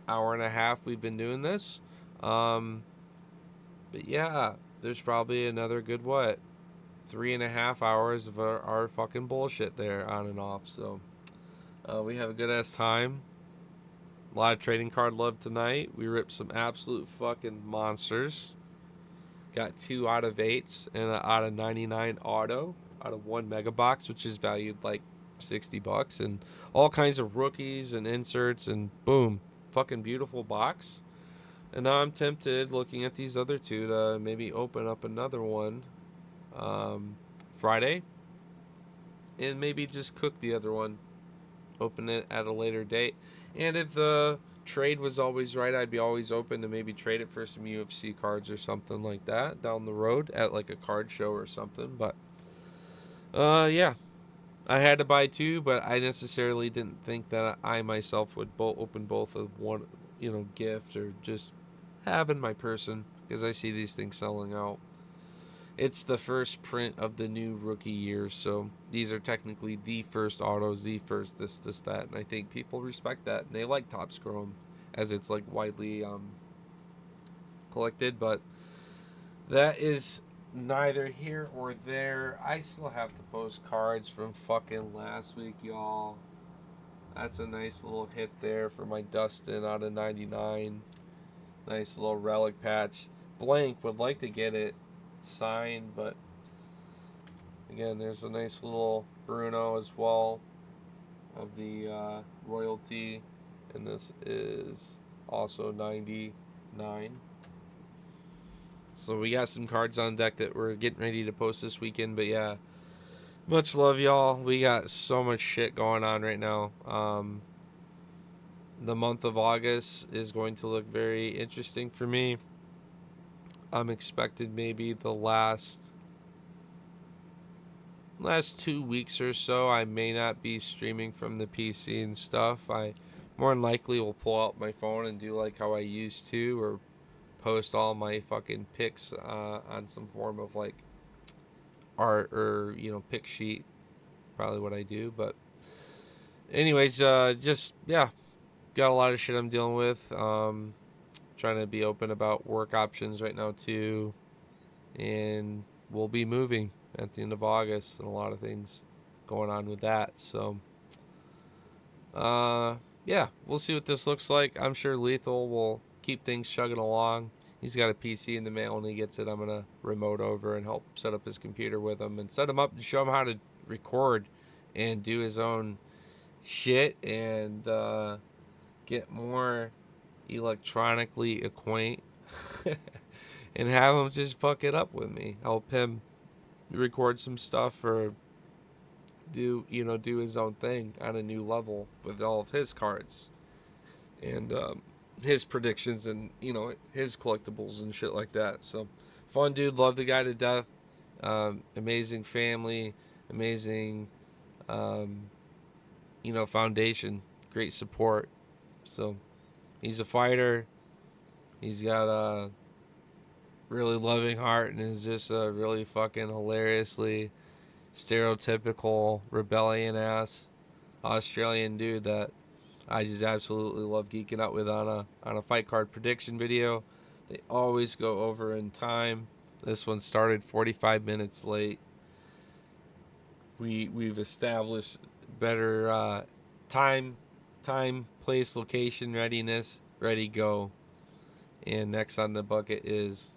Speaker 2: hour and a half we've been doing this. But yeah, there's probably another good 3.5 hours of our fucking bullshit there on and off. So we have a good ass time. A lot of trading card love tonight. We ripped some absolute fucking monsters. Got 2 out of 8s and an out of 99 auto out of 1 mega box, which is valued like $60, and all kinds of rookies and inserts, and boom, fucking beautiful box. And now I'm tempted, looking at these other 2, to maybe open up another one Friday, and maybe just cook the other one, open it at a later date. And if the trade was always right, I'd be always open to maybe trade it for some UFC cards or something like that down the road at like a card show or something. But yeah, I had to buy 2, but I necessarily didn't think that I myself would open both of one, gift, or just have in my person, because I see these things selling out. It's the first print of the new rookie year, so these are technically the first autos, the first this, that, and I think people respect that, and they like Topps Chrome, as it's like widely collected. But that is neither here or there. I still have to post cards from fucking last week, y'all. That's a nice little hit there for my Dustin out of 99. Nice little relic patch. Blank would like to get it signed, but again, there's a nice little Bruno as well of the royalty, and this is also 99. So we got some cards on deck that we're getting ready to post this weekend. But yeah, much love, y'all. We got so much shit going on right now. The month of August is going to look very interesting for me. I'm expected maybe the last 2 weeks or so I may not be streaming from the PC and stuff. I more than likely will pull out my phone and do like how I used to, or post all my fucking pics on some form of like art, or pic sheet. Probably what I do. But anyways, just yeah, got a lot of shit I'm dealing with. Trying to be open about work options right now too, and we'll be moving at the end of August, and a lot of things going on with that. So yeah, we'll see what this looks like. I'm sure Lethal will keep things chugging along. he's got a PC in the mail. When he gets it, I'm gonna remote over and help set up his computer with him and set him up and show him how to record and do his own shit and get more electronically acquaint and have him just fuck it up with me. Help him record some stuff or do his own thing on a new level with all of his cards and his predictions and his collectibles and shit like that. So fun dude, love the guy to death. Amazing family, amazing foundation, great support. So he's a fighter. He's got a really loving heart and is just a really fucking hilariously stereotypical rebellion ass Australian dude that I just absolutely love geeking out with on a fight card prediction video. They always go over in time. This one started 45 minutes late. We've established better time, place, location, readiness, ready, go. And next on the bucket is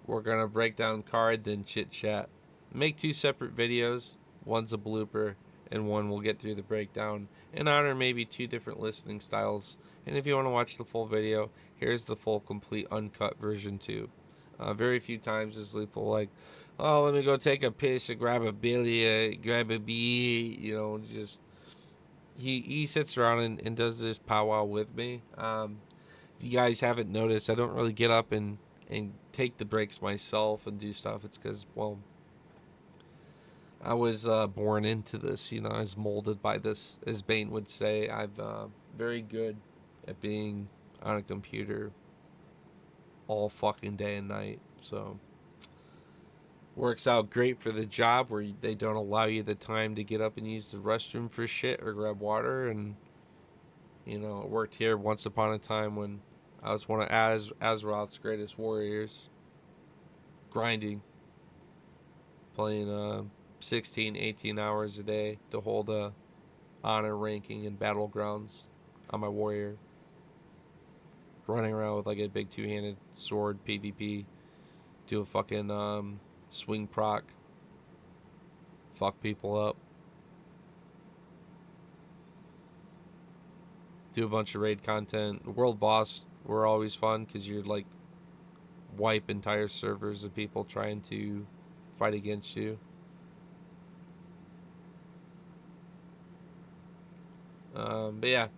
Speaker 2: we're gonna break down card, then chit chat. Make 2 separate videos. One's a blooper, and one will get through the breakdown and honor maybe 2 different listening styles. And if you want to watch the full video, here's the full, complete, uncut version too. Very few times is Lethal like, oh, let me go take a piss or grab a billy, grab a bee, just he sits around and does this powwow with me. If you guys haven't noticed, I don't really get up and take the breaks myself and do stuff. It's because, well, I was born into this, I was molded by this, as Bane would say. I'm very good at being on a computer all fucking day and night. So works out great for the job where they don't allow you the time to get up and use the restroom for shit or grab water. And it worked here once upon a time when I was one of Azeroth's greatest warriors, grinding, playing 16, 18 hours a day to hold a honor ranking in battlegrounds on my warrior, running around with like a big 2-handed sword PvP, do a fucking swing proc, fuck people up, do a bunch of raid content. World boss were always fun because you're like wipe entire servers of people trying to fight against you. But yeah,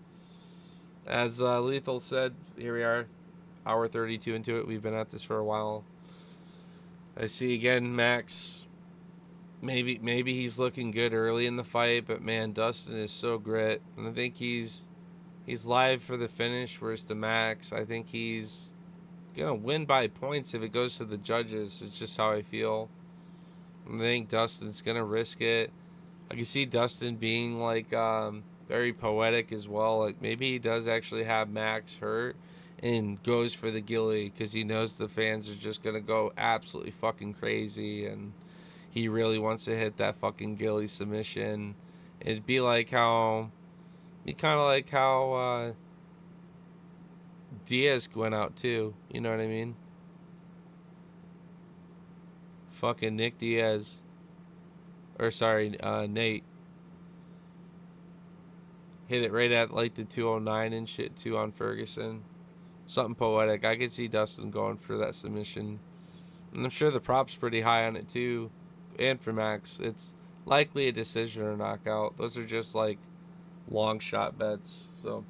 Speaker 2: as Lethal said, here we are, hour 32 into it. We've been at this for a while. I see again Max. Maybe he's looking good early in the fight, but man, Dustin is so grit, and I think he's live for the finish. Whereas the Max, I think he's gonna win by points if it goes to the judges. It's just how I feel. I think Dustin's gonna risk it. I can see Dustin being like very poetic as well. Like maybe he does actually have Max hurt and goes for the ghillie because he knows the fans are just gonna go absolutely fucking crazy, and he really wants to hit that fucking ghillie submission. It'd be like how, Diaz went out too. You know what I mean? Fucking Nick Diaz, or sorry, Nate. Hit it right at like the 209 and shit too on Ferguson. Something poetic. I could see Dustin going for that submission. And I'm sure the prop's pretty high on it too. And for Max, it's likely a decision or knockout. Those are just like long shot bets. So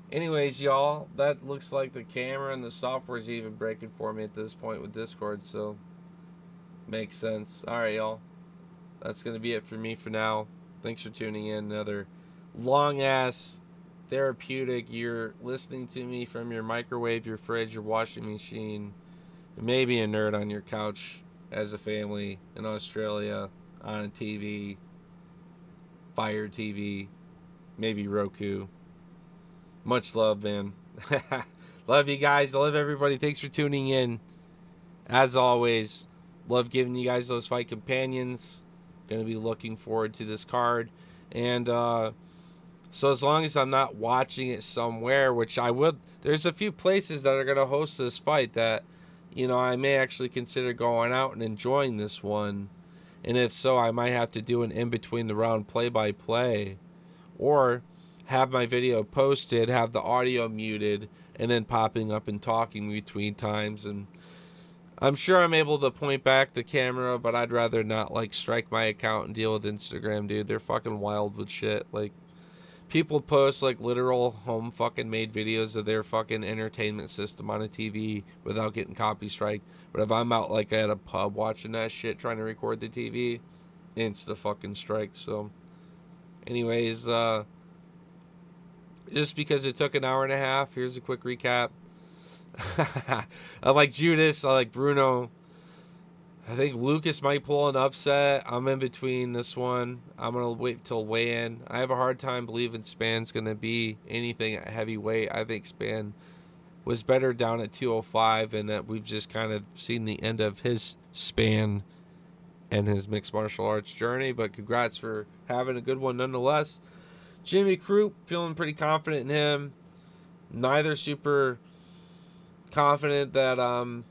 Speaker 2: anyways, y'all, that looks like the camera and the software's even breaking for me at this point with Discord. So makes sense. Alright, y'all. That's going to be it for me for now. Thanks for tuning in. Another long ass therapeutic. You're listening to me from your microwave, your fridge, your washing machine, maybe a nerd on your couch as a family in Australia on a TV, Fire TV, maybe Roku. Much love, man. Love you guys. I love everybody. Thanks for tuning in. As always, love giving you guys those fight companions. Going to be looking forward to this card. And So as long as I'm not watching it somewhere, which I would, there's a few places that are going to host this fight that, I may actually consider going out and enjoying this one. And if so, I might have to do an in between the round play by play, or have my video posted, have the audio muted, and then popping up and talking between times. And I'm sure I'm able to point back the camera, but I'd rather not like strike my account and deal with Instagram, dude. They're fucking wild with shit. Like, people post like literal home fucking made videos of their fucking entertainment system on a TV without getting copy strike. But if I'm out like at a pub watching that shit trying to record the TV, insta fucking strike. So anyways, just because it took an hour and a half, here's a quick recap. I like Judas, I like Bruno. I think Lucas might pull an upset. I'm in between this one. I'm going to wait till weigh-in. I have a hard time believing Span's going to be anything at heavyweight. I think Span was better down at 205, and that we've just kind of seen the end of his Span and his mixed martial arts journey. But congrats for having a good one nonetheless. Jimmy Crute, feeling pretty confident in him. Neither super confident that,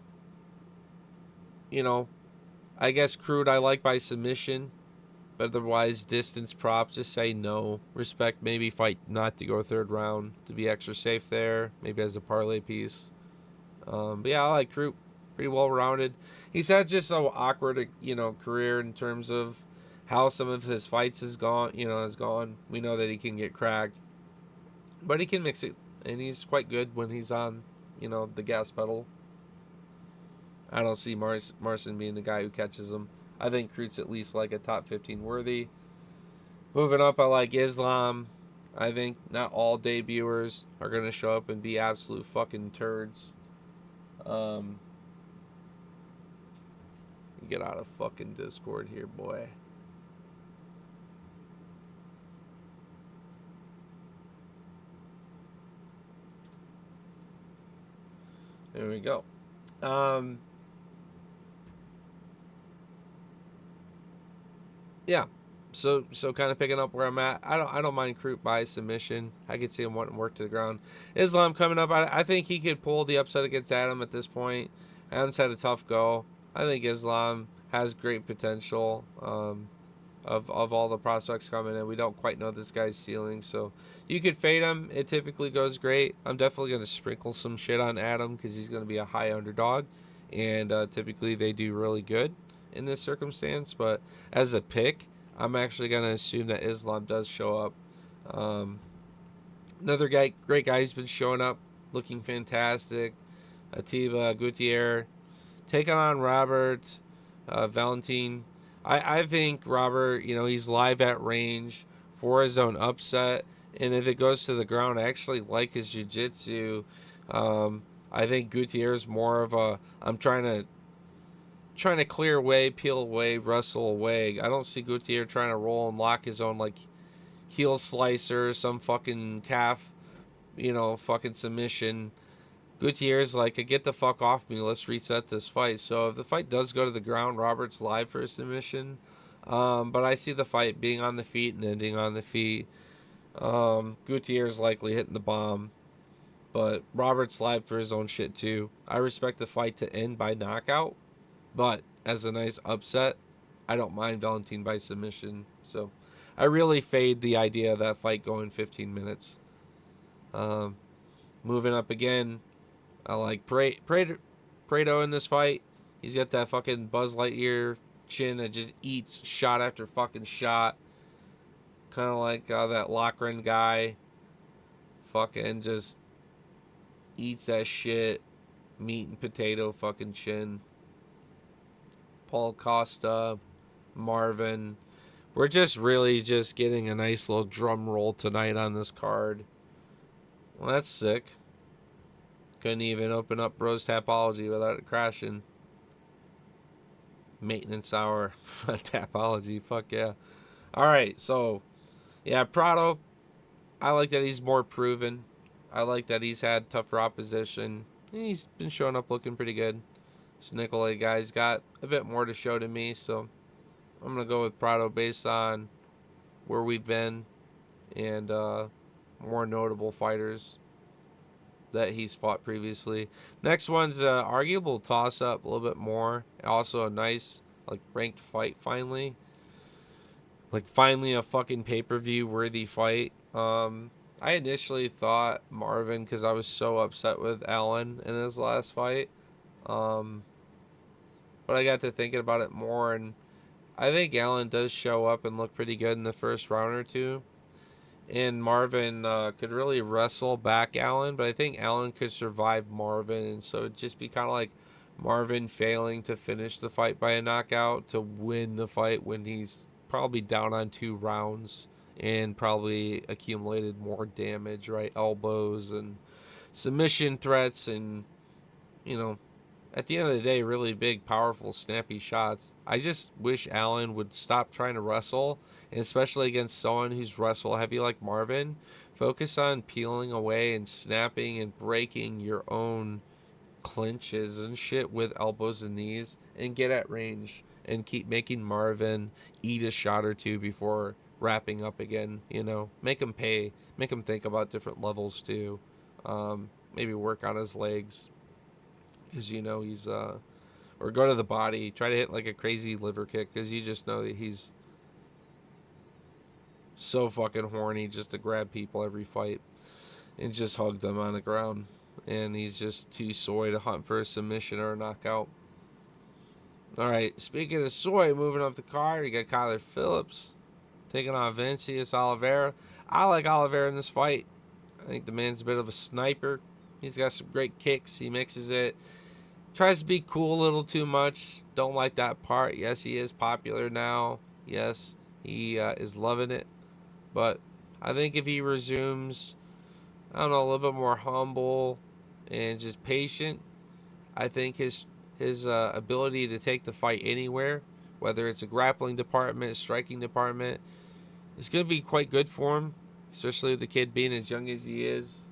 Speaker 2: I guess Crude I like by submission, but otherwise distance props, just say no. Respect maybe fight not to go third round to be extra safe there, maybe as a parlay piece. But yeah, I like Crude, pretty well rounded. He's had just so awkward, career in terms of how some of his fights has gone. We know that he can get cracked, but he can mix it, and he's quite good when he's on, the gas pedal. I don't see Marcin being the guy who catches him. I think Crute's at least like a top 15 worthy. Moving up, I like Islam. I think not all debuters are going to show up and be absolute fucking turds. Get out of fucking Discord here, boy. There we go. Yeah. So kind of picking up where I'm at. I don't mind Crute by submission. I could see him wanting to work to the ground. Islam coming up. I think he could pull the upset against Adam at this point. Adam's had a tough go. I think Islam has great potential. Of all the prospects coming in, we don't quite know this guy's ceiling. So you could fade him. It typically goes great. I'm definitely going to sprinkle some shit on Adam because he's going to be a high underdog, and typically they do really good in this circumstance. But as a pick, I'm actually going to assume that Islam does show up. Another great guy who's been showing up, looking fantastic. Atiba Gutierrez taking on Robert Valentin. I think Robert, he's live at range for his own upset. And if it goes to the ground, I actually like his jiu-jitsu. I think Gutierrez more of a, I'm trying to clear away, peel away, wrestle away. I don't see Gutierrez trying to roll and lock his own like heel slicer, some fucking calf, fucking submission. Gutierrez like, get the fuck off me. Let's reset this fight. So if the fight does go to the ground, Robert's live for a submission. But I see the fight being on the feet and ending on the feet. Gutierrez likely hitting the bomb. But Robert's live for his own shit too. I respect the fight to end by knockout. But as a nice upset, I don't mind Valentin by submission. So I really fade the idea of that fight going 15 minutes. Moving up again, I like Prado in this fight. He's got that fucking Buzz Lightyear chin that just eats shot after fucking shot. Kind of like that Lochran guy. Fucking just eats that shit. Meat and potato fucking chin. Paul Costa, Marvin. We're just really just getting a nice little drum roll tonight on this card. Well, that's sick. Couldn't even open up Bros Tapology without it crashing. Maintenance hour. Tapology. Fuck yeah. Alright, so yeah, Prado. I like that he's more proven. I like that he's had tougher opposition. He's been showing up looking pretty good. This Nicolay guy's got a bit more to show to me, so I'm going to go with Prado based on where we've been and more notable fighters that he's fought previously. Next one's a arguable toss up, a little bit more. Also a nice like ranked fight finally. Like finally a fucking pay-per-view worthy fight. I initially thought Marvin because I was so upset with Allen in his last fight. Um, but I got to thinking about it more, and I think Allen does show up and look pretty good in the first round or two. And Marvin could really wrestle back Allen, but I think Allen could survive Marvin, and so it'd just be kind of like Marvin failing to finish the fight by a knockout to win the fight when he's probably down on 2 rounds and probably accumulated more damage, right? Elbows and submission threats, and you know, at the end of the day, really big, powerful, snappy shots. I just wish Allen would stop trying to wrestle, and especially against someone who's wrestle heavy like Marvin. Focus on peeling away and snapping and breaking your own clinches and shit with elbows and knees, and get at range and keep making Marvin eat a shot or two before wrapping up again. You know, make him pay, make him think about different levels too. Maybe work on his legs, because you know he's or go to the body, try to hit like a crazy liver kick, because you just know that he's so fucking horny just to grab people every fight and just hug them on the ground, and he's just too soy to hunt for a submission or a knockout. All right, speaking of soy, moving up the card, you got Kyler Phillips taking on Vincius Oliveira. I like Oliveira in this fight. I think the man's a bit of a sniper. He's got some great kicks. He mixes it. Tries to be cool a little too much. Don't like that part. Yes, he is popular now. Yes, he is loving it. But I think if he resumes, I don't know, a little bit more humble and just patient, I think his ability to take the fight anywhere, whether it's a grappling department, striking department, is going to be quite good for him, especially the kid being as young as he is.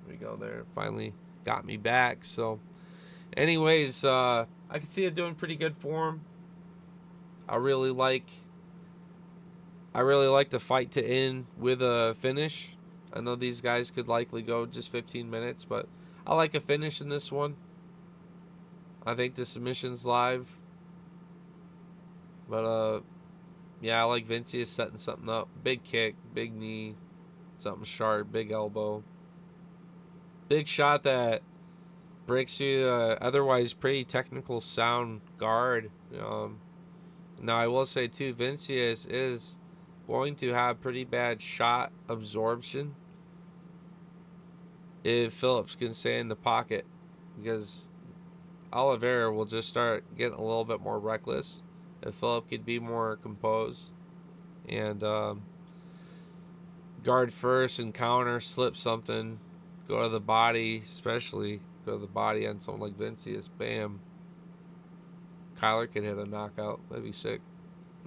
Speaker 2: We go there. Finally got me back. So, anyways, I can see it doing pretty good for him. I really like the fight to end with a finish. I know these guys could likely go just 15 minutes, but I like a finish in this one. I think the submission's live. But yeah, I like Vincius setting something up. Big kick, big knee, something sharp, big elbow. Big shot that breaks through the otherwise pretty technical sound guard. Now I will say too, Vincius is going to have pretty bad shot absorption if Phillips can stay in the pocket, because Oliveira will just start getting a little bit more reckless if Phillips could be more composed and guard first and counter, slip something, go to the body, especially go to the body on someone like Vincius. Bam. Kyler could hit a knockout. That'd be sick.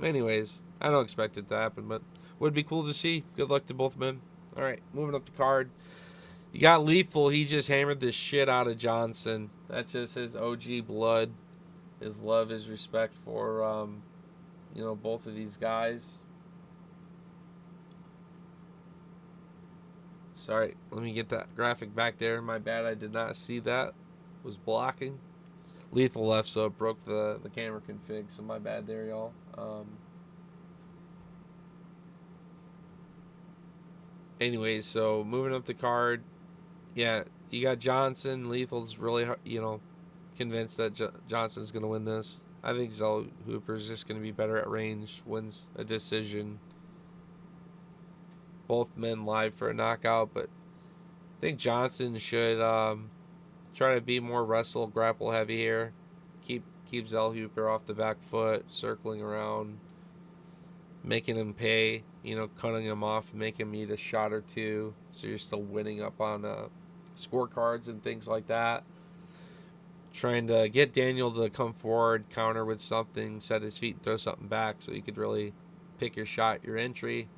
Speaker 2: Anyways, I don't expect it to happen, but would be cool to see. Good luck to both men. All right, moving up the card. You got Lethal. He just hammered the shit out of Johnson. That's just his OG blood, his love, his respect for, both of these guys. Sorry, let me get that graphic back there. My bad, I did not see that. Was blocking. Lethal left, so it broke the camera config. So my bad there, y'all. Anyways, so moving up the card, yeah, you got Johnson. Lethal's really, convinced that Johnson's going to win this. I think Zell Hooper's just going to be better at range, wins a decision. Both men live for a knockout, but I think Johnson should try to be more wrestle, grapple heavy here. Keep Zell Hooper off the back foot, circling around, making him pay, cutting him off, make him eat a shot or two, so you're still winning up on scorecards and things like that. Trying to get Daniel to come forward, counter with something, set his feet, and throw something back, so you could really pick your shot, your entry.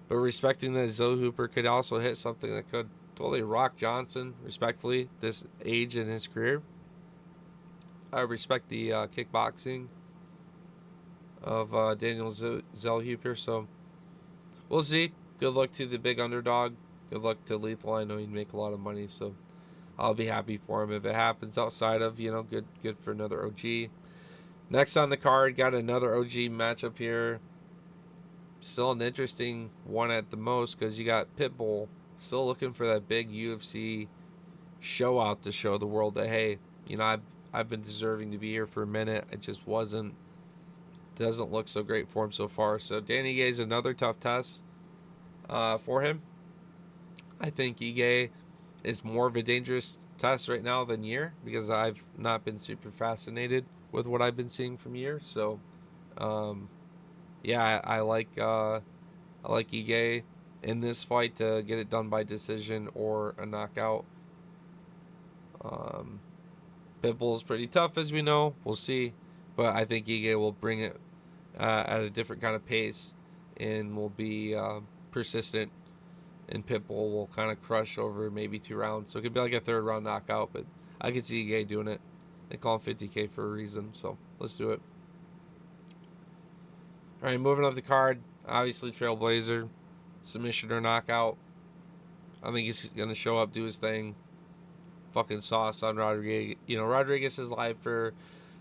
Speaker 2: But respecting that Zell Hooper could also hit something that could totally rock Johnson, respectfully, this age in his career. I respect the kickboxing. of Daniel Zellhuber. So we'll see. Good luck to the big underdog. Good luck to Lethal. I know he'd make a lot of money, so I'll be happy for him if it happens. Outside of good for another OG. Next on the card, got another OG matchup here. Still an interesting one at the most because you got Pitbull still looking for that big UFC show out to show the world that hey, I've been deserving to be here for a minute. It just wasn't doesn't look so great for him so far. So Danny Ige another tough test for him. I think Ige is more of a dangerous test right now than Year because I've not been super fascinated with what I've been seeing from Year. So um, yeah, I like Ige in this fight to get it done by decision or a knockout. Um, Pitbull's pretty tough, as we know. We'll see, but I think Ige will bring it at a different kind of pace and will be persistent. And Pitbull will kind of crush over maybe 2 rounds, so it could be like a third round knockout. But I could see Ige doing it. They call him 50K for a reason, so let's do it. All right, moving up the card. Obviously, Trailblazer, submission or knockout. I think he's gonna show up, do his thing. Fucking sauce on Rodriguez. Rodriguez is live for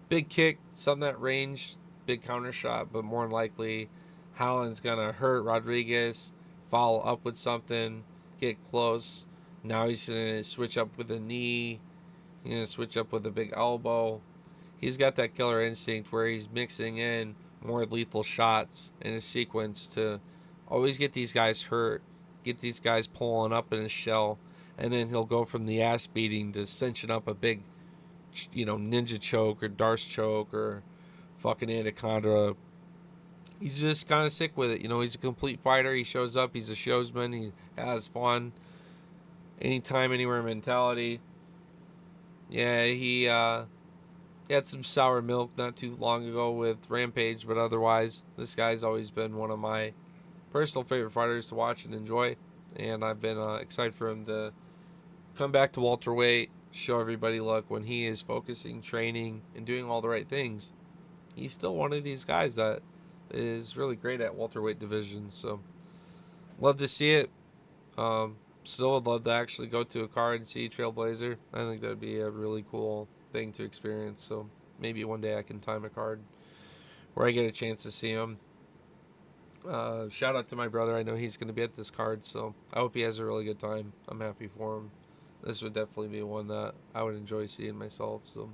Speaker 2: big kick, some that range, big counter shot, but more than likely, Howland's gonna hurt Rodriguez, follow up with something, get close. Now he's gonna switch up with a knee. He's gonna switch up with a big elbow. He's got that killer instinct where he's mixing in more lethal shots in a sequence to always get these guys hurt, get these guys pulling up in his shell, and then he'll go from the ass beating to cinching up a big, ninja choke or Darce choke or fucking anaconda. He's just kind of sick with it. He's a complete fighter. He shows up. He's a showsman. He has fun. Anytime, anywhere mentality. Yeah, he had some sour milk not too long ago with Rampage, but otherwise, this guy's always been one of my personal favorite fighters to watch and enjoy. And I've been excited for him to come back to welterweight, show everybody, look, when he is focusing, training, and doing all the right things, he's still one of these guys that is really great at welterweight division. So, love to see it. Still would love to actually go to a card and see Trailblazer. I think that would be a really cool thing to experience. So, maybe one day I can time a card where I get a chance to see him. Shout out to my brother. I know he's going to be at this card, so I hope he has a really good time. I'm happy for him. This would definitely be one that I would enjoy seeing myself. So,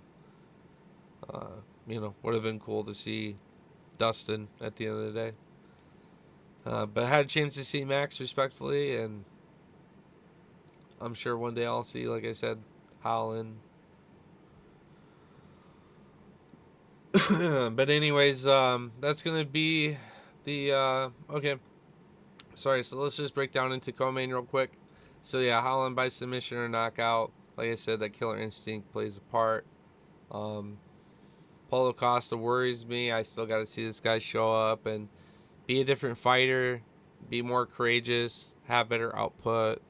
Speaker 2: would have been cool to see Dustin at the end of the day. But I had a chance to see Max respectfully, and I'm sure one day I'll see, like I said, Howland. But anyways, that's going to be the... okay. Sorry, so let's just break down into co-main real quick. So yeah, Howland by submission or knockout. Like I said, that killer instinct plays a part. Paulo Costa worries me. I still got to see this guy show up and be a different fighter, be more courageous, have better output,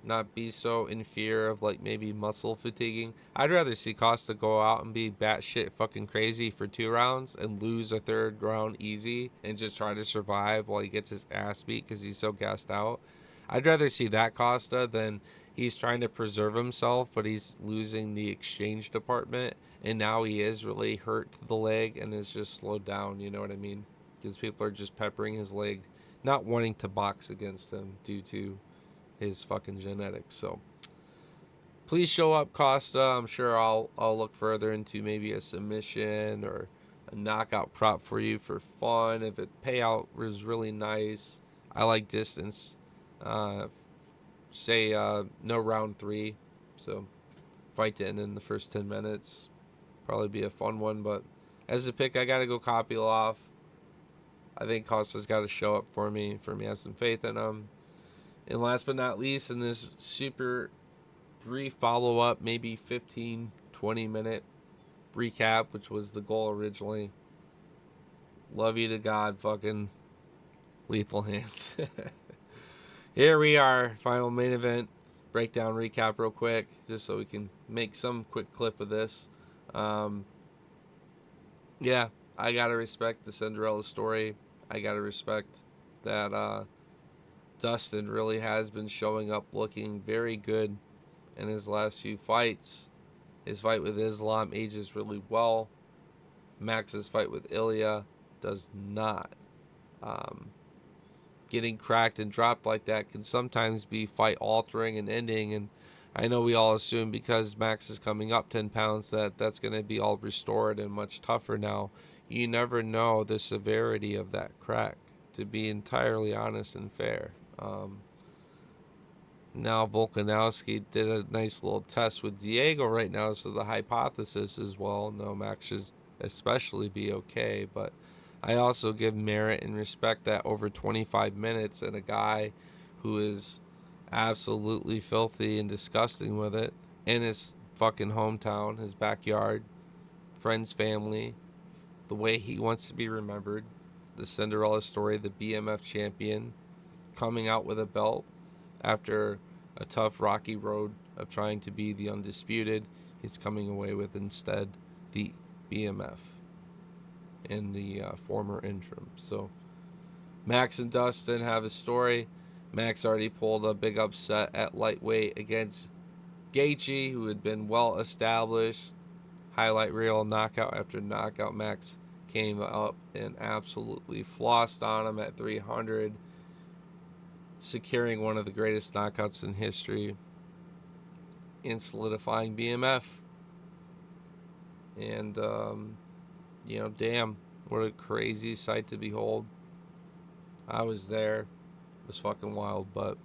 Speaker 2: not be so in fear of like maybe muscle fatiguing. I'd rather see Costa go out and be batshit fucking crazy for 2 rounds and lose a third round easy and just try to survive while he gets his ass beat because he's so gassed out. I'd rather see that Costa than he's trying to preserve himself, but he's losing the exchange department, and now he is really hurt to the leg and is just slowed down. You know what I mean? Because people are just peppering his leg, not wanting to box against him due to his fucking genetics. So please show up, Costa. I'm sure I'll look further into maybe a submission or a knockout prop for you for fun. If it payout was really nice, I like distance. Say no round 3, so fight to end in the first 10 minutes. Probably be a fun one, but as a pick, I gotta go Kopylov. I think Costa's got to show up for me to have some faith in him. And last but not least, in this super brief follow-up, maybe 15, 20-minute recap, which was the goal originally. Love you to God, fucking Lethal Hands. Here we are, final main event. Breakdown recap real quick, just so we can make some quick clip of this. Yeah, I gotta respect the Cinderella story. I gotta respect that Dustin really has been showing up looking very good in his last few fights. His fight with Islam ages really well. Max's fight with Ilya does not. Um, Getting cracked and dropped like that can sometimes be fight altering and ending. And I know we all assume because Max is coming up 10 pounds that that's going to be all restored and much tougher now. You never know the severity of that crack, to be entirely honest and fair. Now Volkanovski did a nice little test with Diego right now, so the hypothesis is, well, no, Max should especially be okay. But I also give merit and respect that over 25 minutes and a guy who is absolutely filthy and disgusting with it in his fucking hometown, his backyard, friends, family, the way he wants to be remembered, the Cinderella story, the BMF champion, coming out with a belt after a tough, rocky road of trying to be the undisputed. He's coming away with instead the BMF and the former interim. So Max and Dustin have a story. Max already pulled a big upset at lightweight against Gaethje, who had been well established. Highlight reel, knockout after knockout. Max came up and absolutely flossed on him at 300, securing one of the greatest knockouts in history and solidifying BMF. And, damn, what a crazy sight to behold. I was there. It was fucking wild, but,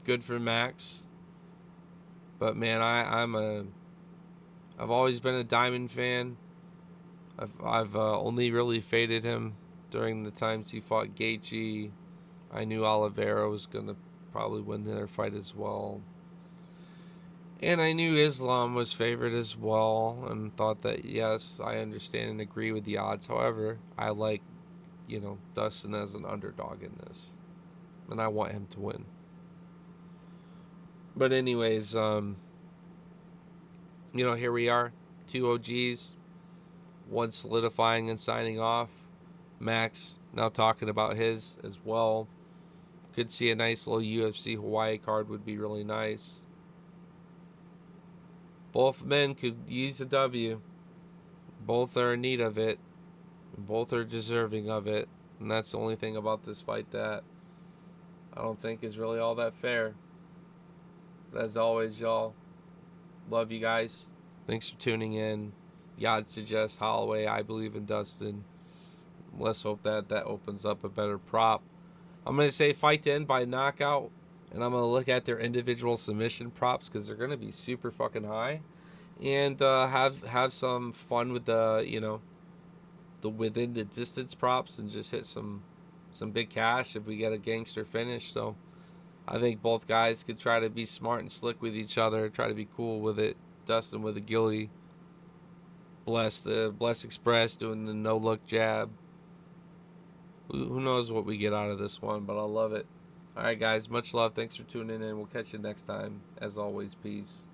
Speaker 2: good for Max. But, man, I've always been a Diamond fan. I've only really faded him during the times he fought Gaethje. I knew Oliveira was going to probably win their fight as well. And I knew Islam was favored as well and thought that, yes, I understand and agree with the odds. However, I like, Dustin as an underdog in this. And I want him to win. But anyways, here we are. 2 OGs. One solidifying and signing off. Max now talking about his as well. Could see a nice little UFC Hawaii card would be really nice. Both men could use a W. Both are in need of it. Both are deserving of it. And that's the only thing about this fight that I don't think is really all that fair. But as always, y'all, love you guys. Thanks for tuning in. The odds suggest Holloway. I believe in Dustin. Let's hope that opens up a better prop. I'm going to say fight to end by knockout. And I'm going to look at their individual submission props because they're going to be super fucking high. And have some fun with the within the distance props and just hit some big cash if we get a gangster finish. So I think both guys could try to be smart and slick with each other, try to be cool with it. Dustin with a gilly. Bless Express doing the no-look jab. Who knows what we get out of this one, but I'll love it. All right, guys, much love. Thanks for tuning in. We'll catch you next time. As always, peace.